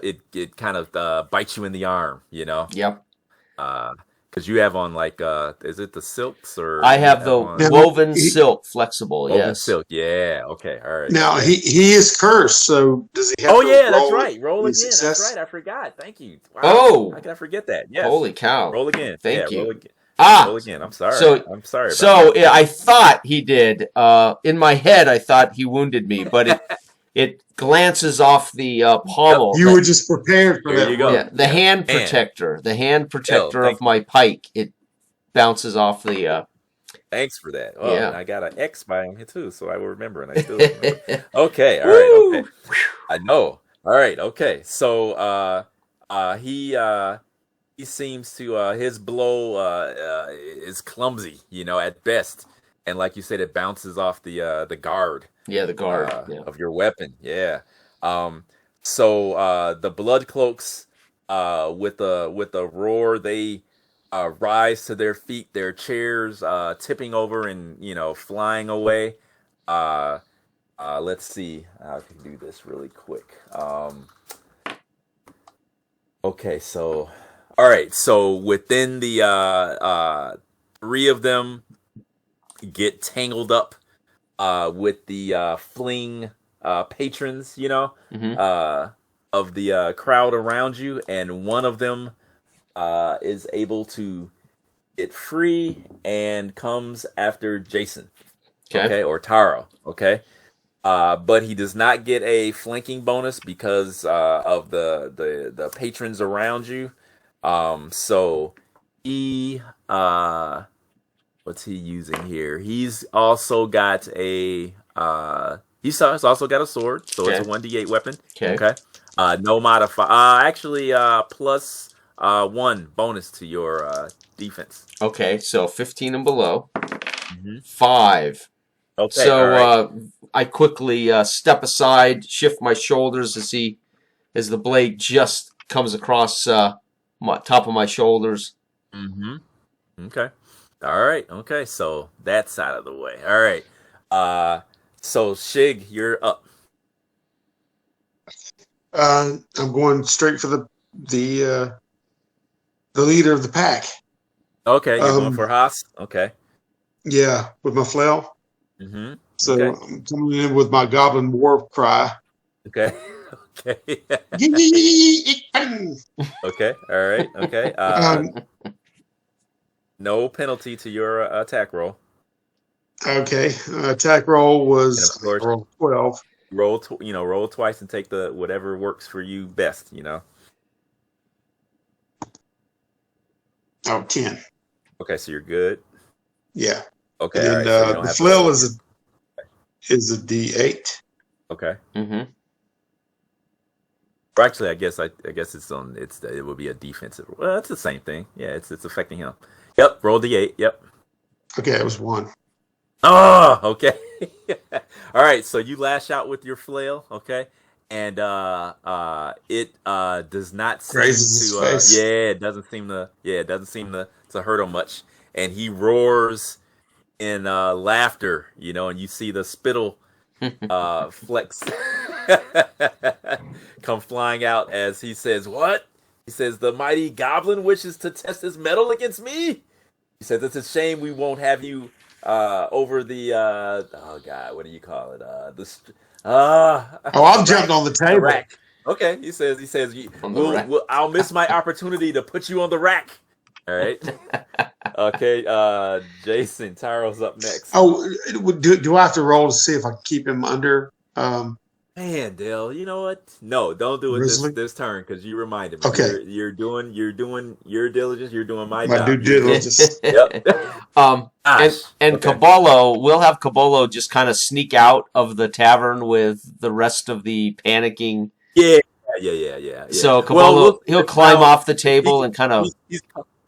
kind of bites you in the arm, yep. Because you have on like is it the silks or I you have the on Now, woven he- silk flexible. woven Yes. silk? Yeah. Okay. All right. Now okay. he is cursed, so does he have Oh to yeah, that's roll right. Roll any again. That's success? right. I forgot. Thank you. Wow. Oh, How can I forget that? Yes. holy cow! Roll again. Yeah. Thank Roll you. again. Ah, Roll again. I'm sorry. so I'm sorry about so yeah, I thought he did. In my head, I thought he wounded me, but it glances off the pommel. You were just prepared for There that you go. roll. Yeah, the Yeah. hand Man. protector. The hand protector thank of my pike. It bounces off the. Thanks for that. Oh, Yeah. and I got an X by him here too, so I will remember, and I still remember. Okay. All right. Okay. I know. All right. Okay. So he seems to his blow is clumsy, at best, and like you said, it bounces off the guard Yeah, the guard. Yeah. of your weapon. Yeah. So the blood cloaks with a roar, they rise to their feet, their chairs tipping over and flying away. Let's see. I can do this really quick. Okay, so all right, so within the three of them get tangled up with the fleeing patrons, Mhm. of the crowd around you, and one of them is able to get free and comes after Jason, Okay. or Taro, okay? But he does not get a flanking bonus because of the patrons around you. So he what's he using here? He's also got a he's also got a sword, so it's a 1d8 weapon. Okay. No modify. Actually, plus 1 bonus to your defense. Okay. So 15 and below. Mhm. 5. Okay. So all right. I quickly step aside, shift my shoulders as the blade just comes across top of my shoulders. Mm-hmm. Okay. All right. Okay. So that's out of the way. All right. So Shig, you're up. I'm going straight for the leader of the pack. Okay. You're going for Haas. Okay. Yeah, with my flail. Mm-hmm. So Okay. I'm coming in with my goblin war cry. Okay. Okay. Okay. All right. Okay. No penalty to your attack roll. Okay. Attack roll was And of course, roll 12. Roll twice and take the whatever works for you best. Oh, 10. Okay, so you're good. Yeah. Okay, And all right. So you don't the have to flail roll is a D8. Okay. Mm-hmm. Or actually, I guess it would be a defensive. Well, it's the same thing. Yeah, it's affecting him. Yep. Roll D8. Yep. Okay, it was 1. Oh, okay. All right. So you lash out with your flail. Okay. And it does not seem Grazes his to face. it doesn't seem to hurt him much, and he roars in laughter, and you see the spittle flex come flying out as he says, "What?" He says, "The mighty goblin wishes to test his mettle against me." He says, "It's a shame we won't have you over the oh god, what do you call it? I've jumped on the the table. rack." Okay, he says, On the rack. I'll miss my opportunity to put you on the rack. All right. Okay, Jason, Taro's up next. Oh, do I have to roll to see if I can keep him under? Man, Dale, you know what? No, don't do it Grizzly? this turn because you reminded me. Okay. You're doing your diligence. You're doing my My job. due diligence. Yep. And Okay. Cabolo, we'll have Cabolo just kind of sneak out of the tavern with the rest of the panicking. Yeah. So Cabolo, Well, he'll climb off the table and kind of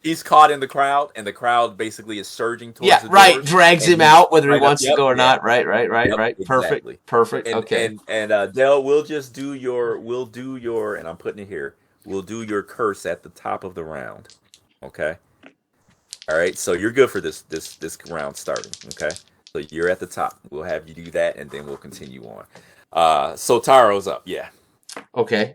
he's caught in the crowd, and the crowd basically is surging towards the right, doors, drags and him he's out whether he right up- wants to yep, go or yeah. not. Right. Yep, exactly. Perfect. And, Okay. and Dale, we'll do your, and I'm putting it here. We'll do your curse at the top of the round. Okay. All right. So you're good for this round starting. Okay. So you're at the top. We'll have you do that, and then we'll continue on. So Taro's up. Yeah. Okay.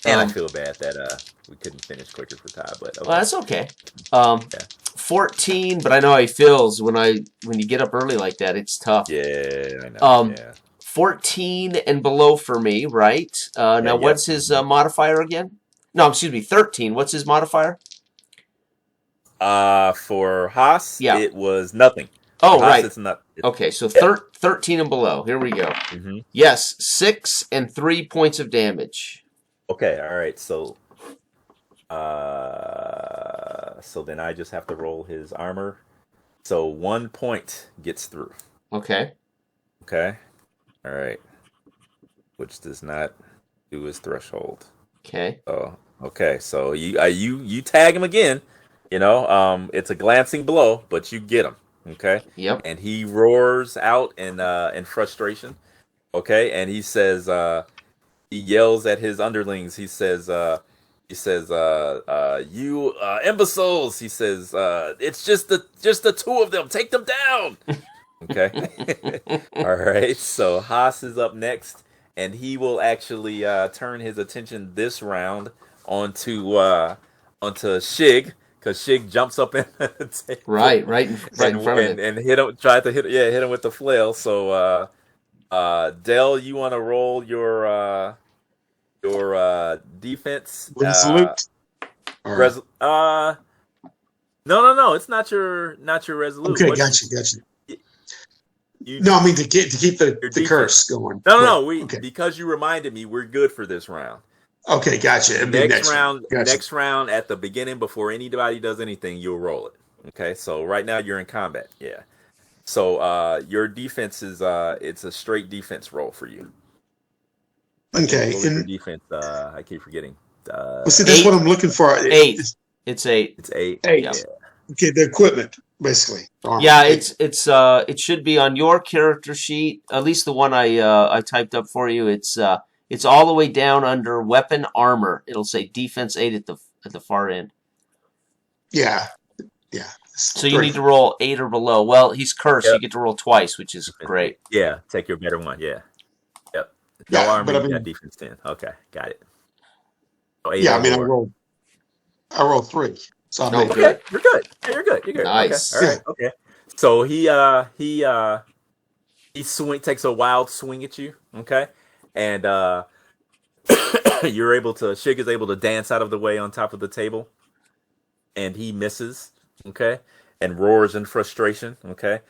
And I Um, feel bad that we couldn't finish quicker for Todd, but well, okay. that's okay. Um, Yeah. 14, but I know how he feels when you get up early like that. It's tough. Yeah, I know. Um, Yeah. 14 and below for me, right? Now, Yep. what's his modifier again? No, excuse me, 13. What's his modifier? For Haas, Yeah. it was nothing. Oh, For Haas, right. it's not. Okay, so Yeah. 13 and below. Here we go. Mm-hmm. Yes, 6 and 3 points of damage. Okay, all right. So then I just have to roll his armor. So 1 point gets through. Okay. Okay. All right. Which does not do his threshold. Okay. Oh, okay. So you tag him again. It's a glancing blow, but you get him. Okay. Yep. And he roars out in frustration. Okay, and he says, he yells at his underlings. He says, you imbeciles. He says, it's just the two of them. Take them down. Okay. All right. So Haas is up next, and he will actually turn his attention this round onto Shig, because Shig jumps up in the table. Right in front of it. And hit him. Tried to hit him with the flail. So Dell, you want to roll your defense? Resolute. No. It's not your resolute. Okay, gotcha. No, I mean to keep the curse going. No. Okay. Because you reminded me, we're good for this round. Okay, gotcha. It'd be Next round, Gotcha. next round at the beginning, before anybody does anything, you'll roll it. Okay, so right now you're in combat. Yeah. So your defense is it's a straight defense roll for you. Okay. What was your defense? I keep forgetting. Well, see, that's 8. what I'm looking for. 8. It's 8. It's 8. 8. Yeah. Okay, the equipment, basically. Yeah, it should be on your character sheet, at least the one I typed up for you. It's all the way down under weapon armor. It'll say defense 8 at the far end. Yeah. So you need to roll 8 or below. Well, he's cursed. Yep. You get to roll twice, which is great. Yeah, take your better one. Yeah. Yep. Yeah, No armor, but I you mean- got defense 10. Okay, got it. So 8 Yeah, or I mean, more. I rolled 3. So I No, made good. Okay, you're good. Yeah, you're good. You're good. Nice. Okay. All right. Okay. So he takes a wild swing at you. Okay, and Shig is able to dance out of the way on top of the table, and he misses. Okay, and roars in frustration. Okay,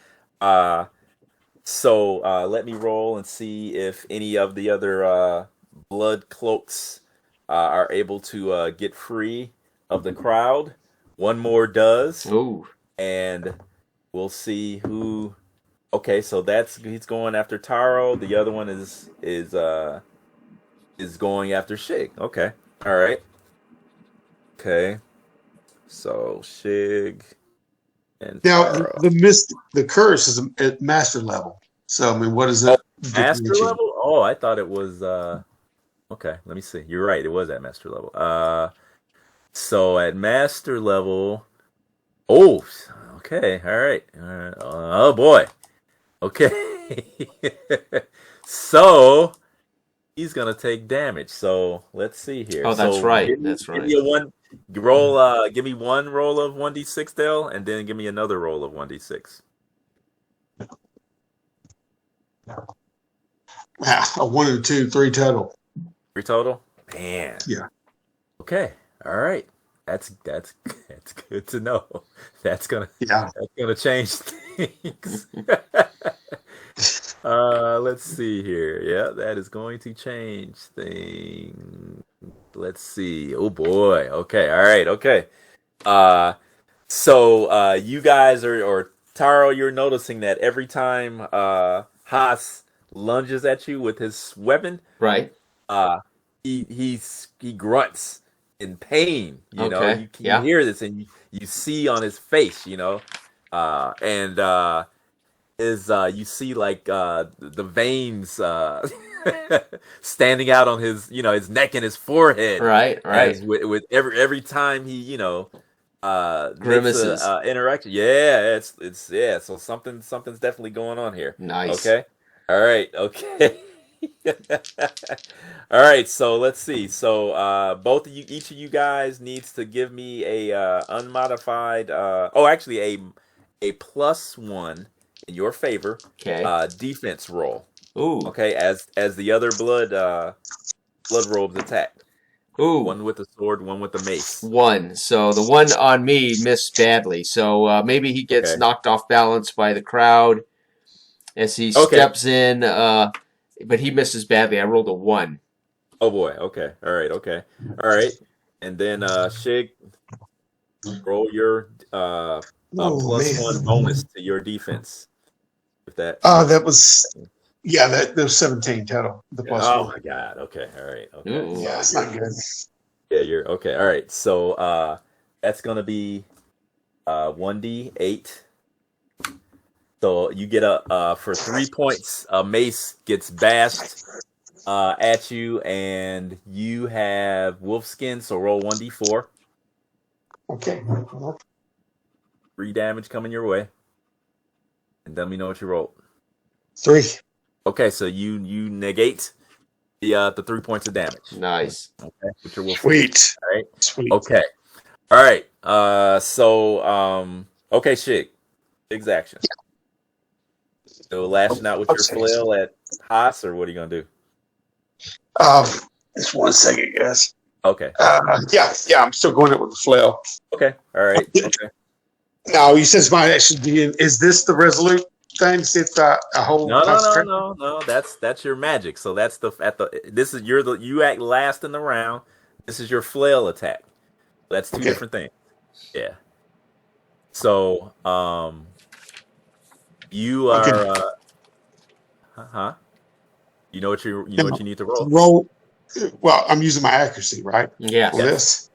so let me roll and see if any of the other blood cloaks are able to get free of the crowd. One more does. Ooh. And we'll see who. Okay, so he's going after Taro. The other one is going after Shig. Okay, all right. Okay, so Shig and Now, Taro. the curse is at master level. So, I mean, what is that? Master level? Oh, I thought it was. Okay, let me see. You're right. It was at master level. So at master level. Oh, okay. All right. Oh boy. Okay. So he's gonna take damage. So let's see here. Oh, that's So right. Give me give me one roll of 1d6, Dale, and then give me another roll of 1d6. A 1 and 2, 3 total. 3 total. Man. Yeah. Okay. All right. That's good to know. That's gonna change things. Let's see here. Yeah, that is going to change things. Let's see. Oh boy. Okay. All right. Okay. So you guys or Taro, you're noticing that every time Haas lunges at you with his weapon, Right. he grunts in pain. You know, Okay. you hear this and you see on his face, you see like the veins standing out on his his neck and his forehead. Right. As with every time he grimaces makes a interaction. Yeah, it's so something's definitely going on here. Nice. Okay. All right. Okay. All right, so let's see. So both of you, each of you guys needs to give me a unmodified. Actually, a +1 in your favor. Okay. Defense roll. Ooh. Okay, as the other blood robes attack. Ooh. One with the sword, one with the mace. 1. So the one on me missed badly. So maybe he gets Okay. knocked off balance by the crowd as he steps in. But he misses badly. I rolled a 1. Oh boy. Okay. All right. Okay. All right. And then Shig, roll your +1 bonus to your defense. If that. That was. Yeah, that was 17 total. The +1. Oh my God. Okay. All right. Okay. Ooh. Yeah, it's not good. Yeah, you're okay. All right. So that's gonna be 1d8. So you get for 3 points, a mace gets bashed at you, and you have wolf skin. So roll 1d4. Okay. 3 damage coming your way, and let me know what you rolled. 3. Okay, so you negate the 3 points of damage. Nice. Okay, with your wolf Sweet. skin. All right. Sweet. Okay. All right. Okay, Shig's action. So lashing out with your flail at Haas, or what are you gonna do? Just 1 second, guys. Okay. Yeah, I'm still going it with the flail. Okay. All right. Okay. No, you said my action being. Is this the resolute thing? See if a whole. No. That's your magic. So that's this is you act last in the round. This is your flail attack. That's two different things. Yeah. So you are you know what you need to roll. Roll. Well, I'm using my accuracy, right? Yeah. For this.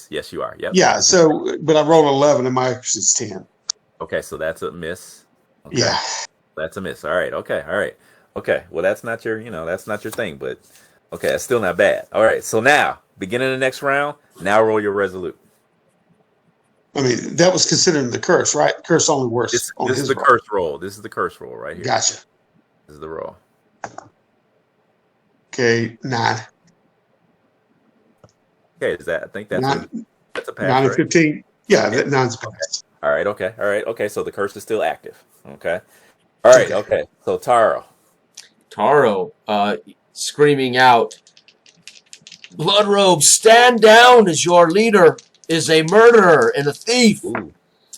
Yes, you are. Yep. Yeah. So, but I rolled 11, and my accuracy is 10. Okay, so that's a miss. Okay. Yeah. That's a miss. All right. Okay. Well, that's not your thing, but okay, that's still not bad. All right. So now, beginning of the next round, now roll your resolute. I mean, that was considering the curse, right? Curse only works. This is the curse roll. This is the curse roll right here. Gotcha. This is the roll. Okay, 9. Okay, I think that's 9, that's a pass. 9 and right? 15. Yeah, that 9's passed. All right. Okay. So the curse is still active. Okay. All right. Okay. So Taro, screaming out, "Bloodrobe, stand down, as your leader is a murderer and a thief." Ooh.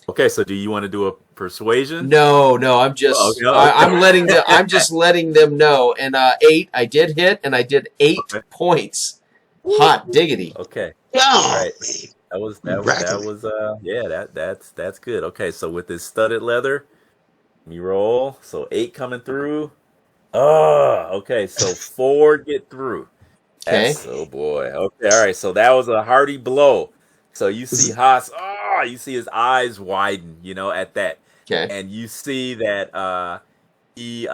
Okay. So do you want to do a persuasion? No. I'm just I'm just letting them know. And 8, I did hit, and I did 8 points. Hot diggity. Okay. Oh, All right. That's good. Okay, so with this studded leather, me roll. So 8 coming through. Oh, okay. So 4 get through. Okay. Oh boy. Okay. All right. So that was a hearty blow. So you see Haas. Oh, you see his eyes widen. At that. Okay. And you see that he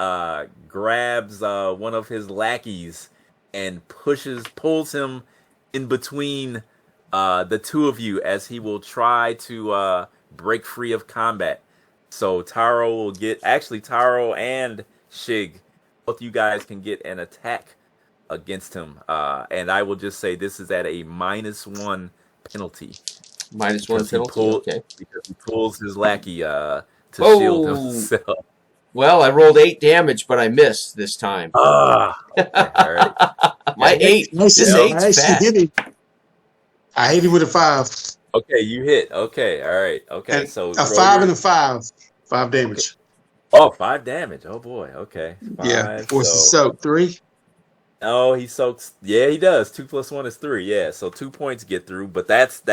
grabs one of his lackeys and pulls him in between the two of you as he will try to break free of combat. So Taro and Shig, both you guys can get an attack against him. And I will just say this is at a -1 penalty. -1 penalty. Okay. Because he pulls his lackey to shield himself. Well, I rolled 8 damage, but I missed this time. Okay, all right. My 8. This 8's fat. I hit him with a 5. Okay, you hit. Okay, all right. Okay, And so a 5 and a 5. 5 damage. Okay. Oh, 5 damage. Oh boy. Okay. 5, What's the soak? 3? Oh, he soaks. Yeah, he does. 2 + 1 is 3. Yeah, so 2 points get through, but that's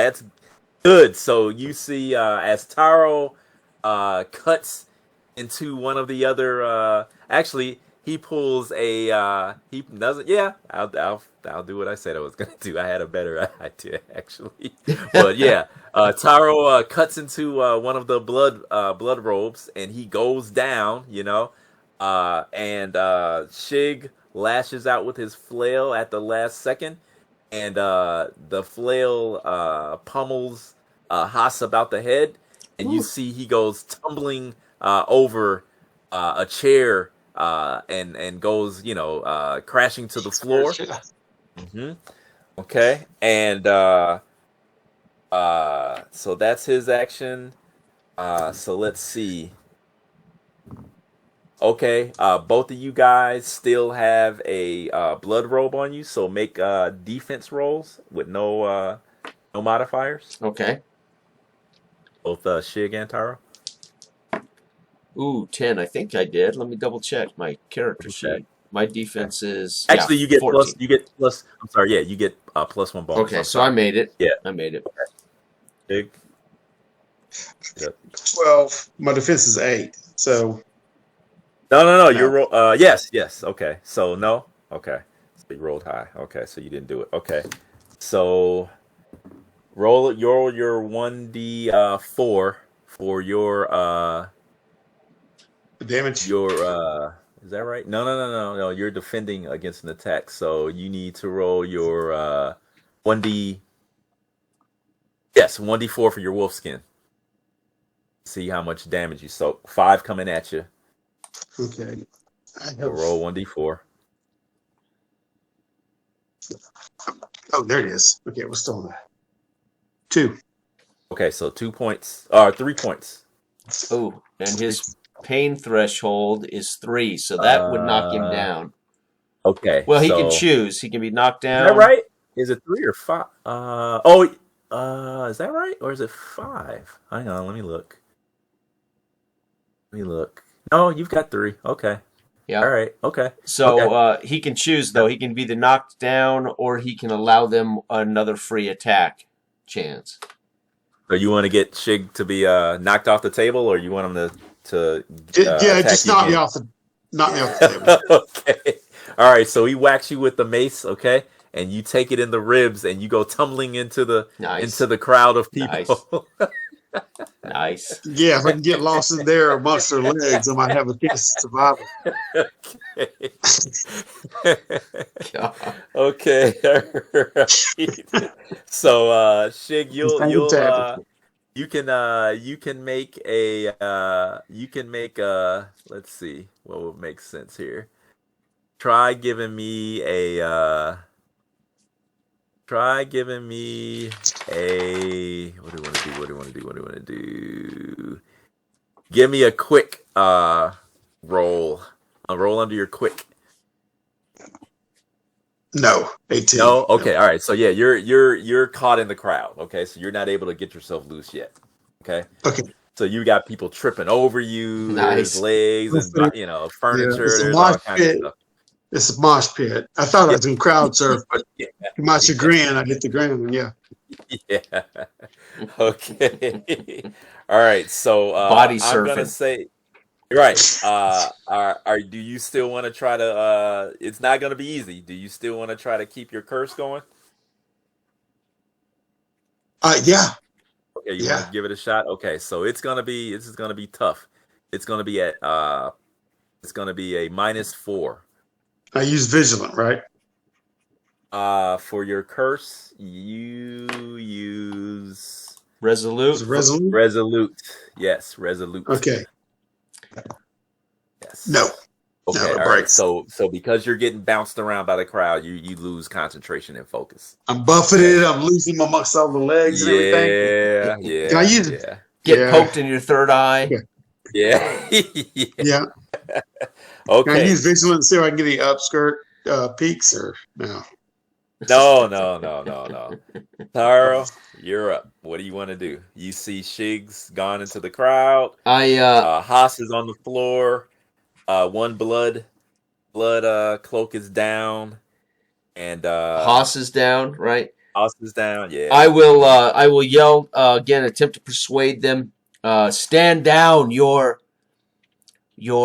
good. So you see, as Taro cuts into one of the other. Actually, he pulls a. He doesn't. Yeah, I'll do what I said I was gonna do. I had a better idea actually, but yeah, Taro cuts into one of the blood robes, and he goes down. And Shig lashes out with his flail at the last second, and the flail pummels Haas about the head, and you see he goes tumbling over a chair and goes, crashing to the floor. Mm-hmm. Okay, and so that's his action. So let's see. Okay, both of you guys still have a blood robe on you, so make defense rolls with no modifiers. Okay. Both Shig and Taro. Ooh, 10. I think I did. Let me double check my character sheet. My defense is actually you get 14. plus. I'm sorry, yeah, you get +1 bonus. Okay, so I made it. Yeah, I made it. Shig. Yep. 12. My defense is 8. So No. You're yes. Okay, so no. Okay, so you rolled high. Okay, so you didn't do it. Okay, so roll your 1d4 for your damage. Your is that right? No. You're defending against an attack, so you need to roll your 1d. Yes, 1d4 for your wolf skin. See how much damage you soak. 5 coming at you. Okay. So roll 1d4. Oh, there it is. Okay, we're still on that. 2. Okay, so 2 points. Or 3 points. Oh, and his pain threshold is 3, so that would knock him down. Okay. Well, he can choose. He can be knocked down. Is that right? Is it 3 or 5? Is that right? Or is it 5? Hang on, let me look. No, you've got 3. Okay. Yeah. All right. Okay. So okay. He can choose, though. He can be the knocked down, or he can allow them another free attack chance. So you want to get Shig to be knocked off the table, or you want him to just knock me off the table. Okay. All right. So he whacks you with the mace. Okay. And you take it in the ribs, and you go tumbling into the crowd of people. Nice. Yeah, if I can get lost in there amongst their legs, I might have a chance of survival. Okay. Right. So Shig, you can make a let's see what would make sense here. Try giving me a what do you want to do? Give me a quick roll. A roll under your quick. No, 18. No, okay, no. All right. So yeah, you're caught in the crowd. Okay, so you're not able to get yourself loose yet. Okay. Okay. So you got people tripping over you. Nice. There's legs and furniture. Yeah, there's all kinds of stuff. It's a mosh pit. I thought I was doing crowd surf, but to my chagrin, I hit the ground. Yeah. Yeah. Okay. All right. So body surfing. I'm gonna say, right. Do you still want to try to? It's not gonna be easy. Do you still want to try to keep your curse going? Yeah. Okay. You want to give it a shot? Okay. So this is gonna be tough. It's gonna be at it's gonna be a -4. I use vigilant, right? For your curse, you use resolute. Resolute. Yes, resolute. Okay. Yes. No. Okay. No, all right. So because you're getting bounced around by the crowd, you lose concentration and focus. I'm buffeted. I'm losing amongst all the legs and everything. Yeah. Can I use it? Get poked in your third eye. Okay. Yeah. Yeah. Okay. Can I use vigilant and see if I can get the upskirt peaks or no? No. Taro, you're up. What do you want to do? You see Shig's gone into the crowd. Haas is on the floor. One blood cloak is down, and Haas is down, right? Haas is down. Yeah. I will yell again. Attempt to persuade them. Stand down, your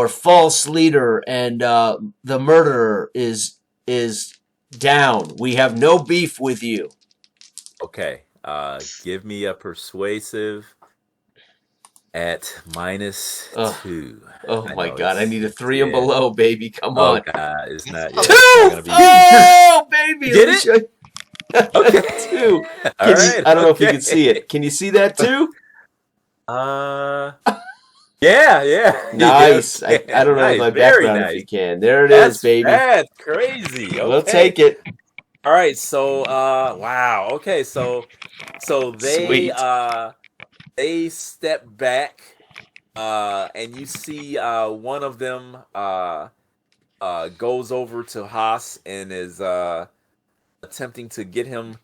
false leader and the murderer is down. We have no beef with you. Okay. Give me a persuasive at -2. Oh my God! I need a 3 and below, baby. Come on. God, it's not. 2. Oh, baby. Did it? Okay. 2. I don't know if you can see it. Can you see that too? Yeah, yeah. Nice. Yes, I don't know nice, my very background if nice. you can. There it is, baby. That's crazy. We'll Okay. take it. All right. So, wow. Okay. So Sweet. they step back, and you see one of them goes over to Haas and is attempting to get him.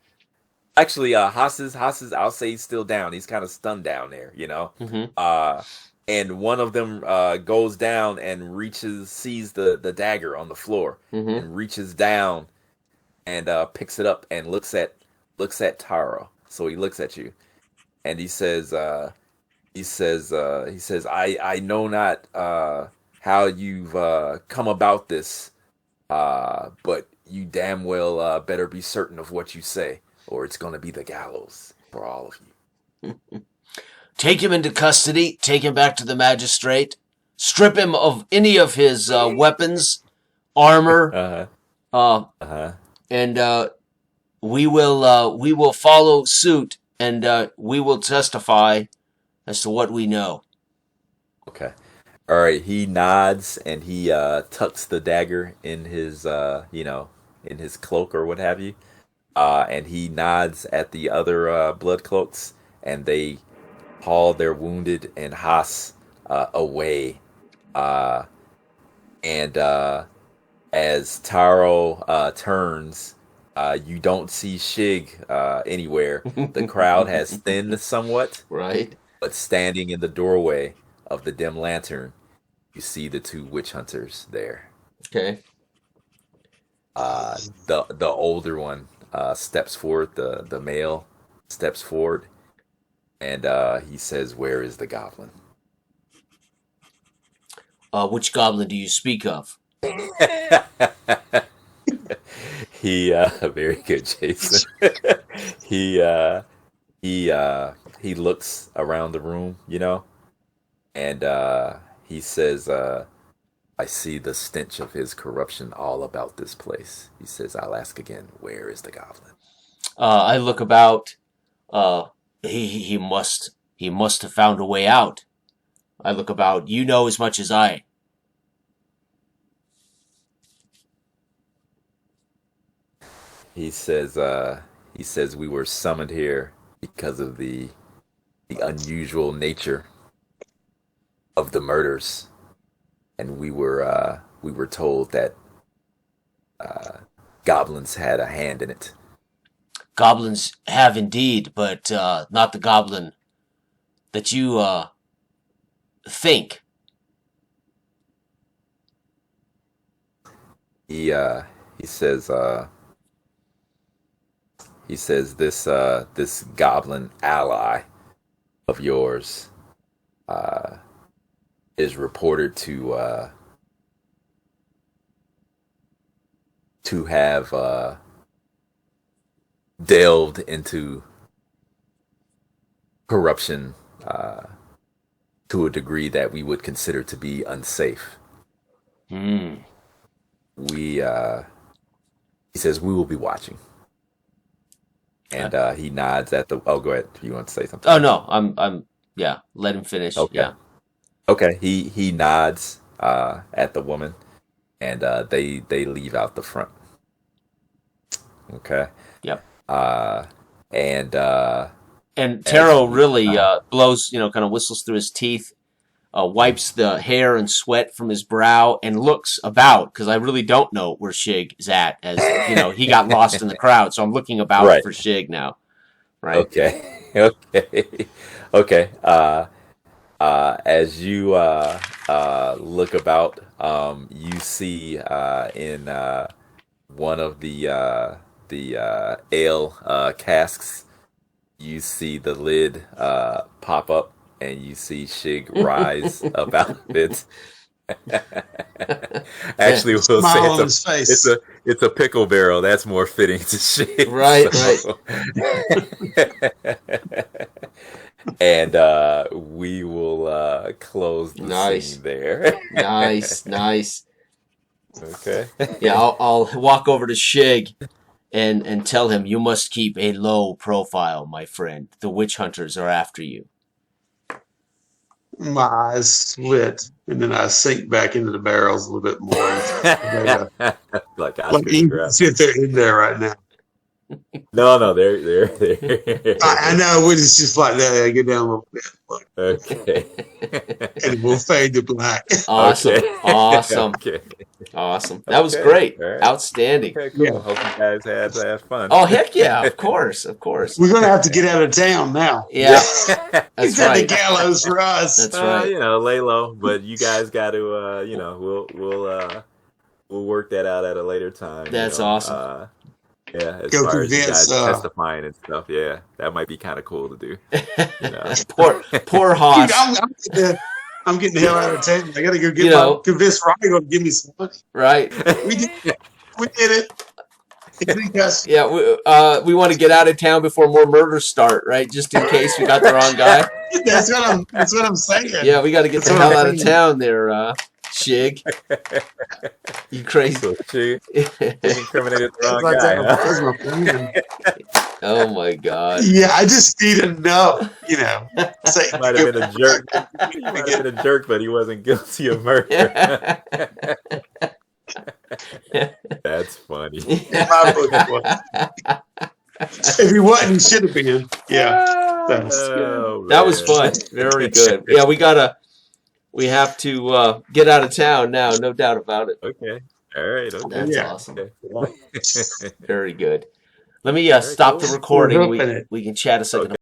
Actually, Haas's I'll say he's still down. He's kind of stunned down there, you know. Mm-hmm. And one of them goes down and sees the dagger on the floor, Mm-hmm. and reaches down and picks it up and looks at Taro. So he looks at you and he says, I know not how you've come about this, but you damn well better be certain of what you say, or it's gonna be the gallows for all of you. Take him into custody. Take him back to the magistrate. Strip him of any of his weapons, armor, Uh-huh. Uh-huh. and we will follow suit, and we will testify as to what we know. Okay. All right. He nods and he tucks the dagger in his in his cloak or what have you. And he nods at the other blood cloaks, and they haul their wounded and Haas away. And as Taro turns, you don't see Shig anywhere. The crowd has thinned somewhat, Right. but standing in the doorway of the dim lantern, you see the two witch hunters there. Okay. The older one steps forward. The male steps forward, and he says, "Where is the goblin?" Which goblin do you speak of? He very good, Jason. he he looks around the room, and he says, I see the stench of his corruption all about this place. He says, I'll ask again, where is the goblin? I look about. He must have found a way out. I look about. You know as much as I. He says, we were summoned here because of the unusual nature of the murders, and we were told that goblins had a hand in it. Goblins have indeed, but not the goblin that you think. He says this goblin ally of yours is reported to have delved into corruption to a degree that we would consider to be unsafe. Hmm. He says we will be watching, and he nods at the. Oh, go ahead. You want to say something? Oh no, I'm. Yeah, let him finish. Okay. Yeah. Okay. He nods at the woman, and they leave out the front. Okay. Yep. And Taro really blows, kind of whistles through his teeth, wipes the hair and sweat from his brow, and looks about, because I really don't know where Shig is at, as, he got lost in the crowd, so I'm looking about Right. for Shig now. Right? Okay. Okay. As you look about, you see in one of the ale casks, you see the lid pop up, and you see Shig rise up out of it. Actually, we'll say Smile on his face. it's a pickle barrel. That's more fitting to Shig. Right, right. And we will close the scene there. Nice. Okay. Yeah, I'll walk over to Shig and tell him, you must keep a low profile, my friend. The witch hunters are after you. my eyes split, and then I sink back into the barrels a little bit more. Like Like you can sit there in there right now. No, they're. I know, but it's just like that. I get down a little bit, look, Okay. and we'll fade to black. Awesome. Okay. Awesome. Okay. Awesome. That was Okay. great. All right. Outstanding. Okay, cool. Yeah. Hope you guys had fun. Oh, heck yeah. Of course. Of course. We're gonna have to get out of town now. Yeah. That's He's at the right. gallows for us. That's right. You know, lay low, but you guys got to, we'll work that out at a later time. That's awesome. Yeah, as Go far as you convince, guys testifying and stuff, yeah, that might be kind of cool to do. You know, Poor Dude, Haas. I'm getting the hell out of town. I gotta go get convince Ryan to give me some money. Right. We did it. We did it. Yeah, we want to get out of town before more murders start, right? Just in case we got the wrong guy. That's what I'm saying. Yeah, we got to get the hell out of town there, Shig. You crazy. so she incriminated the wrong guy. That's Huh? my plan. Oh my God. Yeah, I just need to know, say He might have been a jerk. He might have been a jerk, but he wasn't guilty of murder. That's funny. in my book it was. If he wasn't, he should have been. Yeah. Oh, That was man. fun. Very good. Yeah, we have to get out of town now, no doubt about it. Okay. All right. Okay. That's Yeah. awesome. Okay. Very good. Let me stop the cool. recording. We're hoping it. We can chat a second.